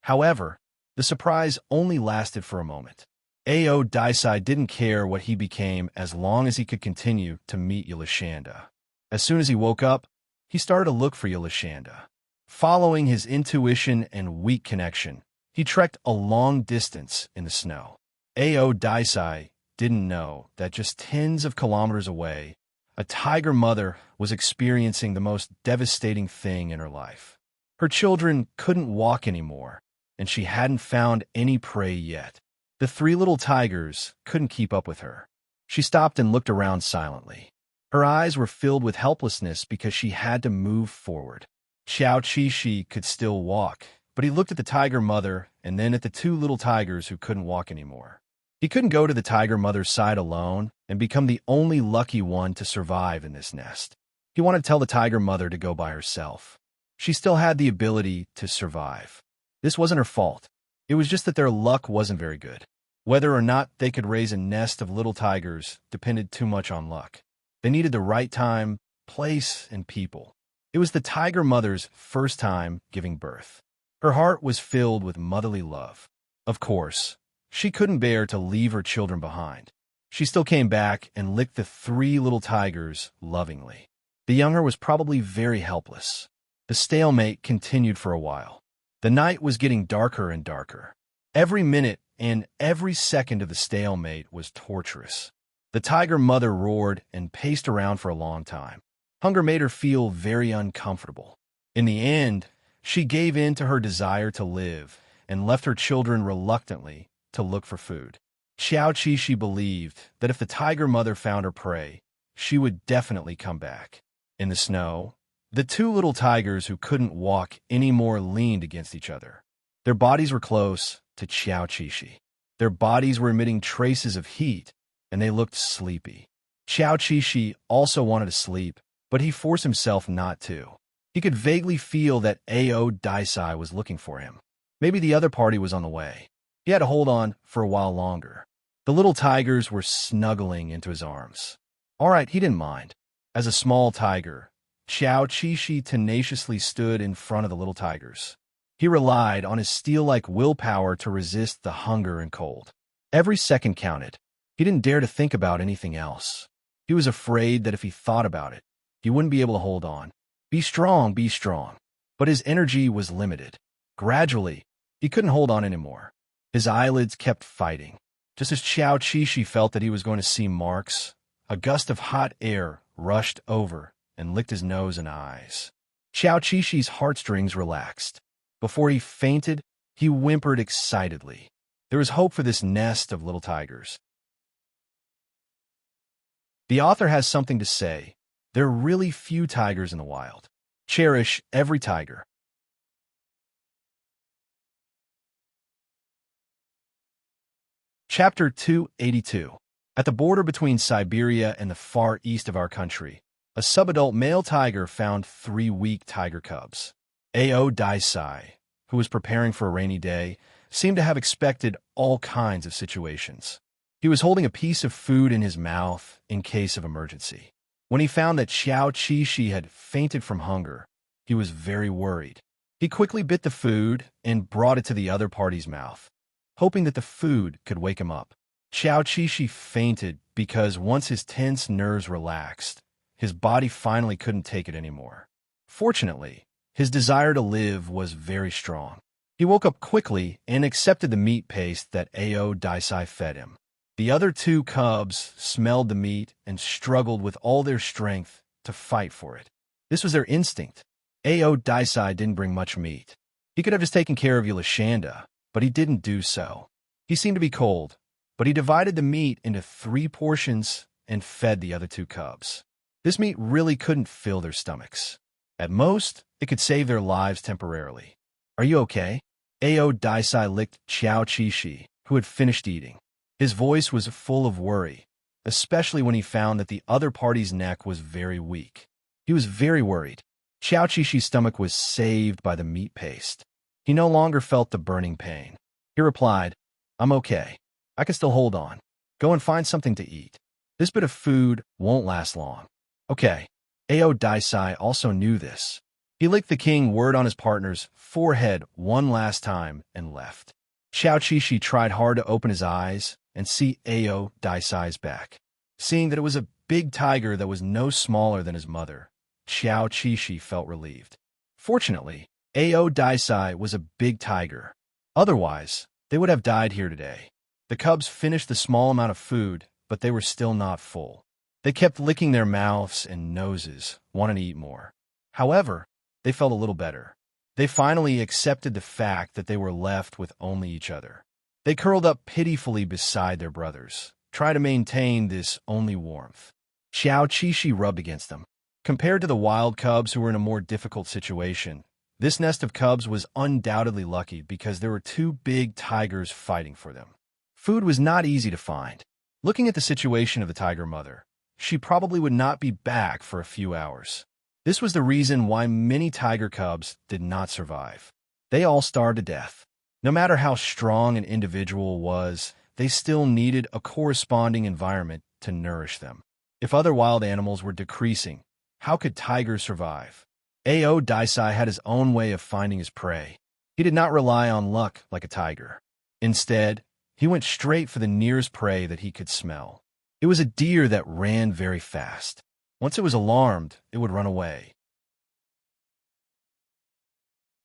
However, the surprise only lasted for a moment. Ao Daisai didn't care what he became as long as he could continue to meet Yulashanda. As soon as he woke up, he started to look for Yulashanda. Following his intuition and weak connection, he trekked a long distance in the snow. Ao Daisai didn't know that just tens of kilometers away, a tiger mother was experiencing the most devastating thing in her life. Her children couldn't walk anymore, and she hadn't found any prey yet. The 3 little tigers couldn't keep up with her. She stopped and looked around silently. Her eyes were filled with helplessness because she had to move forward. Xiao Qi could still walk, but he looked at the tiger mother and then at the 2 little tigers who couldn't walk anymore. He couldn't go to the tiger mother's side alone and become the only lucky one to survive in this nest. He wanted to tell the tiger mother to go by herself. She still had the ability to survive. This wasn't her fault. It was just that their luck wasn't very good. Whether or not they could raise a nest of little tigers depended too much on luck. They needed the right time, place, and people. It was the tiger mother's first time giving birth. Her heart was filled with motherly love. Of course, she couldn't bear to leave her children behind. She still came back and licked the three little tigers lovingly. The younger was probably very helpless. The stalemate continued for a while. The night was getting darker and darker. Every minute and every second of the stalemate was torturous. The tiger mother roared and paced around for a long time. Hunger made her feel very uncomfortable. In the end, she gave in to her desire to live and left her children reluctantly to look for food. Xiao Qixi believed that if the tiger mother found her prey, she would definitely come back. In the snow, the two little tigers who couldn't walk anymore leaned against each other. Their bodies were close to Xiao Qixi. Their bodies were emitting traces of heat, and they looked sleepy. Xiao Qixi also wanted to sleep, but he forced himself not to. He could vaguely feel that Ao Daisai was looking for him. Maybe the other party was on the way. He had to hold on for a while longer. The little tigers were snuggling into his arms. All right, he didn't mind. As a small tiger, Xiao Qixi tenaciously stood in front of the little tigers. He relied on his steel-like willpower to resist the hunger and cold. Every second counted. He didn't dare to think about anything else. He was afraid that if he thought about it, he wouldn't be able to hold on. Be strong, be strong. But his energy was limited. Gradually, he couldn't hold on anymore. His eyelids kept fighting. Just as Xiao Qixi felt that he was going to see marks, a gust of hot air rushed over and licked his nose and eyes. Xiao Qixi's heartstrings relaxed. Before he fainted, he whimpered excitedly. There was hope for this nest of little tigers. The author has something to say. There are really few tigers in the wild. Cherish every tiger. Chapter 282. At the border between Siberia and the far east of our country, a subadult male tiger found 3 weak tiger cubs. Ao Daisai, who was preparing for a rainy day, seemed to have expected all kinds of situations. He was holding a piece of food in his mouth in case of emergency. When he found that Xiao Qixi had fainted from hunger, he was very worried. He quickly bit the food and brought it to the other party's mouth, hoping that the food could wake him up. Xiao Qixi fainted because once his tense nerves relaxed, his body finally couldn't take it anymore. Fortunately, his desire to live was very strong. He woke up quickly and accepted the meat paste that Ao Daisai fed him. The other 2 cubs smelled the meat and struggled with all their strength to fight for it. This was their instinct. Ao Daisai didn't bring much meat. He could have just taken care of Yulashanda, but he didn't do so. He seemed to be cold, but he divided the meat into 3 portions and fed the other 2 cubs. This meat really couldn't fill their stomachs. At most, it could save their lives temporarily. Are you okay? Ao Daisai licked Xiao Qixi, who had finished eating. His voice was full of worry, especially when he found that the other party's neck was very weak. He was very worried. Xiao Qixi's stomach was saved by the meat paste. He no longer felt the burning pain. He replied, "I'm okay. I can still hold on. Go and find something to eat. This bit of food won't last long." Okay. Ao Daisai also knew this. He licked the king word on his partner's forehead one last time and left. Xiao Qixi tried hard to open his eyes and see Ao Daisai's back. Seeing that it was a big tiger that was no smaller than his mother, Xiao Qixi felt relieved. Fortunately, Ao Daisai was a big tiger. Otherwise, they would have died here today. The cubs finished the small amount of food, but they were still not full. They kept licking their mouths and noses, wanting to eat more. However, they felt a little better. They finally accepted the fact that they were left with only each other. They curled up pitifully beside their brothers, trying to maintain this only warmth. Xiao Qixi rubbed against them. Compared to the wild cubs who were in a more difficult situation, this nest of cubs was undoubtedly lucky because there were 2 big tigers fighting for them. Food was not easy to find. Looking at the situation of the tiger mother, she probably would not be back for a few hours. This was the reason why many tiger cubs did not survive. They all starved to death. No matter how strong an individual was, they still needed a corresponding environment to nourish them. If other wild animals were decreasing, how could tigers survive? Ao Daisai had his own way of finding his prey. He did not rely on luck like a tiger. Instead, he went straight for the nearest prey that he could smell. It was a deer that ran very fast. Once it was alarmed, it would run away.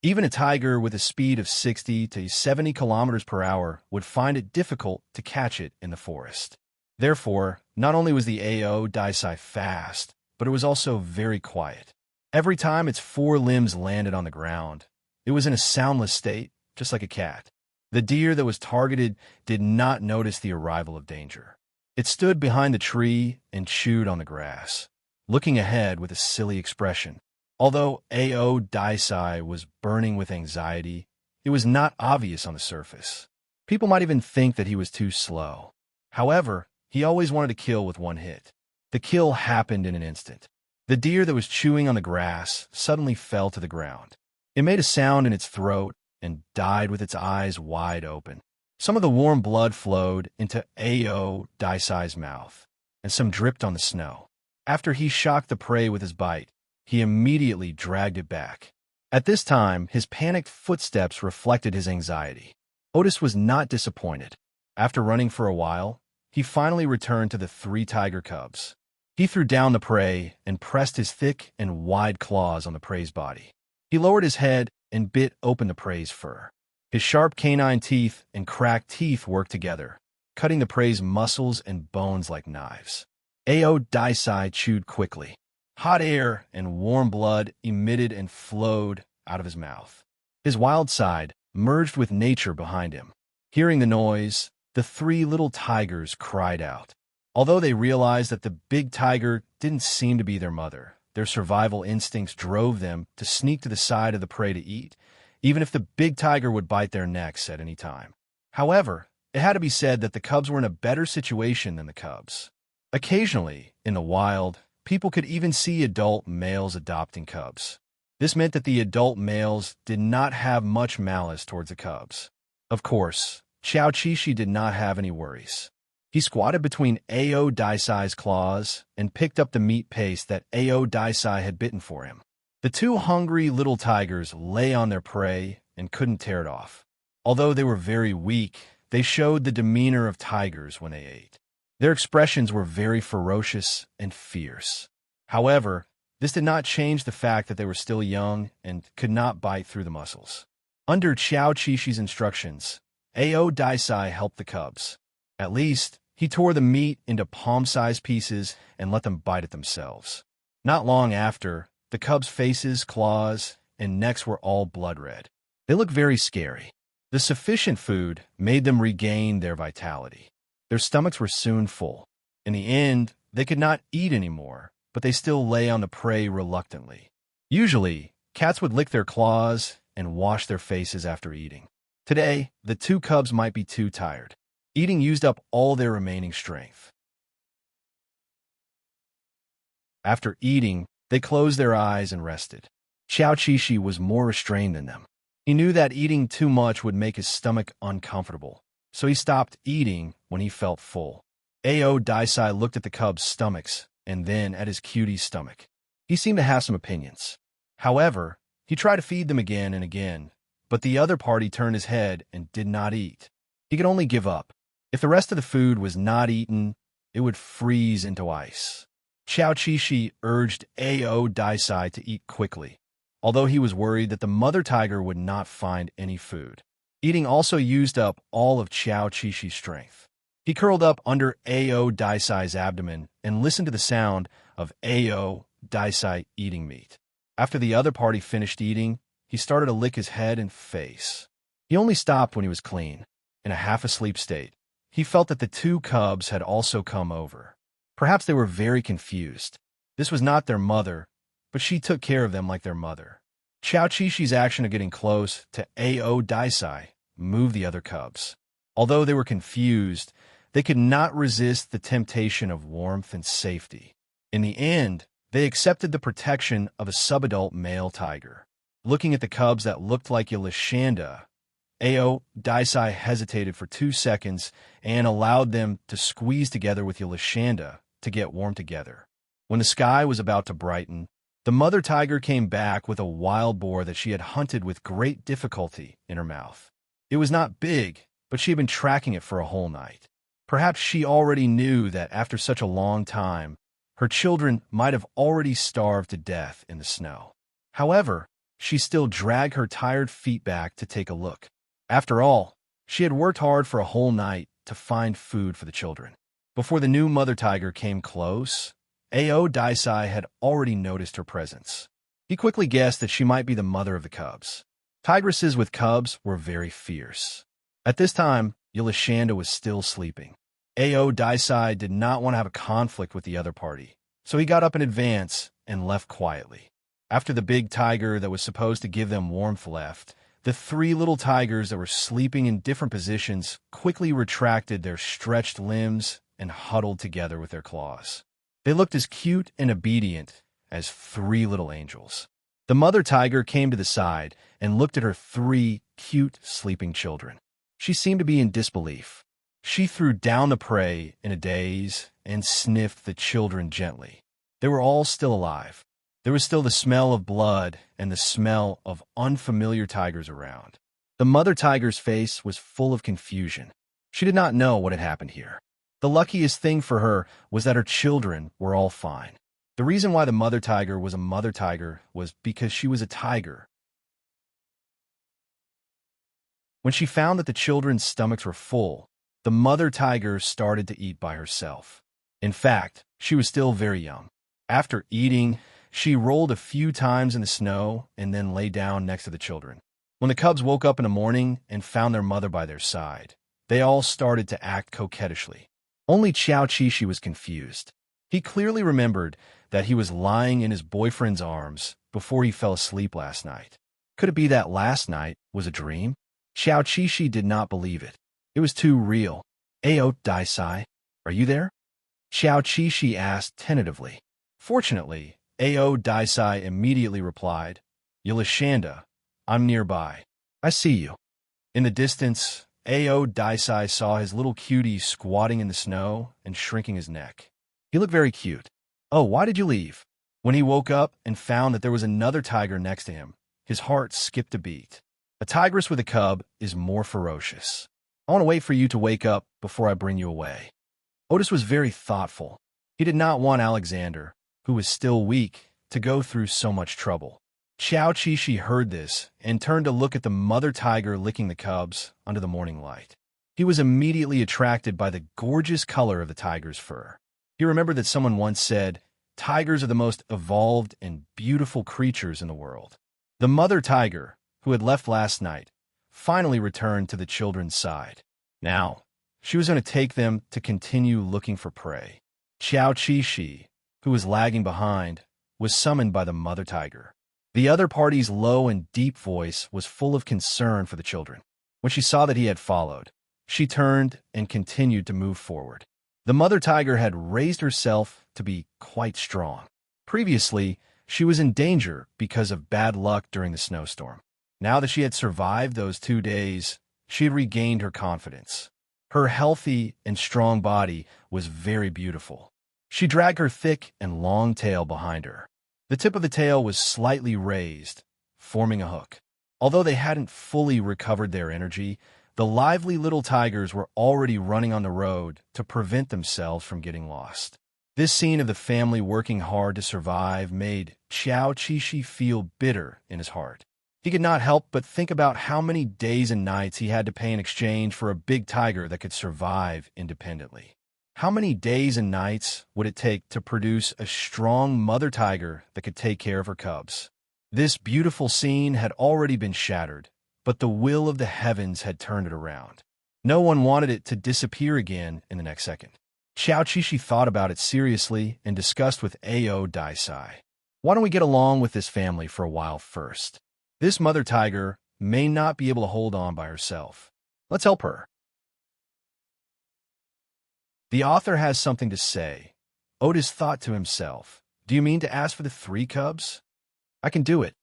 Even a tiger with a speed of 60 to 70 kilometers per hour would find it difficult to catch it in the forest. Therefore, not only was the Ao Daisai fast, but it was also very quiet. Every time its four limbs landed on the ground, it was in a soundless state, just like a cat. The deer that was targeted did not notice the arrival of danger. It stood behind the tree and chewed on the grass, looking ahead with a silly expression. Although Ao Daisai was burning with anxiety, it was not obvious on the surface. People might even think that he was too slow. However, he always wanted to kill with one hit. The kill happened in an instant. The deer that was chewing on the grass suddenly fell to the ground. It made a sound in its throat and died with its eyes wide open. Some of the warm blood flowed into Ao Daisai's mouth, and some dripped on the snow. After he shocked the prey with his bite, he immediately dragged it back. At this time, his panicked footsteps reflected his anxiety. Otis was not disappointed. After running for a while, he finally returned to the three tiger cubs. He threw down the prey and pressed his thick and wide claws on the prey's body. He lowered his head and bit open the prey's fur. His sharp canine teeth and cracked teeth worked together, cutting the prey's muscles and bones like knives. Ao Daisai chewed quickly. Hot air and warm blood emitted and flowed out of his mouth. His wild side merged with nature behind him. Hearing the noise, the three little tigers cried out. Although they realized that the big tiger didn't seem to be their mother, their survival instincts drove them to sneak to the side of the prey to eat, even if the big tiger would bite their necks at any time. However, it had to be said that the cubs were in a better situation than the cubs. Occasionally, in the wild, people could even see adult males adopting cubs. This meant that the adult males did not have much malice towards the cubs. Of course, Xiao Qishi did not have any worries. He squatted between Ao Daisai's claws and picked up the meat paste that Ao Daisai had bitten for him. The two hungry little tigers lay on their prey and couldn't tear it off. Although they were very weak, they showed the demeanor of tigers when they ate. Their expressions were very ferocious and fierce. However, this did not change the fact that they were still young and could not bite through the muscles. Under Xiao Qishi's instructions, Ao Daisai helped the cubs. At least, he tore the meat into palm-sized pieces and let them bite it themselves. Not long after, the cubs' faces, claws, and necks were all blood-red. They looked very scary. The sufficient food made them regain their vitality. Their stomachs were soon full. In the end, they could not eat anymore, but they still lay on the prey reluctantly. Usually, cats would lick their claws and wash their faces after eating. Today, the two cubs might be too tired. Eating used up all their remaining strength. After eating, they closed their eyes and rested. Xiao Qishi was more restrained than them. He knew that eating too much would make his stomach uncomfortable, so he stopped eating when he felt full. Ao Daisai looked at the cubs' stomachs and then at his cutie's stomach. He seemed to have some opinions. However, he tried to feed them again and again, but the other party turned his head and did not eat. He could only give up. If the rest of the food was not eaten, it would freeze into ice. Xiao Qishi urged Ao Daisai to eat quickly, although he was worried that the mother tiger would not find any food. Eating also used up all of Xiao Qishi's strength. He curled up under Ao Daisai's abdomen and listened to the sound of Ao Daisai eating meat. After the other party finished eating, he started to lick his head and face. He only stopped when he was clean. In a half-asleep state, he felt that the two cubs had also come over. Perhaps they were very confused. This was not their mother, but she took care of them like their mother. Xiao Qishi's action of getting close to Ao Daisai moved the other cubs. Although they were confused, they could not resist the temptation of warmth and safety. In the end, they accepted the protection of a subadult male tiger. Looking at the cubs that looked like Yelishanda, Ao Daisai hesitated for 2 seconds and allowed them to squeeze together with Yelishanda to get warm together. When the sky was about to brighten, The mother tiger came back with a wild boar that she had hunted with great difficulty in her mouth. It was not big, but she had been tracking it for a whole night. Perhaps she already knew that after such a long time, her children might have already starved to death in the snow. However, she still dragged her tired feet back to take a look. After all, she had worked hard for a whole night to find food for the children. Before the new mother tiger came close, Ao Daisai had already noticed her presence. He quickly guessed that she might be the mother of the cubs. Tigresses with cubs were very fierce. At this time, Yulashanda was still sleeping. Ao Daisai did not want to have a conflict with the other party, so he got up in advance and left quietly. After the big tiger that was supposed to give them warmth left, the three little tigers that were sleeping in different positions quickly retracted their stretched limbs and huddled together with their claws. They looked as cute and obedient as three little angels. The mother tiger came to the side and looked at her three cute sleeping children. She seemed to be in disbelief. She threw down the prey in a daze and sniffed the children gently. They were all still alive. There was still the smell of blood and the smell of unfamiliar tigers around. The mother tiger's face was full of confusion. She did not know what had happened here. The luckiest thing for her was that her children were all fine. The reason why the mother tiger was a mother tiger was because she was a tiger. When she found that the children's stomachs were full, the mother tiger started to eat by herself. In fact, she was still very young. After eating, she rolled a few times in the snow and then lay down next to the children. When the cubs woke up in the morning and found their mother by their side, they all started to act coquettishly. Only Xiao Qishi was confused. He clearly remembered that he was lying in his boyfriend's arms before he fell asleep last night. Could it be that last night was a dream? Xiao Qishi did not believe it. It was too real. Ao Daisai, are you there? Xiao Qishi asked tentatively. Fortunately, Ao Daisai immediately replied, Yulashanda, I'm nearby. I see you. In the distance, Ao Daisai saw his little cutie squatting in the snow and shrinking his neck. He looked very cute. Oh, why did you leave? When he woke up and found that there was another tiger next to him, his heart skipped a beat. A tigress with a cub is more ferocious. I want to wait for you to wake up before I bring you away. Otis was very thoughtful. He did not want Alexander, who was still weak, to go through so much trouble. Xiao Qishi heard this and turned to look at the mother tiger licking the cubs under the morning light. He was immediately attracted by the gorgeous color of the tiger's fur. He remembered that someone once said, tigers are the most evolved and beautiful creatures in the world. The mother tiger, who had left last night, finally returned to the children's side. Now, she was going to take them to continue looking for prey. Xiao Qishi, who was lagging behind, was summoned by the mother tiger. The other party's low and deep voice was full of concern for the children. When she saw that he had followed, she turned and continued to move forward. The mother tiger had raised herself to be quite strong. Previously, she was in danger because of bad luck during the snowstorm. Now that she had survived those 2 days, she had regained her confidence. Her healthy and strong body was very beautiful. She dragged her thick and long tail behind her. The tip of the tail was slightly raised, forming a hook. Although they hadn't fully recovered their energy, the lively little tigers were already running on the road to prevent themselves from getting lost. This scene of the family working hard to survive made Xiao Qishi feel bitter in his heart. He could not help but think about how many days and nights he had to pay in exchange for a big tiger that could survive independently. How many days and nights would it take to produce a strong mother tiger that could take care of her cubs? This beautiful scene had already been shattered, but the will of the heavens had turned it around. No one wanted it to disappear again in the next second. Xiao Qishi thought about it seriously and discussed with Ao Daisai. Why don't we get along with this family for a while first? This mother tiger may not be able to hold on by herself. Let's help her. The author has something to say. Otis thought to himself, do you mean to ask for the 3 cubs? I can do it.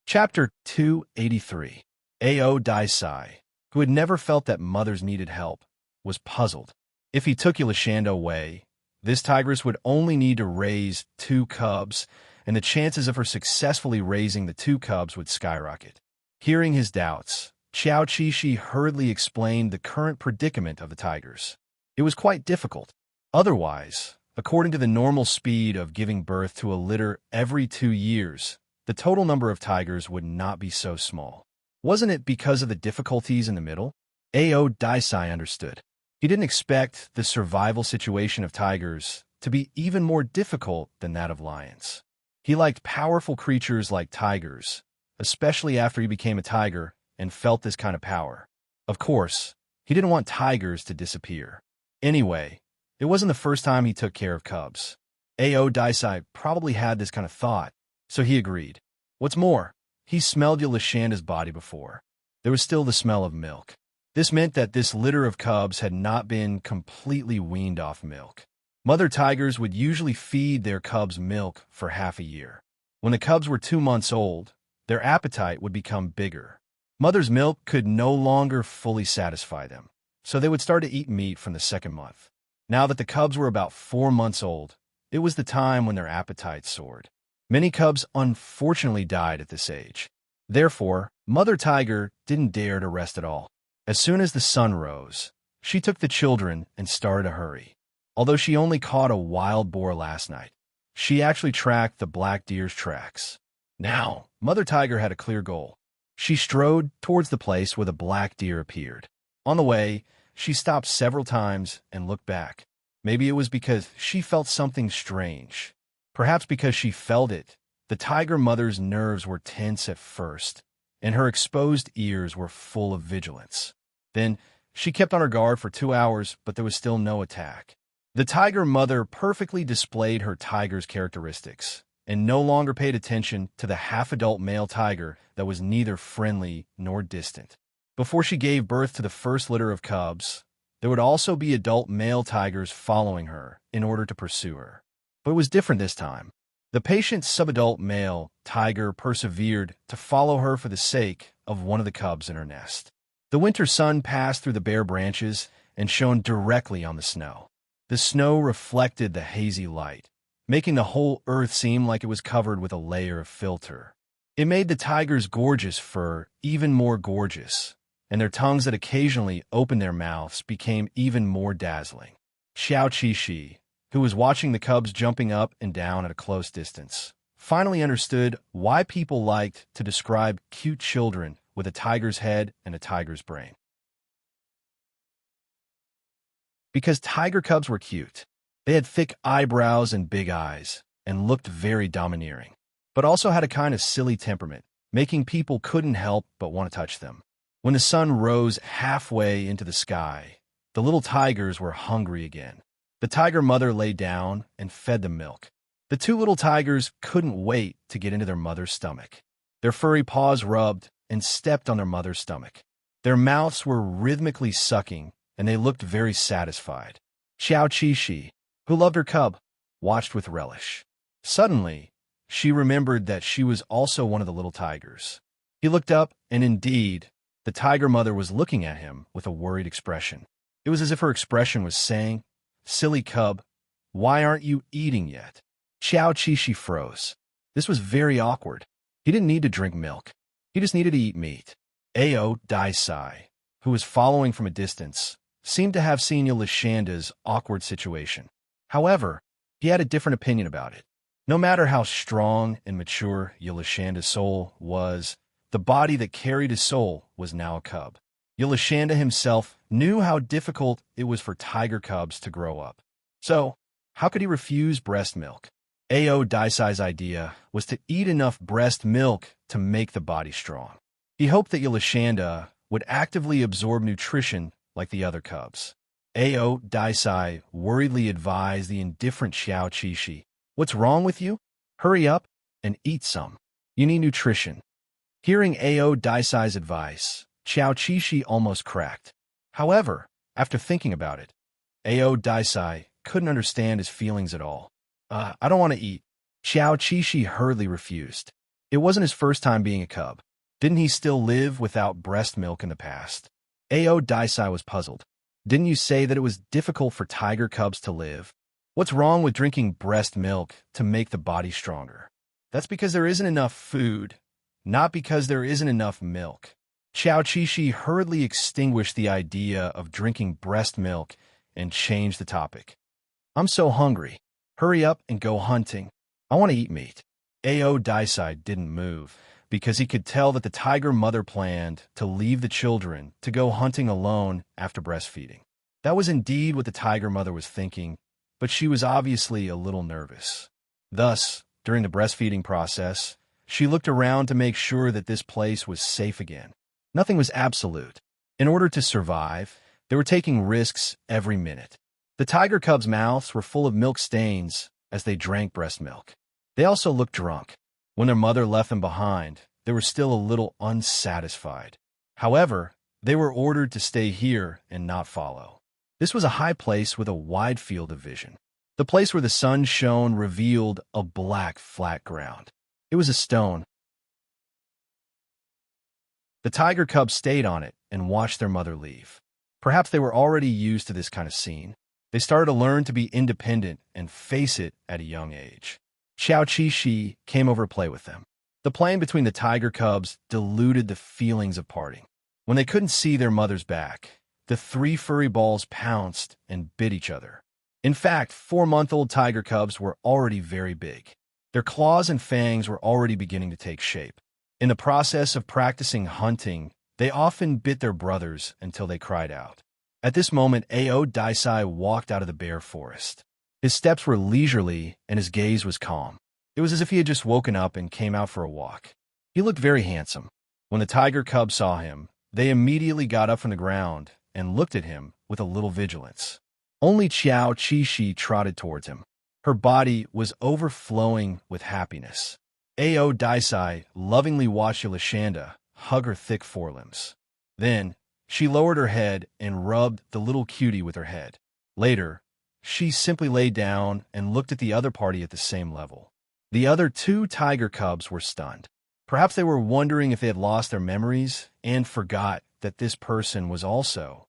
Chapter 283. Ao Daisai, who had never felt that mothers needed help, was puzzled. If he took Yolashanda away, this tigress would only need to raise 2 cubs, and the chances of her successfully raising the 2 cubs would skyrocket. Hearing his doubts, Xiao Qishi hurriedly explained the current predicament of the tigers. It was quite difficult. Otherwise, according to the normal speed of giving birth to a litter every 2 years, the total number of tigers would not be so small. Wasn't it because of the difficulties in the middle? Ao Daisai understood. He didn't expect the survival situation of tigers to be even more difficult than that of lions. He liked powerful creatures like tigers, especially after he became a tiger and felt this kind of power. Of course, he didn't want tigers to disappear. Anyway, it wasn't the first time he took care of cubs. Ao Daisai probably had this kind of thought, so he agreed. What's more, he smelled Yolashanda's body before. There was still the smell of milk. This meant that this litter of cubs had not been completely weaned off milk. Mother tigers would usually feed their cubs milk for half a year. When the cubs were 2 months old, their appetite would become bigger. Mother's milk could no longer fully satisfy them, so they would start to eat meat from the 2nd month. Now that the cubs were about 4 months old, it was the time when their appetites soared. Many cubs unfortunately died at this age. Therefore, Mother Tiger didn't dare to rest at all. As soon as the sun rose, she took the children and started a hurry. Although she only caught a wild boar last night, she actually tracked the black deer's tracks. Now, Mother Tiger had a clear goal. She strode towards the place where the black deer appeared. On the way, she stopped several times and looked back. Maybe it was because she felt something strange. Perhaps because she felt it. The tiger mother's nerves were tense at first, and her exposed ears were full of vigilance. Then, she kept on her guard for 2 hours, but there was still no attack. The tiger mother perfectly displayed her tiger's characteristics, and no longer paid attention to the half-adult male tiger that was neither friendly nor distant. Before she gave birth to the first litter of cubs, there would also be adult male tigers following her in order to pursue her. But it was different this time. The patient subadult male tiger persevered to follow her for the sake of one of the cubs in her nest. The winter sun passed through the bare branches and shone directly on the snow. The snow reflected the hazy light, making the whole earth seem like it was covered with a layer of filter. It made the tiger's gorgeous fur even more gorgeous, and their tongues that occasionally opened their mouths became even more dazzling. Xiao Qishi, who was watching the cubs jumping up and down at a close distance, finally understood why people liked to describe cute children with a tiger's head and a tiger's brain. Because tiger cubs were cute. They had thick eyebrows and big eyes, and looked very domineering, but also had a kind of silly temperament, making people couldn't help but want to touch them. When the sun rose halfway into the sky, the little tigers were hungry again. The tiger mother lay down and fed them milk. The 2 little tigers couldn't wait to get into their mother's stomach. Their furry paws rubbed and stepped on their mother's stomach. Their mouths were rhythmically sucking, and they looked very satisfied. Xiao Qishi, who loved her cub, watched with relish. Suddenly, she remembered that she was also one of the little tigers. He looked up, and indeed, the tiger mother was looking at him with a worried expression. It was as if her expression was saying, "Silly cub, why aren't you eating yet?" Xiao Qishi froze. This was very awkward. He didn't need to drink milk. He just needed to eat meat. Ao Daisai, who was following from a distance, seemed to have seen Yolashanda's awkward situation. However, he had a different opinion about it. No matter how strong and mature Yolashanda's soul was, the body that carried his soul was now a cub. Yolashanda himself knew how difficult it was for tiger cubs to grow up. So, how could he refuse breast milk? Ao Daisai's idea was to eat enough breast milk to make the body strong. He hoped that Yolashanda would actively absorb nutrition like the other cubs. Ao Daisai worriedly advised the indifferent Xiao Qishi, "What's wrong with you? Hurry up and eat some. You need nutrition." Hearing Ao Daisai's advice, Xiao Qishi almost cracked. However, after thinking about it, Ao Daisai couldn't understand his feelings at all. I don't want to eat." Xiao Qishi hurriedly refused. It wasn't his first time being a cub. Didn't he still live without breast milk in the past? Ao Daisai was puzzled. Didn't you say that it was difficult for tiger cubs to live? What's wrong with drinking breast milk to make the body stronger? That's because there isn't enough food, not because there isn't enough milk. Xiao Qishi hurriedly extinguished the idea of drinking breast milk and changed the topic. I'm so hungry. Hurry up and go hunting. I want to eat meat. Ao Daisai didn't move because he could tell that the tiger mother planned to leave the children to go hunting alone after breastfeeding. That was indeed what the tiger mother was thinking, but she was obviously a little nervous. Thus, during the breastfeeding process, she looked around to make sure that this place was safe again. Nothing was absolute. In order to survive, they were taking risks every minute. The tiger cubs' mouths were full of milk stains as they drank breast milk. They also looked drunk. When their mother left them behind, they were still a little unsatisfied. However, they were ordered to stay here and not follow. This was a high place with a wide field of vision. The place where the sun shone revealed a black, flat ground. It was a stone. The tiger cubs stayed on it and watched their mother leave. Perhaps they were already used to this kind of scene. They started to learn to be independent and face it at a young age. Xiao Qishi came over to play with them. The playing between the tiger cubs diluted the feelings of parting. When they couldn't see their mother's back, the three furry balls pounced and bit each other. In fact, 4-month-old tiger cubs were already very big. Their claws and fangs were already beginning to take shape. In the process of practicing hunting, they often bit their brothers until they cried out. At this moment, Ao Daisai walked out of the bear forest. His steps were leisurely and his gaze was calm. It was as if he had just woken up and came out for a walk. He looked very handsome. When the tiger cubs saw him, they immediately got up from the ground and looked at him with a little vigilance. Only Xiao Qishi trotted towards him. Her body was overflowing with happiness. Ao Daisai lovingly watched Yolashanda hug her thick forelimbs. Then, she lowered her head and rubbed the little cutie with her head. Later, she simply lay down and looked at the other party at the same level. The other 2 tiger cubs were stunned. Perhaps they were wondering if they had lost their memories and forgot that this person was also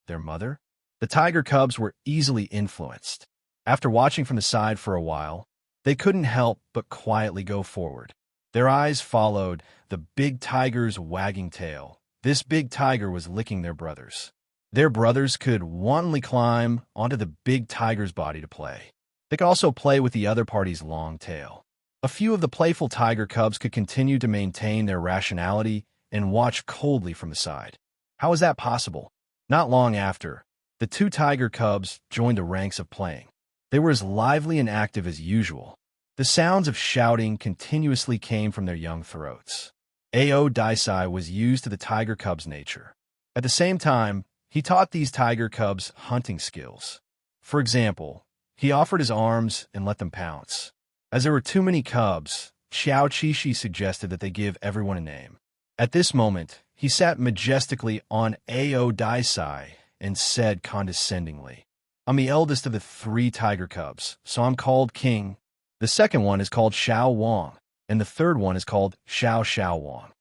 their mother. The tiger cubs were easily influenced. After watching from the side for a while, they couldn't help but quietly go forward. Their eyes followed the big tiger's wagging tail. This big tiger was licking their brothers. Their brothers could wantonly climb onto the big tiger's body to play. They could also play with the other party's long tail. A few of the playful tiger cubs could continue to maintain their rationality and watch coldly from the side. How was that possible? Not long after, the 2 tiger cubs joined the ranks of playing. They were as lively and active as usual. The sounds of shouting continuously came from their young throats. Ao Daisai was used to the tiger cubs' nature. At the same time, he taught these tiger cubs hunting skills. For example, he offered his arms and let them pounce. As there were too many cubs, Xiao Qishi suggested that they give everyone a name. At this moment, he sat majestically on Ao Daisai and said condescendingly, I'm the eldest of the 3 tiger cubs, so I'm called King. The second one is called Xiao Wang, and the third one is called Xiao Xiao Wang.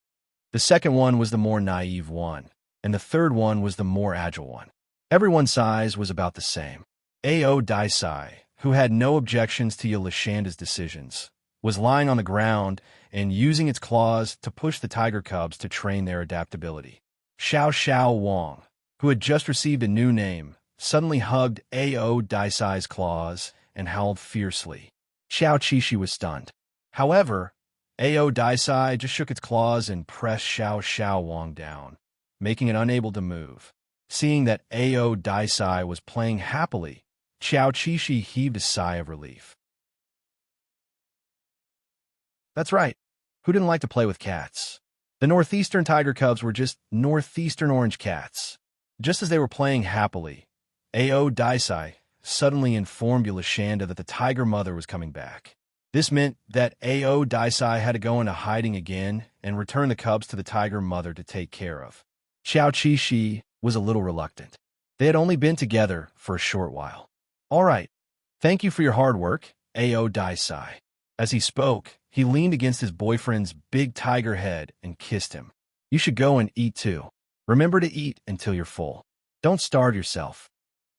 The second one was the more naive one, and the third one was the more agile one. Everyone's size was about the same. Ao Daisai, who had no objections to Yolashanda's decisions, was lying on the ground and using its claws to push the tiger cubs to train their adaptability. Xiao Xiao Wang, who had just received a new name, suddenly hugged Ao Daisai's claws and howled fiercely. Xiao Qishi was stunned. However, Ao Daisai just shook its claws and pressed Xiao Xiao Wang down, making it unable to move. Seeing that Ao Daisai was playing happily, Xiao Qishi heaved a sigh of relief. That's right. Who didn't like to play with cats? The northeastern tiger cubs were just northeastern orange cats. Just as they were playing happily, Ao Daisai suddenly informed Yolashanda that the tiger mother was coming back. This meant that Ao Daisai had to go into hiding again and return the cubs to the tiger mother to take care of. Xiao Qishi was a little reluctant. They had only been together for a short while. All right, thank you for your hard work, Ao Daisai. As he spoke, he leaned against his boyfriend's big tiger head and kissed him. You should go and eat too. Remember to eat until you're full. Don't starve yourself.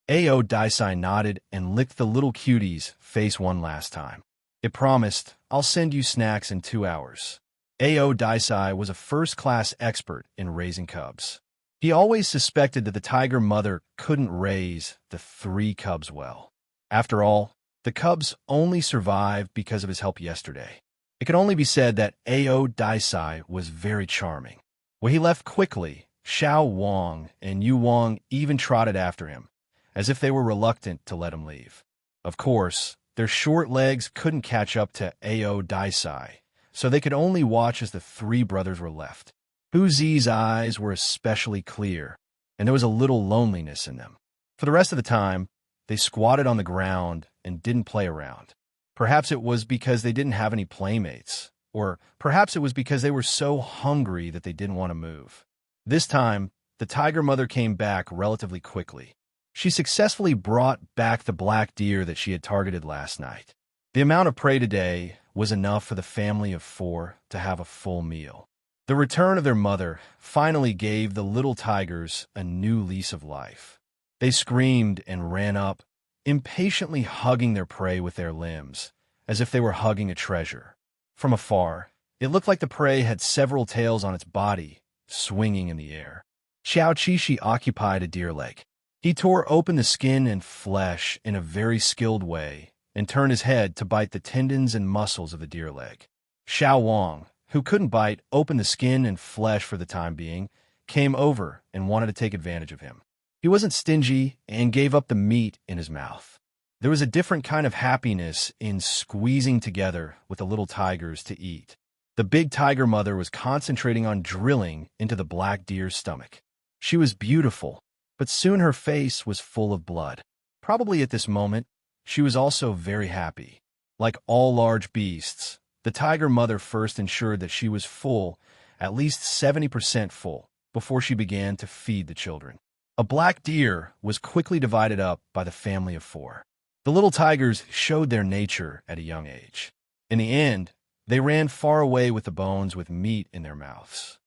A.O. Daisai nodded and licked the little cutie's face one last time. It promised, I'll send you snacks in 2 hours. A.O. Daisai was a first-class expert in raising cubs. He always suspected that the tiger mother couldn't raise the 3 cubs well. After all, the cubs only survived because of his help yesterday. It can only be said that A.O. Daisai was very charming. When he left quickly, Xiao Wang and Yu Wang even trotted after him, as if they were reluctant to let him leave. Of course, their short legs couldn't catch up to A.O. Daisai, so they could only watch as the 3 brothers were left. Hu Zi's eyes were especially clear, and there was a little loneliness in them. For the rest of the time, they squatted on the ground and didn't play around. Perhaps it was because they didn't have any playmates, or perhaps it was because they were so hungry that they didn't want to move. This time, the tiger mother came back relatively quickly. She successfully brought back the black deer that she had targeted last night. The amount of prey today was enough for the family of 4 to have a full meal. The return of their mother finally gave the little tigers a new lease of life. They screamed and ran up, impatiently hugging their prey with their limbs, as if they were hugging a treasure. From afar, it looked like the prey had several tails on its body, swinging in the air. Xiao Qishi occupied a deer leg. He tore open the skin and flesh in a very skilled way and turned his head to bite the tendons and muscles of the deer leg. Xiao Wang, who couldn't bite open the skin and flesh for the time being, came over and wanted to take advantage of him. He wasn't stingy and gave up the meat in his mouth. There was a different kind of happiness in squeezing together with the little tigers to eat. The big tiger mother was concentrating on drilling into the black deer's stomach. She was beautiful, but soon her face was full of blood. Probably at this moment, she was also very happy. Like all large beasts, the tiger mother first ensured that she was full, at least 70% full, before she began to feed the children. A black deer was quickly divided up by the family of 4. The little tigers showed their nature at a young age. In the end, they ran far away with the bones with meat in their mouths.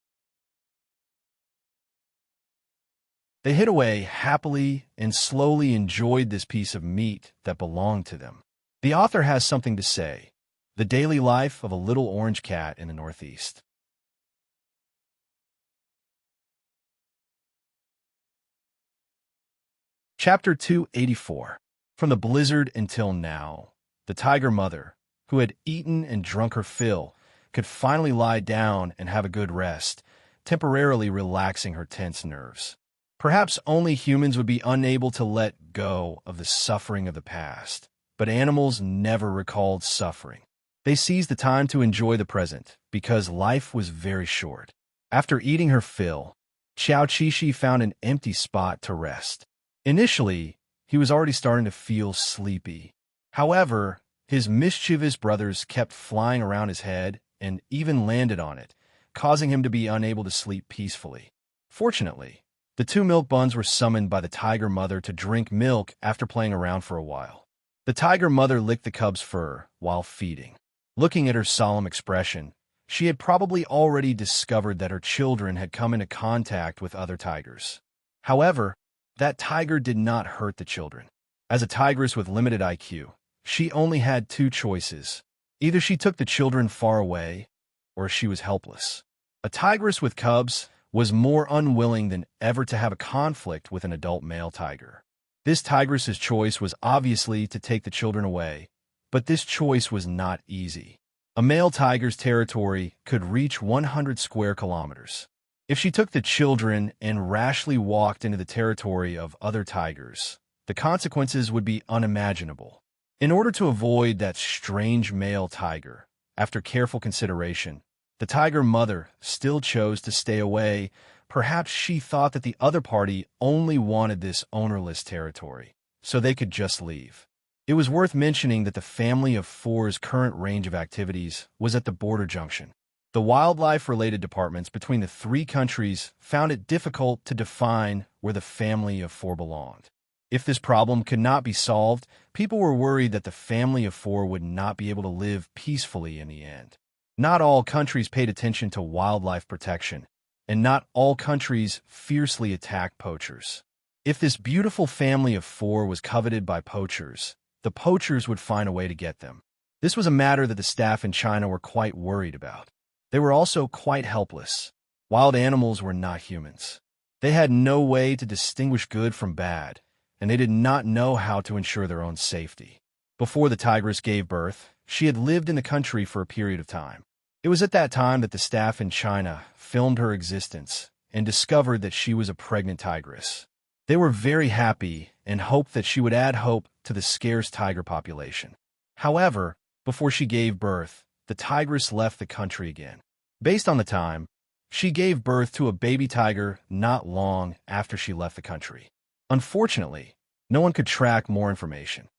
They hid away happily and slowly enjoyed this piece of meat that belonged to them. The author has something to say: the daily life of a little orange cat in the Northeast. Chapter 284. From the blizzard until now, the tiger mother, who had eaten and drunk her fill, could finally lie down and have a good rest, temporarily relaxing her tense nerves. Perhaps only humans would be unable to let go of the suffering of the past, but animals never recalled suffering. They seized the time to enjoy the present, because life was very short. After eating her fill, Xiao Qishi found an empty spot to rest. Initially, he was already starting to feel sleepy. However, his mischievous brothers kept flying around his head and even landed on it, causing him to be unable to sleep peacefully. Fortunately, the 2 milk buns were summoned by the tiger mother to drink milk after playing around for a while. The tiger mother licked the cub's fur while feeding. Looking at her solemn expression, she had probably already discovered that her children had come into contact with other tigers. However, that tiger did not hurt the children. As a tigress with limited IQ, she only had 2 choices. Either she took the children far away, or she was helpless. A tigress with cubs was more unwilling than ever to have a conflict with an adult male tiger. This tigress's choice was obviously to take the children away, but this choice was not easy. A male tiger's territory could reach 100 square kilometers. If she took the children and rashly walked into the territory of other tigers, the consequences would be unimaginable. In order to avoid that strange male tiger, after careful consideration, the tiger mother still chose to stay away. Perhaps she thought that the other party only wanted this ownerless territory, so they could just leave. It was worth mentioning that the family of 4's current range of activities was at the border junction. The wildlife-related departments between the 3 countries found it difficult to define where the family of 4 belonged. If this problem could not be solved, people were worried that the family of 4 would not be able to live peacefully in the end. Not all countries paid attention to wildlife protection, and not all countries fiercely attacked poachers. If this beautiful family of 4 was coveted by poachers, the poachers would find a way to get them. This was a matter that the staff in China were quite worried about. They were also quite helpless. Wild animals were not humans. They had no way to distinguish good from bad, and they did not know how to ensure their own safety. Before the tigress gave birth, she had lived in the country for a period of time. It was at that time that the staff in China filmed her existence and discovered that she was a pregnant tigress. They were very happy and hoped that she would add hope to the scarce tiger population. However, before she gave birth, the tigress left the country again. Based on the time, she gave birth to a baby tiger not long after she left the country. Unfortunately, no one could track more information.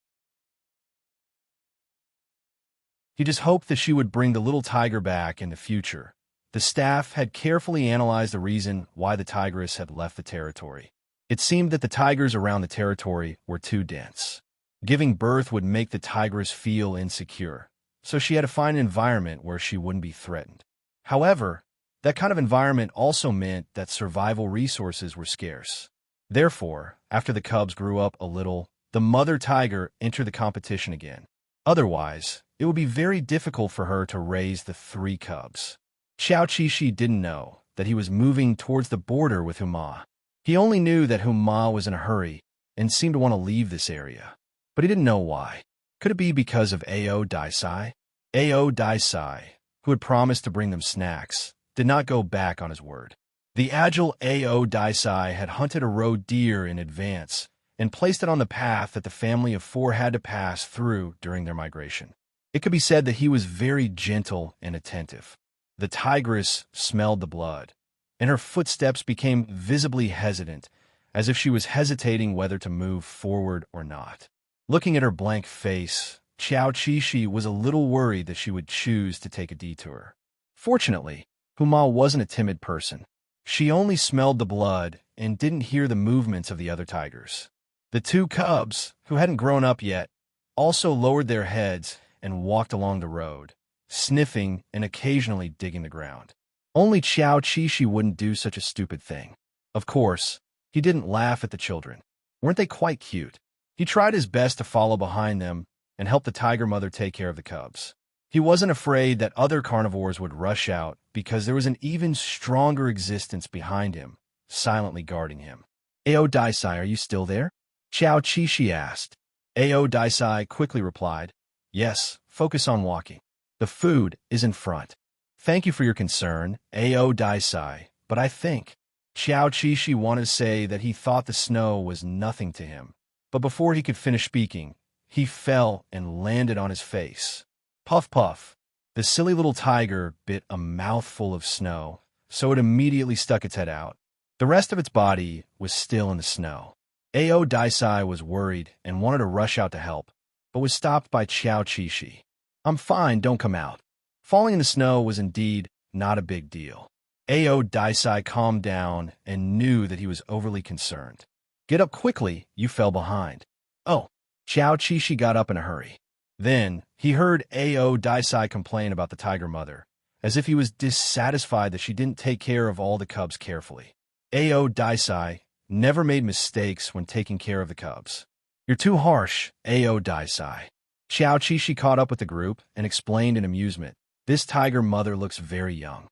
He just hoped that she would bring the little tiger back in the future. The staff had carefully analyzed the reason why the tigress had left the territory. It seemed that the tigers around the territory were too dense. Giving birth would make the tigress feel insecure, so she had to find an environment where she wouldn't be threatened. However, that kind of environment also meant that survival resources were scarce. Therefore, after the cubs grew up a little, the mother tiger entered the competition again. Otherwise, it would be very difficult for her to raise the 3 cubs. Xiao Qishi didn't know that he was moving towards the border with Huma. He only knew that Huma was in a hurry and seemed to want to leave this area. But he didn't know why. Could it be because of Ao Daisai? Ao Daisai, who had promised to bring them snacks, did not go back on his word. The agile Ao Daisai had hunted a roe deer in advance and placed it on the path that the family of 4 had to pass through during their migration. It could be said that he was very gentle and attentive. The tigress smelled the blood, and her footsteps became visibly hesitant, as if she was hesitating whether to move forward or not. Looking at her blank face, Xiao Qishi was a little worried that she would choose to take a detour. Fortunately, Huma wasn't a timid person. She only smelled the blood and didn't hear the movements of the other tigers. The 2 cubs, who hadn't grown up yet, also lowered their heads and walked along the road, sniffing and occasionally digging the ground. Only Xiao Qishi wouldn't do such a stupid thing. Of course, he didn't laugh at the children. Weren't they quite cute? He tried his best to follow behind them and help the tiger mother take care of the cubs. He wasn't afraid that other carnivores would rush out because there was an even stronger existence behind him, silently guarding him. Ao Daisai, are you still there? Xiao Qishi asked. Ao Daisai quickly replied, yes, focus on walking. The food is in front. Thank you for your concern, Ao Daisai, but I think. Xiao Qishi wanted to say that he thought the snow was nothing to him, but before he could finish speaking, he fell and landed on his face. Puff puff. The silly little tiger bit a mouthful of snow, so it immediately stuck its head out. The rest of its body was still in the snow. Ao Daisai was worried and wanted to rush out to help, but was stopped by Xiao Qishi. I'm fine, don't come out. Falling in the snow was indeed not a big deal. Ao Daisai calmed down and knew that he was overly concerned. Get up quickly, you fell behind. Oh, Xiao Qishi got up in a hurry. Then, he heard Ao Daisai complain about the tiger mother, as if he was dissatisfied that she didn't take care of all the cubs carefully. Ao Daisai never made mistakes when taking care of the cubs. You're too harsh, Ao Daisai. Xiao Qishi caught up with the group and explained in amusement, this tiger mother looks very young.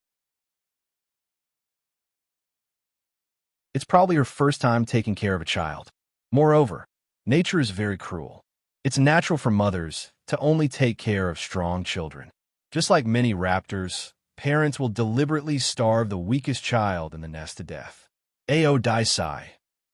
It's probably her first time taking care of a child. Moreover, nature is very cruel. It's natural for mothers to only take care of strong children. Just like many raptors, parents will deliberately starve the weakest child in the nest to death. Ao Daisai,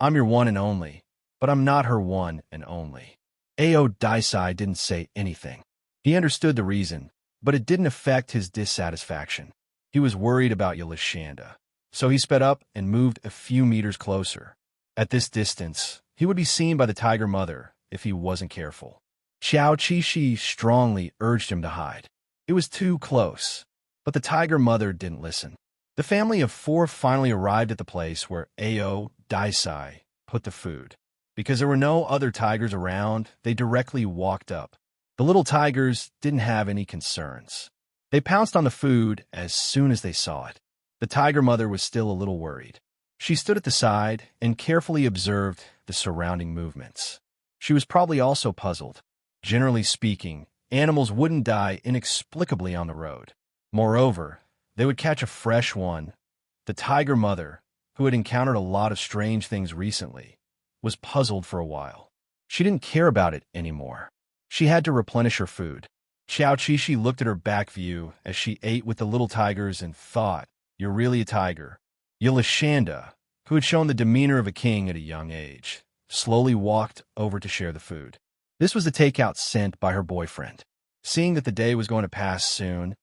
I'm your one and only, but I'm not her one and only. Ao Daisai didn't say anything. He understood the reason, but it didn't affect his dissatisfaction. He was worried about Yelishanda, so he sped up and moved a few meters closer. At this distance, he would be seen by the tiger mother if he wasn't careful. Xiao Qishi strongly urged him to hide. It was too close, but the tiger mother didn't listen. The family of 4 finally arrived at the place where Ao Daisai put the food. Because there were no other tigers around, they directly walked up. The little tigers didn't have any concerns. They pounced on the food as soon as they saw it. The tiger mother was still a little worried. She stood at the side and carefully observed the surrounding movements. She was probably also puzzled. Generally speaking, animals wouldn't die inexplicably on the road. Moreover, they would catch a fresh one. The tiger mother, who had encountered a lot of strange things recently, was puzzled for a while. She didn't care about it anymore. She had to replenish her food. Xiao Qishi looked at her back view as she ate with the little tigers and thought, "You're really a tiger." Yelishanda, who had shown the demeanor of a king at a young age, slowly walked over to share the food. This was the takeout sent by her boyfriend. Seeing that the day was going to pass soon,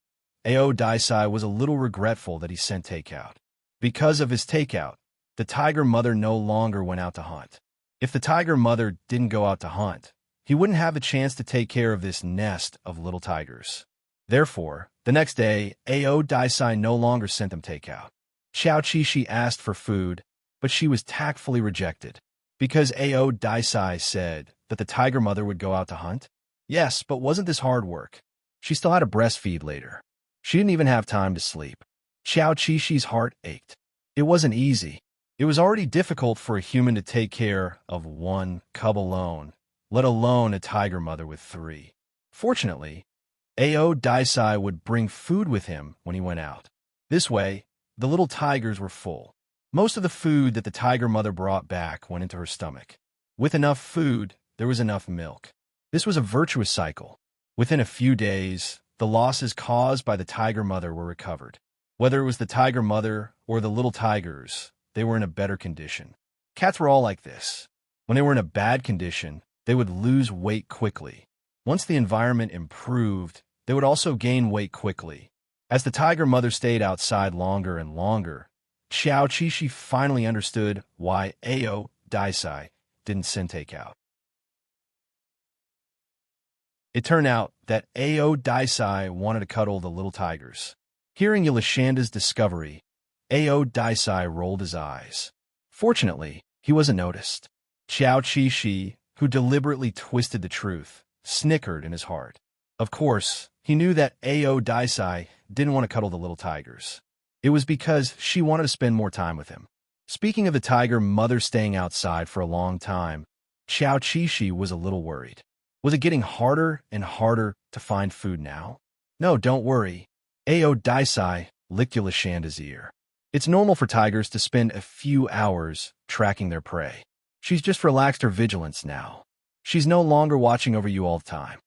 Ao Daisai was a little regretful that he sent takeout. Because of his takeout, the tiger mother no longer went out to hunt. If the tiger mother didn't go out to hunt, he wouldn't have a chance to take care of this nest of little tigers. Therefore, the next day, Ao Daisai no longer sent them takeout. Xiao Qishi asked for food, but she was tactfully rejected. Because Ao Daisai said that the tiger mother would go out to hunt? Yes, but wasn't this hard work? She still had to breastfeed later. She didn't even have time to sleep. Xiao Qishi's heart ached. It wasn't easy. It was already difficult for a human to take care of one cub alone, let alone a tiger mother with 3. Fortunately, Ao Daisai would bring food with him when he went out. This way, the little tigers were full. Most of the food that the tiger mother brought back went into her stomach. With enough food, there was enough milk. This was a virtuous cycle. Within a few days, the losses caused by the tiger mother were recovered. Whether it was the tiger mother or the little tigers, they were in a better condition. Cats were all like this. When they were in a bad condition, they would lose weight quickly. Once the environment improved, they would also gain weight quickly. As the tiger mother stayed outside longer and longer, Xiao Qishi finally understood why Ao Daisai didn't send takeout. It turned out that Ao Daisai wanted to cuddle the little tigers. Hearing Yelishanda's discovery, Ao Daisai rolled his eyes. Fortunately, he wasn't noticed. Xiao Qishi, who deliberately twisted the truth, snickered in his heart. Of course, he knew that Ao Daisai didn't want to cuddle the little tigers. It was because she wanted to spend more time with him. Speaking of the tiger mother staying outside for a long time, Xiao Qishi was a little worried. Was it getting harder and harder to find food now? No, don't worry. Ao Daisai licked Yelishanda's ear. It's normal for tigers to spend a few hours tracking their prey. She's just relaxed her vigilance now. She's no longer watching over you all the time.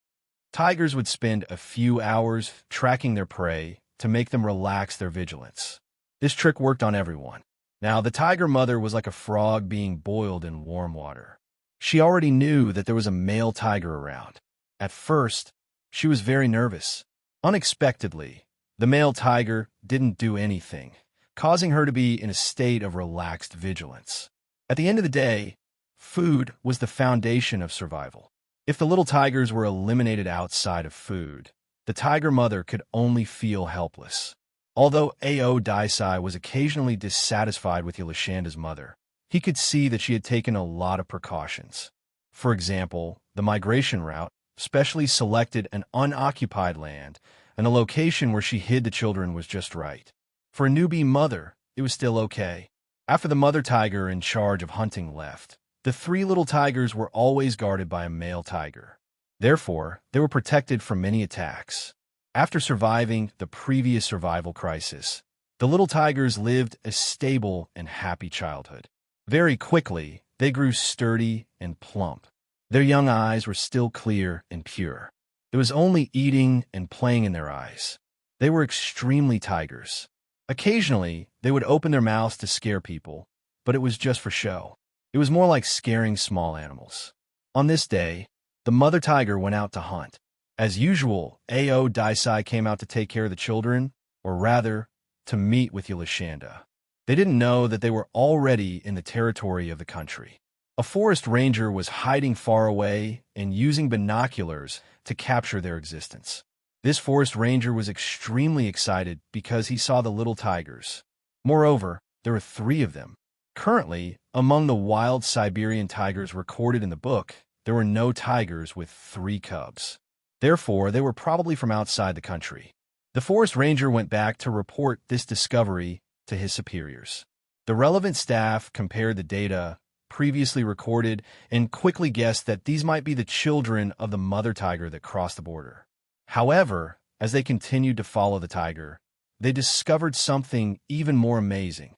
Tigers would spend a few hours tracking their prey to make them relax their vigilance. This trick worked on everyone. Now, the tiger mother was like a frog being boiled in warm water. She already knew that there was a male tiger around. At first, she was very nervous. Unexpectedly, the male tiger didn't do anything, causing her to be in a state of relaxed vigilance. At the end of the day, food was the foundation of survival. If the little tigers were eliminated outside of food, the tiger mother could only feel helpless. Although Ao Daisai was occasionally dissatisfied with Yelishanda's mother, he could see that she had taken a lot of precautions. For example, the migration route specially selected an unoccupied land, and a location where she hid the children was just right. For a newbie mother, it was still okay. After the mother tiger in charge of hunting left, the 3 little tigers were always guarded by a male tiger. Therefore, they were protected from many attacks. After surviving the previous survival crisis, the little tigers lived a stable and happy childhood. Very quickly, they grew sturdy and plump. Their young eyes were still clear and pure. There was only eating and playing in their eyes. They were extremely tigers. Occasionally, they would open their mouths to scare people, but it was just for show. It was more like scaring small animals. On this day, the mother tiger went out to hunt. As usual, Ao Daisai came out to take care of the children, or rather, to meet with Yelishanda. They didn't know that they were already in the territory of the country. A forest ranger was hiding far away and using binoculars to capture their existence. This forest ranger was extremely excited because he saw the little tigers. Moreover, there were 3 of them. Currently, among the wild Siberian tigers recorded in the book, there were no tigers with 3 cubs. Therefore, they were probably from outside the country. The forest ranger went back to report this discovery to his superiors. The relevant staff compared the data previously recorded and quickly guessed that these might be the children of the mother tiger that crossed the border. However, as they continued to follow the tiger, they discovered something even more amazing.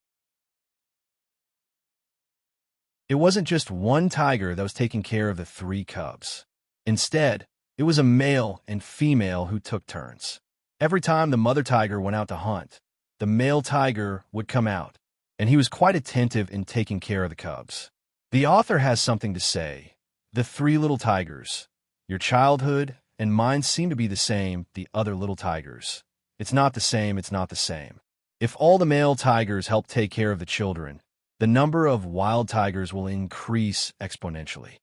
It wasn't just one tiger that was taking care of the 3 cubs. Instead, it was a male and female who took turns. Every time the mother tiger went out to hunt, the male tiger would come out, and he was quite attentive in taking care of the cubs. The author has something to say. The 3 little tigers. Your childhood and mine seem to be the same, the other little tigers. It's not the same, it's not the same. If all the male tigers help take care of the children, the number of wild tigers will increase exponentially.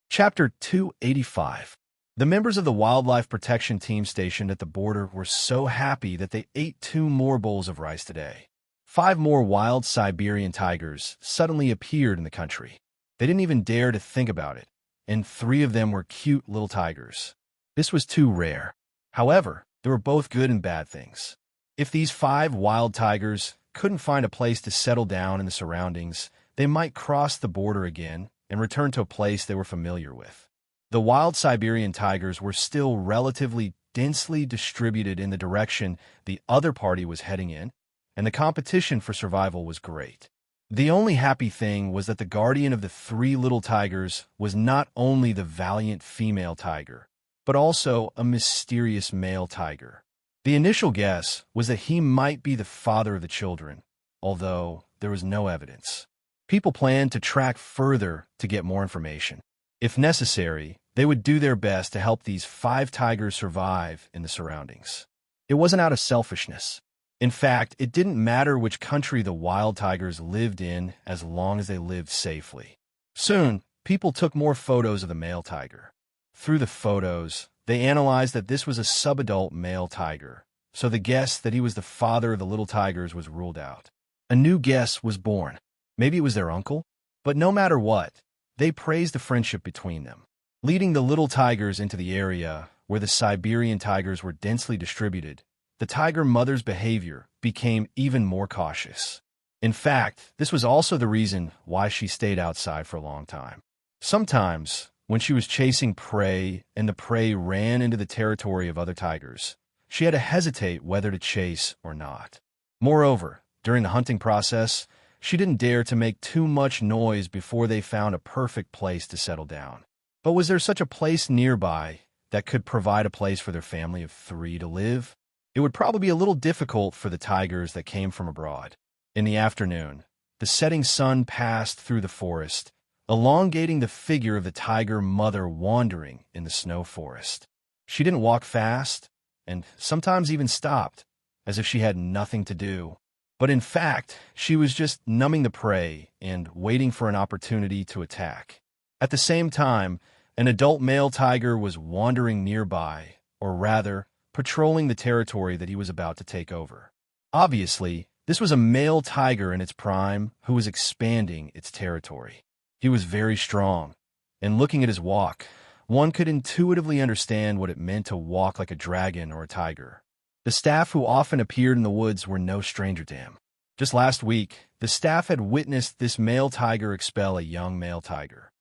Chapter 285. The members of the wildlife protection team stationed at the border were so happy that they ate 2 more bowls of rice today. 5 more wild Siberian tigers suddenly appeared in the country. They didn't even dare to think about it, and 3 of them were cute little tigers. This was too rare. However, there were both good and bad things. If these 5 wild tigers couldn't find a place to settle down in the surroundings, they might cross the border again and return to a place they were familiar with. The wild Siberian tigers were still relatively densely distributed in the direction the other party was heading in, and the competition for survival was great. The only happy thing was that the guardian of the 3 little tigers was not only the valiant female tiger, but also a mysterious male tiger. The initial guess was that he might be the father of the children, although there was no evidence. People planned to track further to get more information. If necessary, they would do their best to help these 5 tigers survive in the surroundings. It wasn't out of selfishness. In fact, it didn't matter which country the wild tigers lived in as long as they lived safely. Soon, people took more photos of the male tiger. Through the photos, they analyzed that this was a subadult male tiger, so the guess that he was the father of the little tigers was ruled out. A new guess was born. Maybe it was their uncle? But no matter what, they praised the friendship between them. Leading the little tigers into the area where the Siberian tigers were densely distributed, the tiger mother's behavior became even more cautious. In fact, this was also the reason why she stayed outside for a long time. Sometimes, when she was chasing prey and the prey ran into the territory of other tigers, she had to hesitate whether to chase or not. Moreover, during the hunting process, she didn't dare to make too much noise before they found a perfect place to settle down. But was there such a place nearby that could provide a place for their family of 3 to live? It would probably be a little difficult for the tigers that came from abroad. In the afternoon, the setting sun passed through the forest, elongating the figure of the tiger mother wandering in the snow forest. She didn't walk fast, and sometimes even stopped, as if she had nothing to do. But in fact, she was just numbing the prey and waiting for an opportunity to attack. At the same time, an adult male tiger was wandering nearby, or rather, patrolling the territory that he was about to take over. Obviously, this was a male tiger in its prime who was expanding its territory. He was very strong, and looking at his walk, one could intuitively understand what it meant to walk like a dragon or a tiger. The staff who often appeared in the woods were no stranger to him. Just last week, the staff had witnessed this male tiger expel a young male tiger.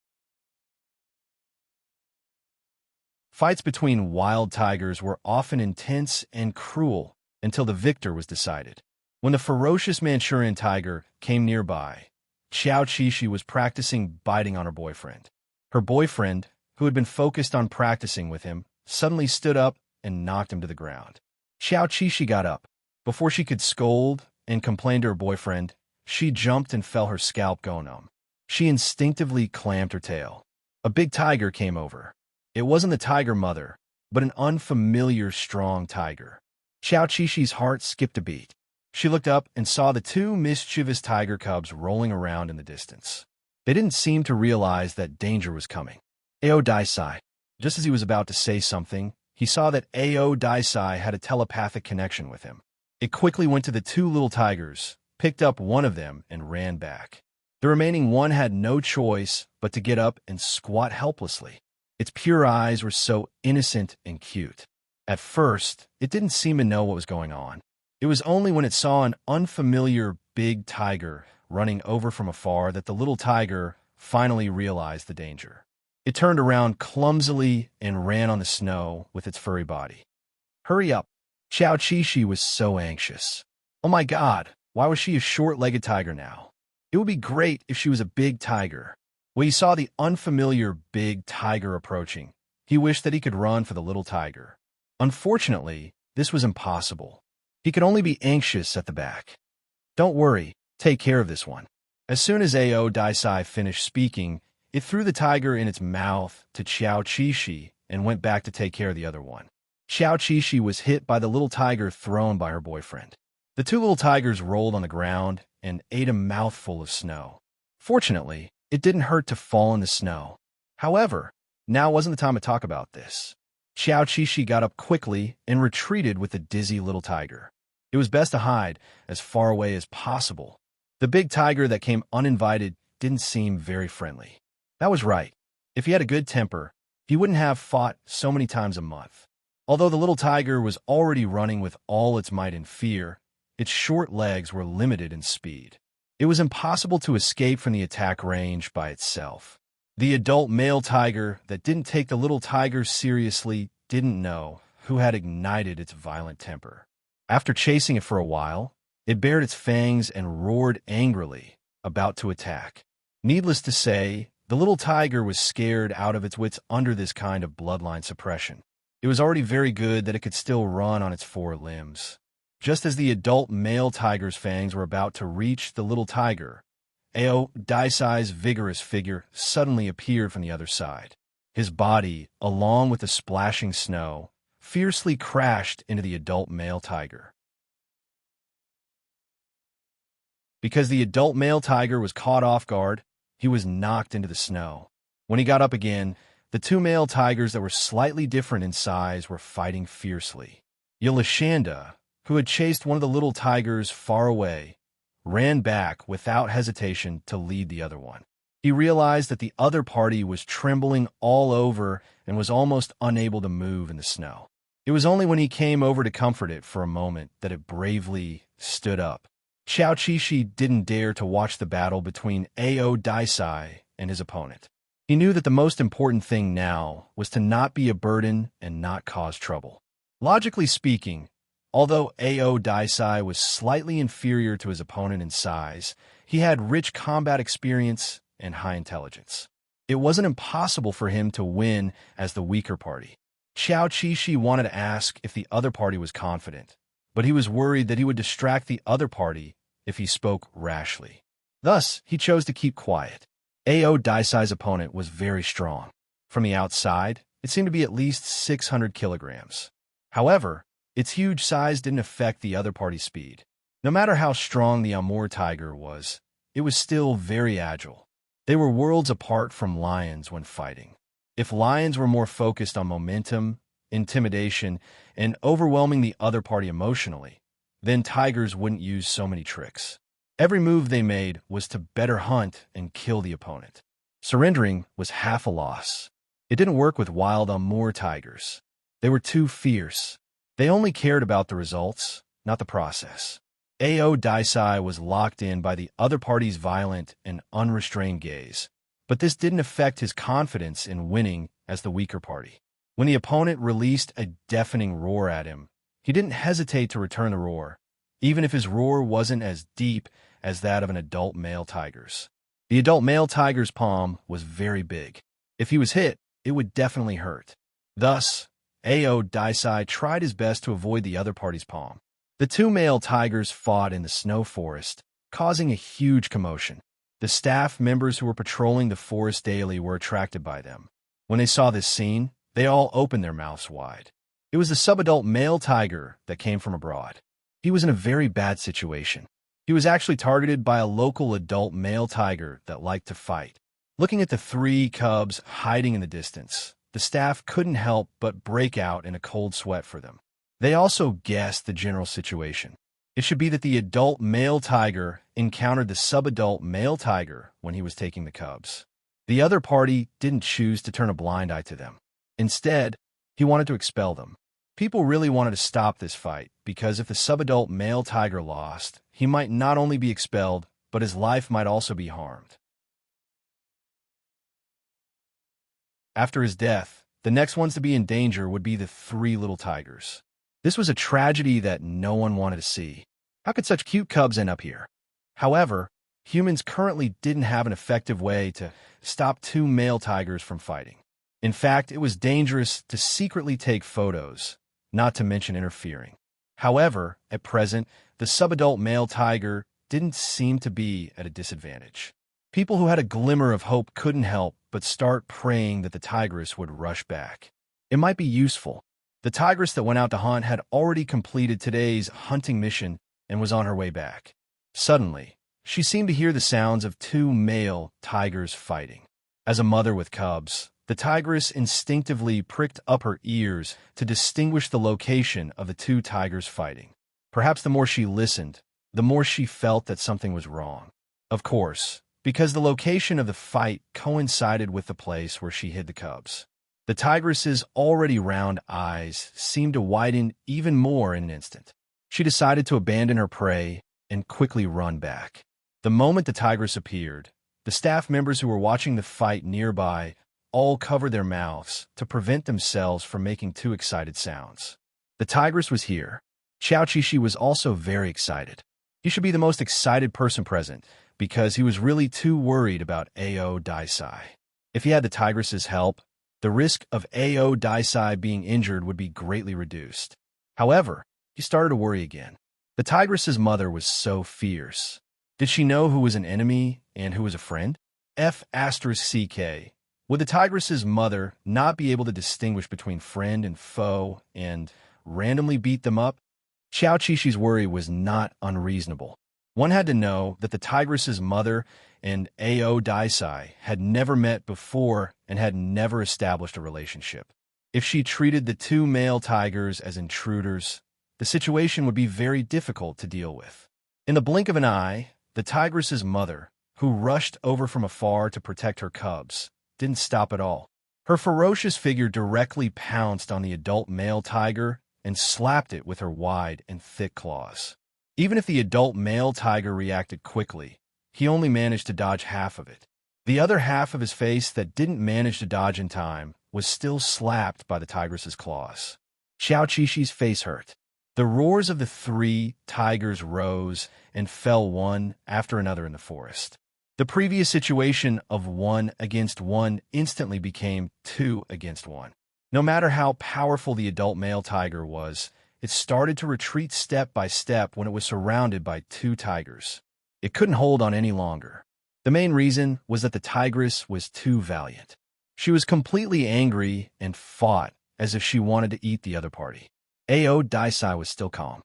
Fights between wild tigers were often intense and cruel until the victor was decided. When the ferocious Manchurian tiger came nearby, Xiao Qishi was practicing biting on her boyfriend. Her boyfriend, who had been focused on practicing with him, suddenly stood up and knocked him to the ground. Xiao Qishi got up. Before she could scold and complain to her boyfriend, she jumped and felt her scalp go numb. She instinctively clamped her tail. A big tiger came over. It wasn't the tiger mother, but an unfamiliar strong tiger. Xiao Qishi's heart skipped a beat. She looked up and saw the 2 mischievous tiger cubs rolling around in the distance. They didn't seem to realize that danger was coming. Ao Daisai. Just as he was about to say something, he saw that Ao Daisai had a telepathic connection with him. It quickly went to the 2 little tigers, picked up one of them, and ran back. The remaining one had no choice but to get up and squat helplessly. Its pure eyes were so innocent and cute. At first, it didn't seem to know what was going on. It was only when it saw an unfamiliar big tiger running over from afar that the little tiger finally realized the danger. It turned around clumsily and ran on the snow with its furry body. Hurry up! Xiao Qixi was so anxious. Oh my God, why was she a short-legged tiger now? It would be great if she was a big tiger. When he saw the unfamiliar big tiger approaching, he wished that he could run for the little tiger. Unfortunately, this was impossible. He could only be anxious at the back. Don't worry, take care of this one. As soon as Ao Daisai finished speaking, it threw the tiger in its mouth to Xiao Qixi and went back to take care of the other one. Xiao Qixi was hit by the little tiger thrown by her boyfriend. The two little tigers rolled on the ground and ate a mouthful of snow. Fortunately, it didn't hurt to fall in the snow. However, now wasn't the time to talk about this. Xiao Qixi got up quickly and retreated with the dizzy little tiger. It was best to hide as far away as possible. The big tiger that came uninvited didn't seem very friendly. That was right. If he had a good temper, he wouldn't have fought so many times a month. Although the little tiger was already running with all its might and fear, its short legs were limited in speed. It was impossible to escape from the attack range by itself. The adult male tiger that didn't take the little tiger seriously didn't know who had ignited its violent temper. After chasing it for a while, it bared its fangs and roared angrily, about to attack. Needless to say, the little tiger was scared out of its wits under this kind of bloodline suppression. It was already very good that it could still run on its four limbs. Just as the adult male tiger's fangs were about to reach the little tiger, Ao Daisai's vigorous figure suddenly appeared from the other side. His body, along with the splashing snow, fiercely crashed into the adult male tiger. Because the adult male tiger was caught off guard, he was knocked into the snow. When he got up again, the two male tigers that were slightly different in size were fighting fiercely. Yelashanda, who had chased one of the little tigers far away, ran back without hesitation to lead the other one. He realized that the other party was trembling all over and was almost unable to move in the snow. It was only when he came over to comfort it for a moment that it bravely stood up. Xiao Qixi didn't dare to watch the battle between Ao Daisai and his opponent. He knew that the most important thing now was to not be a burden and not cause trouble. Logically speaking, although Ao Daisai was slightly inferior to his opponent in size, he had rich combat experience and high intelligence. It wasn't impossible for him to win as the weaker party. Xiao Qixi wanted to ask if the other party was confident, but he was worried that he would distract the other party if he spoke rashly. Thus, he chose to keep quiet. Ao Daisai's opponent was very strong. From the outside, it seemed to be at least 600 kilograms. However, its huge size didn't affect the other party's speed. No matter how strong the Amur tiger was, it was still very agile. They were worlds apart from lions when fighting. If lions were more focused on momentum, intimidation, and overwhelming the other party emotionally, then tigers wouldn't use so many tricks. Every move they made was to better hunt and kill the opponent. Surrendering was half a loss. It didn't work with wild Amur tigers. They were too fierce. They only cared about the results, not the process. Ao Daisai was locked in by the other party's violent and unrestrained gaze, but this didn't affect his confidence in winning as the weaker party. When the opponent released a deafening roar at him, he didn't hesitate to return the roar, even if his roar wasn't as deep as that of an adult male tiger's. The adult male tiger's palm was very big. If he was hit, it would definitely hurt. Thus, Ao Daisai tried his best to avoid the other party's palm. The two male tigers fought in the snow forest, causing a huge commotion. The staff members who were patrolling the forest daily were attracted by them. When they saw this scene, they all opened their mouths wide. It was the subadult male tiger that came from abroad. He was in a very bad situation. He was actually targeted by a local adult male tiger that liked to fight. Looking at the three cubs hiding in the distance, the staff couldn't help but break out in a cold sweat for them. They also guessed the general situation. It should be that the adult male tiger encountered the subadult male tiger when he was taking the cubs. The other party didn't choose to turn a blind eye to them. Instead, he wanted to expel them. People really wanted to stop this fight, because if the subadult male tiger lost, he might not only be expelled, but his life might also be harmed. After his death, the next ones to be in danger would be the three little tigers. This was a tragedy that no one wanted to see. How could such cute cubs end up here? However, humans currently didn't have an effective way to stop two male tigers from fighting. In fact, it was dangerous to secretly take photos, not to mention interfering. However, at present, the subadult male tiger didn't seem to be at a disadvantage. People who had a glimmer of hope couldn't help but start praying that the tigress would rush back. It might be useful. The tigress that went out to hunt had already completed today's hunting mission and was on her way back. Suddenly, she seemed to hear the sounds of two male tigers fighting. As a mother with cubs, the tigress instinctively pricked up her ears to distinguish the location of the two tigers fighting. Perhaps the more she listened, the more she felt that something was wrong. Of course, because the location of the fight coincided with the place where she hid the cubs. The tigress's already round eyes seemed to widen even more in an instant. She decided to abandon her prey and quickly run back. The moment the tigress appeared, the staff members who were watching the fight nearby all covered their mouths to prevent themselves from making too excited sounds. The tigress was here. Xiaoqishi was also very excited. He should be the most excited person present because he was really too worried about Ao Daisai. If he had the tigress's help, the risk of Ao Daisai being injured would be greatly reduced. However, he started to worry again. The tigress's mother was so fierce. Did she know who was an enemy and who was a friend? F***CK. Would the tigress's mother not be able to distinguish between friend and foe and randomly beat them up? Xiaoqishi's worry was not unreasonable. One had to know that the tigress's mother and Ao Daisai had never met before and had never established a relationship. If she treated the two male tigers as intruders, the situation would be very difficult to deal with. In the blink of an eye, the tigress's mother, who rushed over from afar to protect her cubs, didn't stop at all. Her ferocious figure directly pounced on the adult male tiger and slapped it with her wide and thick claws. Even if the adult male tiger reacted quickly, he only managed to dodge half of it. The other half of his face that didn't manage to dodge in time was still slapped by the tigress's claws. Xiaoqishi's face hurt. The roars of the three tigers rose and fell one after another in the forest. The previous situation of 1 against 1 instantly became 2 against 1. No matter how powerful the adult male tiger was, it started to retreat step by step when it was surrounded by two tigers. It couldn't hold on any longer. The main reason was that the tigress was too valiant. She was completely angry and fought as if she wanted to eat the other party. Ao Daisai was still calm.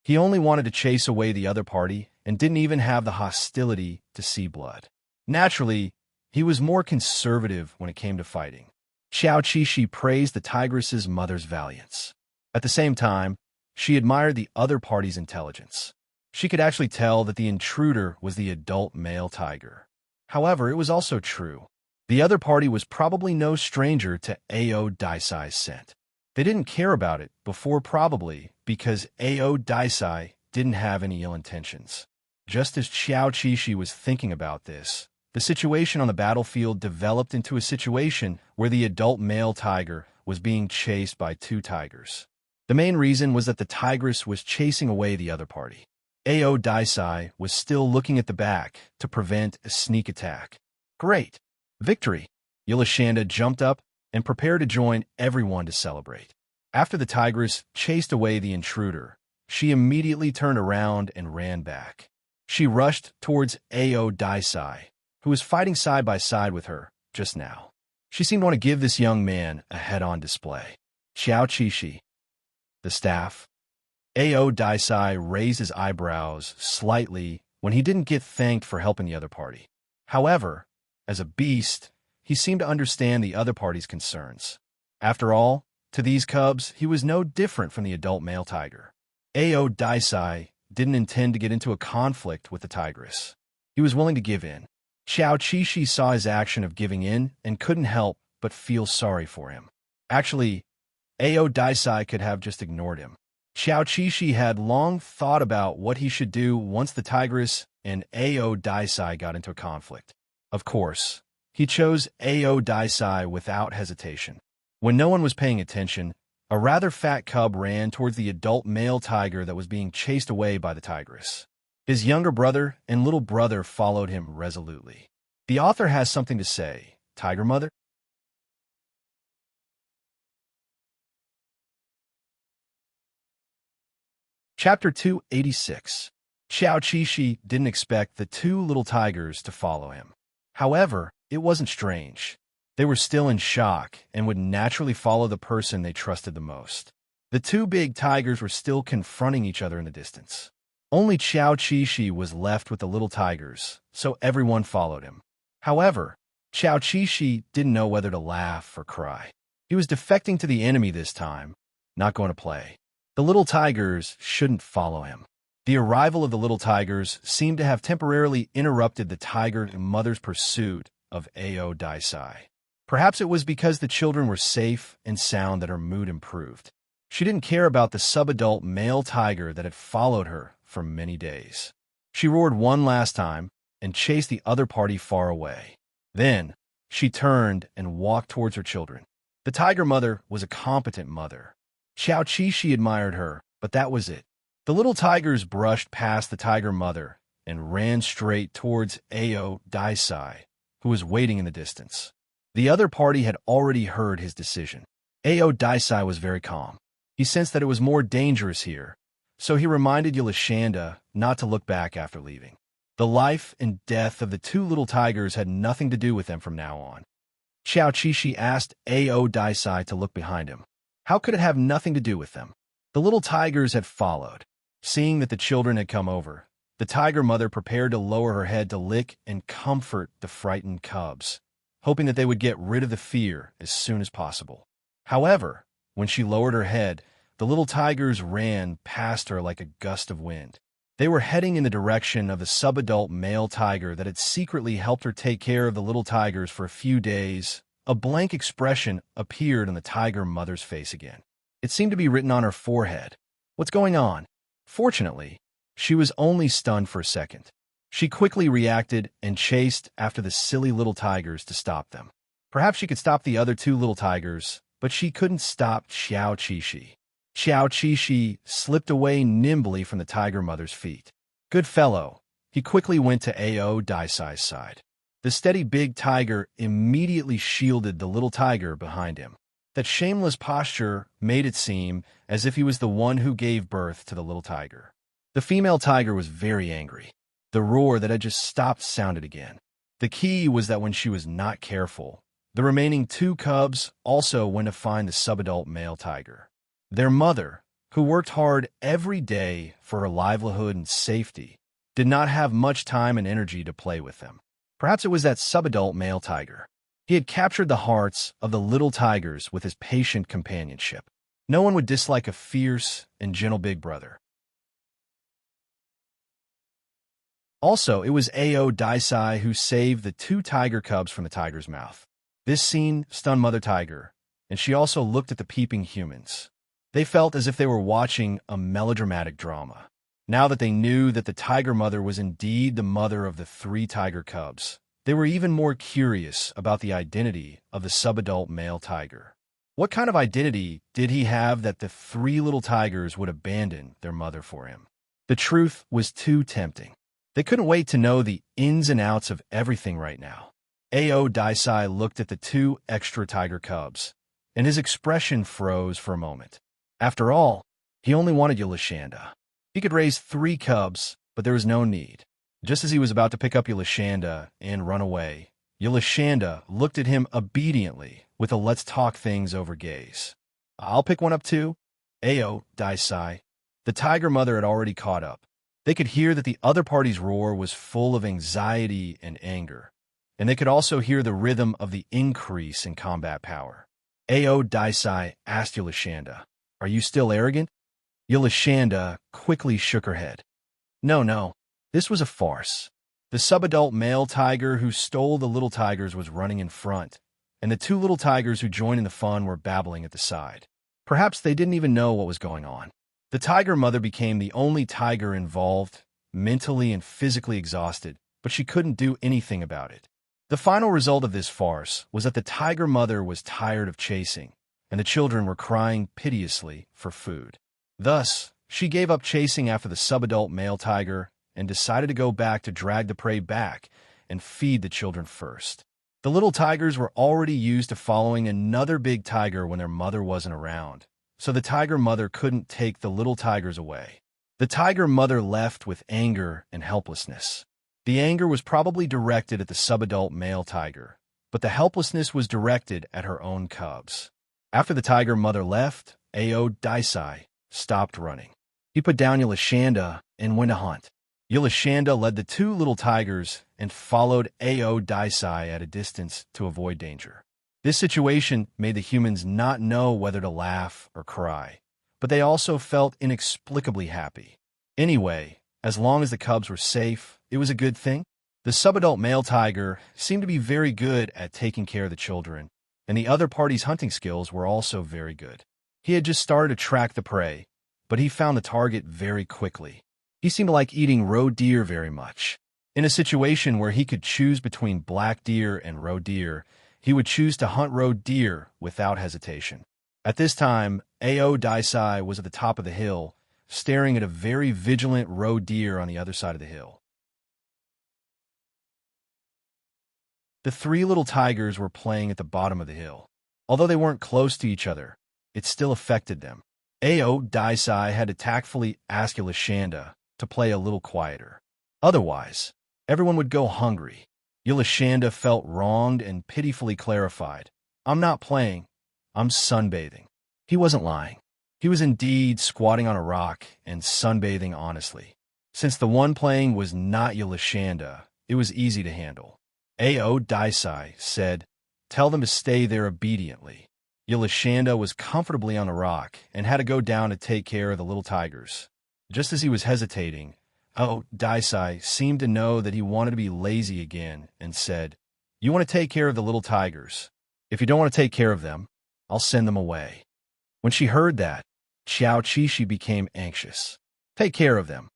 He only wanted to chase away the other party and didn't even have the hostility to see blood. Naturally, he was more conservative when it came to fighting. Xiaoqishi praised the tigress's mother's valiance. At the same time, she admired the other party's intelligence. She could actually tell that the intruder was the adult male tiger. However, it was also true. The other party was probably no stranger to Ao Daisai's scent. They didn't care about it before, probably because Ao Daisai didn't have any ill intentions. Just as Xiaoqishi was thinking about this, the situation on the battlefield developed into a situation where the adult male tiger was being chased by two tigers. The main reason was that the tigress was chasing away the other party. Ao Daisai was still looking at the back to prevent a sneak attack. Great! Victory! Yulashanda jumped up and prepared to join everyone to celebrate. After the tigress chased away the intruder, she immediately turned around and ran back. She rushed towards Ao Daisai, who was fighting side by side with her just now. She seemed to want to give this young man a head-on display. Xiaoqishi, the staff. Ao Daisai raised his eyebrows slightly when he didn't get thanked for helping the other party. However, as a beast, he seemed to understand the other party's concerns. After all, to these cubs, he was no different from the adult male tiger. Ao Daisai didn't intend to get into a conflict with the tigress. He was willing to give in. Xiaoqishi saw his action of giving in and couldn't help but feel sorry for him. Actually, Ao Daisai could have just ignored him. Xiao Qishi had long thought about what he should do once the tigress and Ao Daisai got into a conflict. Of course, he chose Ao Daisai without hesitation. When no one was paying attention, a rather fat cub ran towards the adult male tiger that was being chased away by the tigress. His younger brother and little brother followed him resolutely. The author has something to say. Tiger Mother? Chapter 286. Xiao Qishi didn't expect the two little tigers to follow him. However, it wasn't strange. They were still in shock and would naturally follow the person they trusted the most. The two big tigers were still confronting each other in the distance. Only Xiao Qishi was left with the little tigers, so everyone followed him. However, Xiao Qishi didn't know whether to laugh or cry. He was defecting to the enemy this time, not going to play. The little tigers shouldn't follow him. The arrival of the little tigers seemed to have temporarily interrupted the tiger mother's pursuit of Ao Daisai. Perhaps it was because the children were safe and sound that her mood improved. She didn't care about the subadult male tiger that had followed her for many days. She roared one last time and chased the other party far away. Then, she turned and walked towards her children. The tiger mother was a competent mother. Xiao Qishi admired her, but that was it. The little tigers brushed past the tiger mother and ran straight towards Ao Daisai, who was waiting in the distance. The other party had already heard his decision. Ao Daisai was very calm. He sensed that it was more dangerous here, so he reminded Yulashanda not to look back after leaving. The life and death of the two little tigers had nothing to do with them from now on. Xiao Qishi asked Ao Daisai to look behind him. How could it have nothing to do with them? The little tigers had followed. Seeing that the children had come over, the tiger mother prepared to lower her head to lick and comfort the frightened cubs, hoping that they would get rid of the fear as soon as possible. However, when she lowered her head, the little tigers ran past her like a gust of wind. They were heading in the direction of the subadult male tiger that had secretly helped her take care of the little tigers for a few days. A blank expression appeared on the tiger mother's face again. It seemed to be written on her forehead. What's going on? Fortunately, she was only stunned for a second. She quickly reacted and chased after the silly little tigers to stop them. Perhaps she could stop the other two little tigers, but she couldn't stop Xiao Qishi. Xiao Qishi slipped away nimbly from the tiger mother's feet. Good fellow. He quickly went to Ao Daisai's side. The steady big tiger immediately shielded the little tiger behind him. That shameless posture made it seem as if he was the one who gave birth to the little tiger. The female tiger was very angry. The roar that had just stopped sounded again. The key was that when she was not careful, the remaining two cubs also went to find the subadult male tiger. Their mother, who worked hard every day for her livelihood and safety, did not have much time and energy to play with them. Perhaps it was that subadult male tiger. He had captured the hearts of the little tigers with his patient companionship. No one would dislike a fierce and gentle big brother. Also, it was Ao Daisai who saved the two tiger cubs from the tiger's mouth. This scene stunned Mother Tiger, and she also looked at the peeping humans. They felt as if they were watching a melodramatic drama. Now that they knew that the tiger mother was indeed the mother of the three tiger cubs, they were even more curious about the identity of the subadult male tiger. What kind of identity did he have that the three little tigers would abandon their mother for him? The truth was too tempting. They couldn't wait to know the ins and outs of everything right now. Ao Daisai looked at the two extra tiger cubs, and his expression froze for a moment. After all, he only wanted Yulashanda. He could raise 3 cubs, but there was no need. Just as he was about to pick up Yulashanda and run away, Yulashanda looked at him obediently with a let's talk things over gaze. I'll pick one up too. Ao Daisai. The tiger mother had already caught up. They could hear that the other party's roar was full of anxiety and anger, and they could also hear the rhythm of the increase in combat power. Ao Daisai asked Yulashanda, "Are you still arrogant?" Yulashanda quickly shook her head. No, this was a farce. The subadult male tiger who stole the little tigers was running in front, and the 2 little tigers who joined in the fun were babbling at the side. Perhaps they didn't even know what was going on. The tiger mother became the only tiger involved, mentally and physically exhausted, but she couldn't do anything about it. The final result of this farce was that the tiger mother was tired of chasing, and the children were crying piteously for food. Thus, she gave up chasing after the subadult male tiger and decided to go back to drag the prey back and feed the children first. The little tigers were already used to following another big tiger when their mother wasn't around, so the tiger mother couldn't take the little tigers away. The tiger mother left with anger and helplessness. The anger was probably directed at the subadult male tiger, but the helplessness was directed at her own cubs. After the tiger mother left, Ao Daisai stopped running. He put down Yulashanda and went to hunt. Yulashanda led the two little tigers and followed Ao Daisai at a distance to avoid danger. This situation made the humans not know whether to laugh or cry, but they also felt inexplicably happy. Anyway, as long as the cubs were safe, it was a good thing. The subadult male tiger seemed to be very good at taking care of the children, and the other party's hunting skills were also very good. He had just started to track the prey, but he found the target very quickly. He seemed to like eating roe deer very much. In a situation where he could choose between black deer and roe deer, he would choose to hunt roe deer without hesitation. At this time, Ao Daisai was at the top of the hill, staring at a very vigilant roe deer on the other side of the hill. The three little tigers were playing at the bottom of the hill. Although they weren't close to each other, it still affected them. Ao Daisai had to tactfully ask Yulashanda to play a little quieter. Otherwise, everyone would go hungry. Yulashanda felt wronged and pitifully clarified, "I'm not playing, I'm sunbathing." He wasn't lying. He was indeed squatting on a rock and sunbathing honestly. Since the one playing was not Yulashanda, it was easy to handle. Ao Daisai said, "Tell them to stay there obediently." Yulashanda was comfortably on the rock and had to go down to take care of the little tigers. Just as he was hesitating, Ao Daisai seemed to know that he wanted to be lazy again and said, "You want to take care of the little tigers. If you don't want to take care of them, I'll send them away." When she heard that, Xiao Qishi became anxious. Take care of them.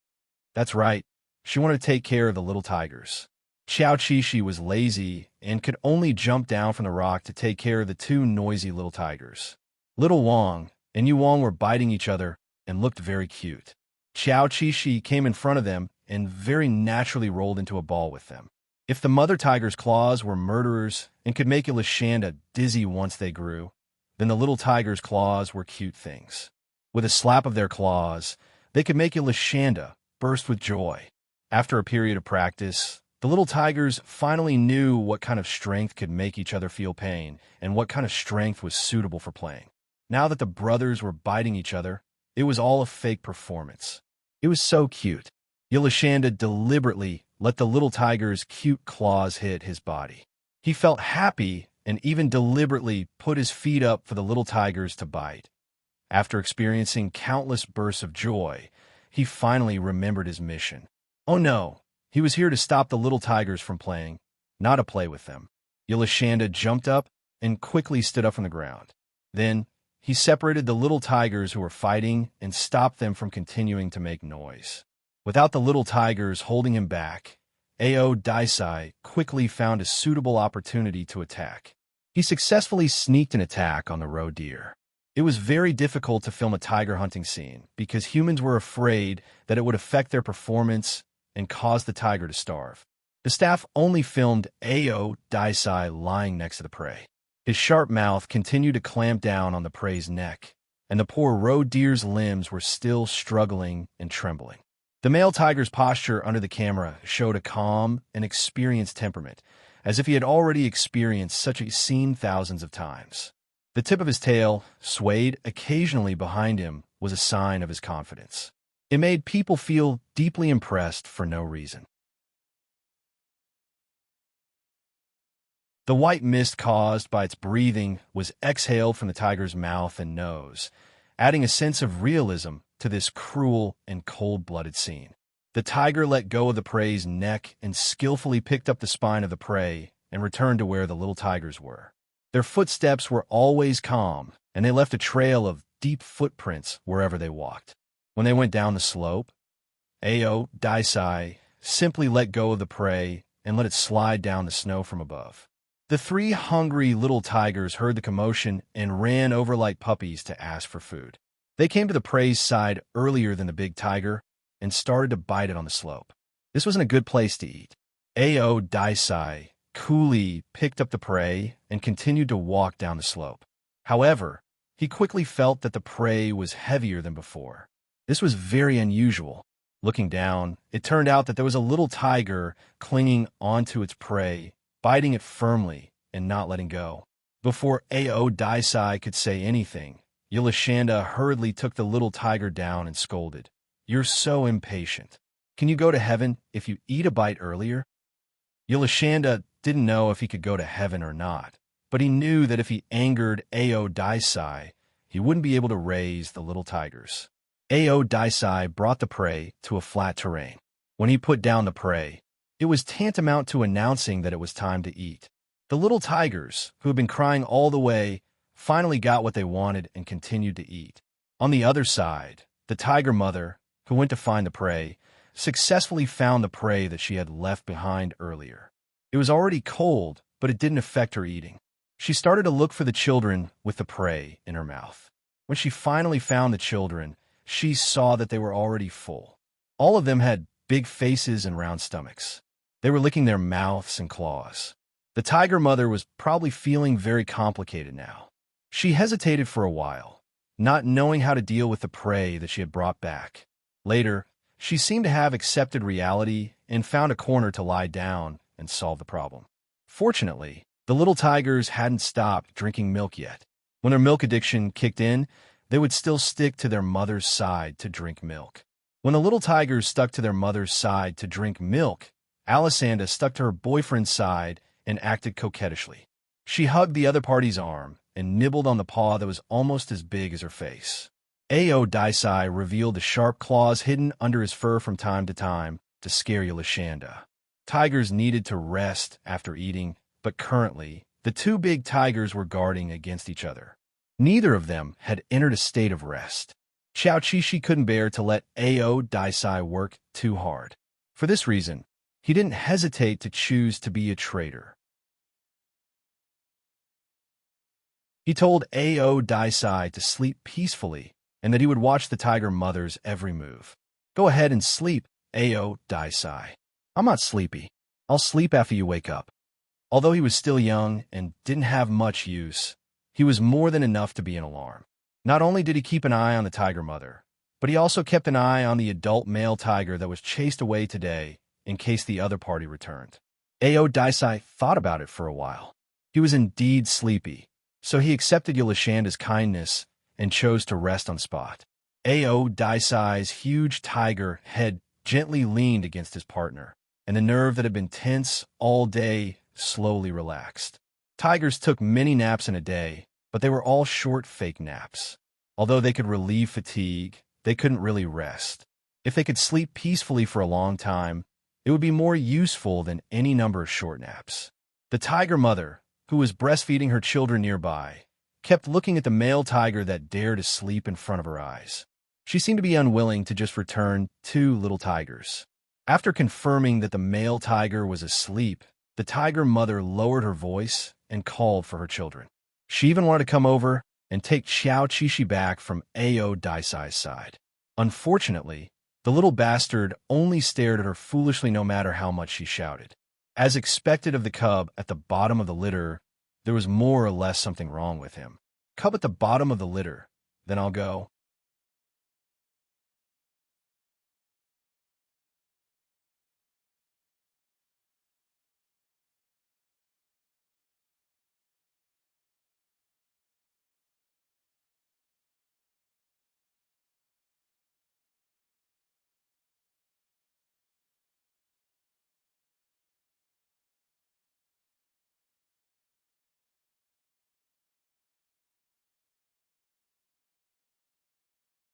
That's right. She wanted to take care of the little tigers. Xiao Qishi was lazy and could only jump down from the rock to take care of the two noisy little tigers. Little Wang and Yu Wang were biting each other and looked very cute. Xiao Qishi came in front of them and very naturally rolled into a ball with them. If the mother tiger's claws were murderers and could make Yulashanda dizzy once they grew, then the little tiger's claws were cute things. With a slap of their claws, they could make Yulashanda burst with joy. After a period of practice, the little tigers finally knew what kind of strength could make each other feel pain and what kind of strength was suitable for playing. Now that the brothers were biting each other, it was all a fake performance. It was so cute. Yulashanda deliberately let the little tiger's cute claws hit his body. He felt happy and even deliberately put his feet up for the little tigers to bite. After experiencing countless bursts of joy, he finally remembered his mission. Oh no! He was here to stop the little tigers from playing, not to play with them. Yulashanda jumped up and quickly stood up from the ground. Then, he separated the little tigers who were fighting and stopped them from continuing to make noise. Without the little tigers holding him back, Ao Daisai quickly found a suitable opportunity to attack. He successfully sneaked an attack on the roe deer. It was very difficult to film a tiger hunting scene because humans were afraid that it would affect their performance and cause the tiger to starve. The staff only filmed Ao Daisai lying next to the prey. His sharp mouth continued to clamp down on the prey's neck, and the poor roe deer's limbs were still struggling and trembling. The male tiger's posture under the camera showed a calm and experienced temperament, as if he had already experienced such a scene thousands of times. The tip of his tail, swayed occasionally behind him, was a sign of his confidence. It made people feel deeply impressed for no reason. The white mist caused by its breathing was exhaled from the tiger's mouth and nose, adding a sense of realism to this cruel and cold-blooded scene. The tiger let go of the prey's neck and skillfully picked up the spine of the prey and returned to where the little tigers were. Their footsteps were always calm, and they left a trail of deep footprints wherever they walked. When they went down the slope, Ao Daisai simply let go of the prey and let it slide down the snow from above. The three hungry little tigers heard the commotion and ran over like puppies to ask for food. They came to the prey's side earlier than the big tiger and started to bite it on the slope. This wasn't a good place to eat. Ao Daisai coolly picked up the prey and continued to walk down the slope. However, he quickly felt that the prey was heavier than before. This was very unusual. Looking down, it turned out that there was a little tiger clinging onto its prey, biting it firmly and not letting go. Before Ao Daisai could say anything, Yulashanda hurriedly took the little tiger down and scolded, "You're so impatient. Can you go to heaven if you eat a bite earlier?" Yulashanda didn't know if he could go to heaven or not, but he knew that if he angered Ao Daisai, he wouldn't be able to raise the little tigers. Ao Daisai brought the prey to a flat terrain. When he put down the prey, it was tantamount to announcing that it was time to eat. The little tigers, who had been crying all the way, finally got what they wanted and continued to eat. On the other side, the tiger mother, who went to find the prey, successfully found the prey that she had left behind earlier. It was already cold, but it didn't affect her eating. She started to look for the children with the prey in her mouth. When she finally found the children, she saw that they were already full. All of them had big faces and round stomachs. They were licking their mouths and claws. The tiger mother was probably feeling very complicated now. She hesitated for a while, not knowing how to deal with the prey that she had brought back. Later, she seemed to have accepted reality and found a corner to lie down and solve the problem. Fortunately, the little tigers hadn't stopped drinking milk yet. When their milk addiction kicked in, they would still stick to their mother's side to drink milk. When the little tigers stuck to their mother's side to drink milk, Alisanda stuck to her boyfriend's side and acted coquettishly. She hugged the other party's arm and nibbled on the paw that was almost as big as her face. Ao Daisai revealed the sharp claws hidden under his fur from time to scare Yulashanda. Tigers needed to rest after eating, but currently, the two big tigers were guarding against each other. Neither of them had entered a state of rest. Xiao Qishi couldn't bear to let Ao Daisai work too hard. For this reason, he didn't hesitate to choose to be a traitor. He told Ao Daisai to sleep peacefully and that he would watch the tiger mother's every move. "Go ahead and sleep, Ao Daisai. I'm not sleepy. I'll sleep after you wake up." Although he was still young and didn't have much use, he was more than enough to be an alarm. Not only did he keep an eye on the tiger mother, but he also kept an eye on the adult male tiger that was chased away today in case the other party returned. Ao Daisai thought about it for a while. He was indeed sleepy, so he accepted Yulashanda's kindness and chose to rest on spot. Ao Daisai's huge tiger head gently leaned against his partner, and the nerve that had been tense all day slowly relaxed. Tigers took many naps in a day, but they were all short fake naps. Although they could relieve fatigue, they couldn't really rest. If they could sleep peacefully for a long time, it would be more useful than any number of short naps. The tiger mother, who was breastfeeding her children nearby, kept looking at the male tiger that dared to sleep in front of her eyes. She seemed to be unwilling to just return two little tigers. After confirming that the male tiger was asleep, the tiger mother lowered her voice and called for her children. She even wanted to come over and take Xiao Qishi back from Ao Daisai's side. Unfortunately, the little bastard only stared at her foolishly no matter how much she shouted. As expected of the cub at the bottom of the litter, there was more or less something wrong with him. "Cub at the bottom of the litter, then I'll go."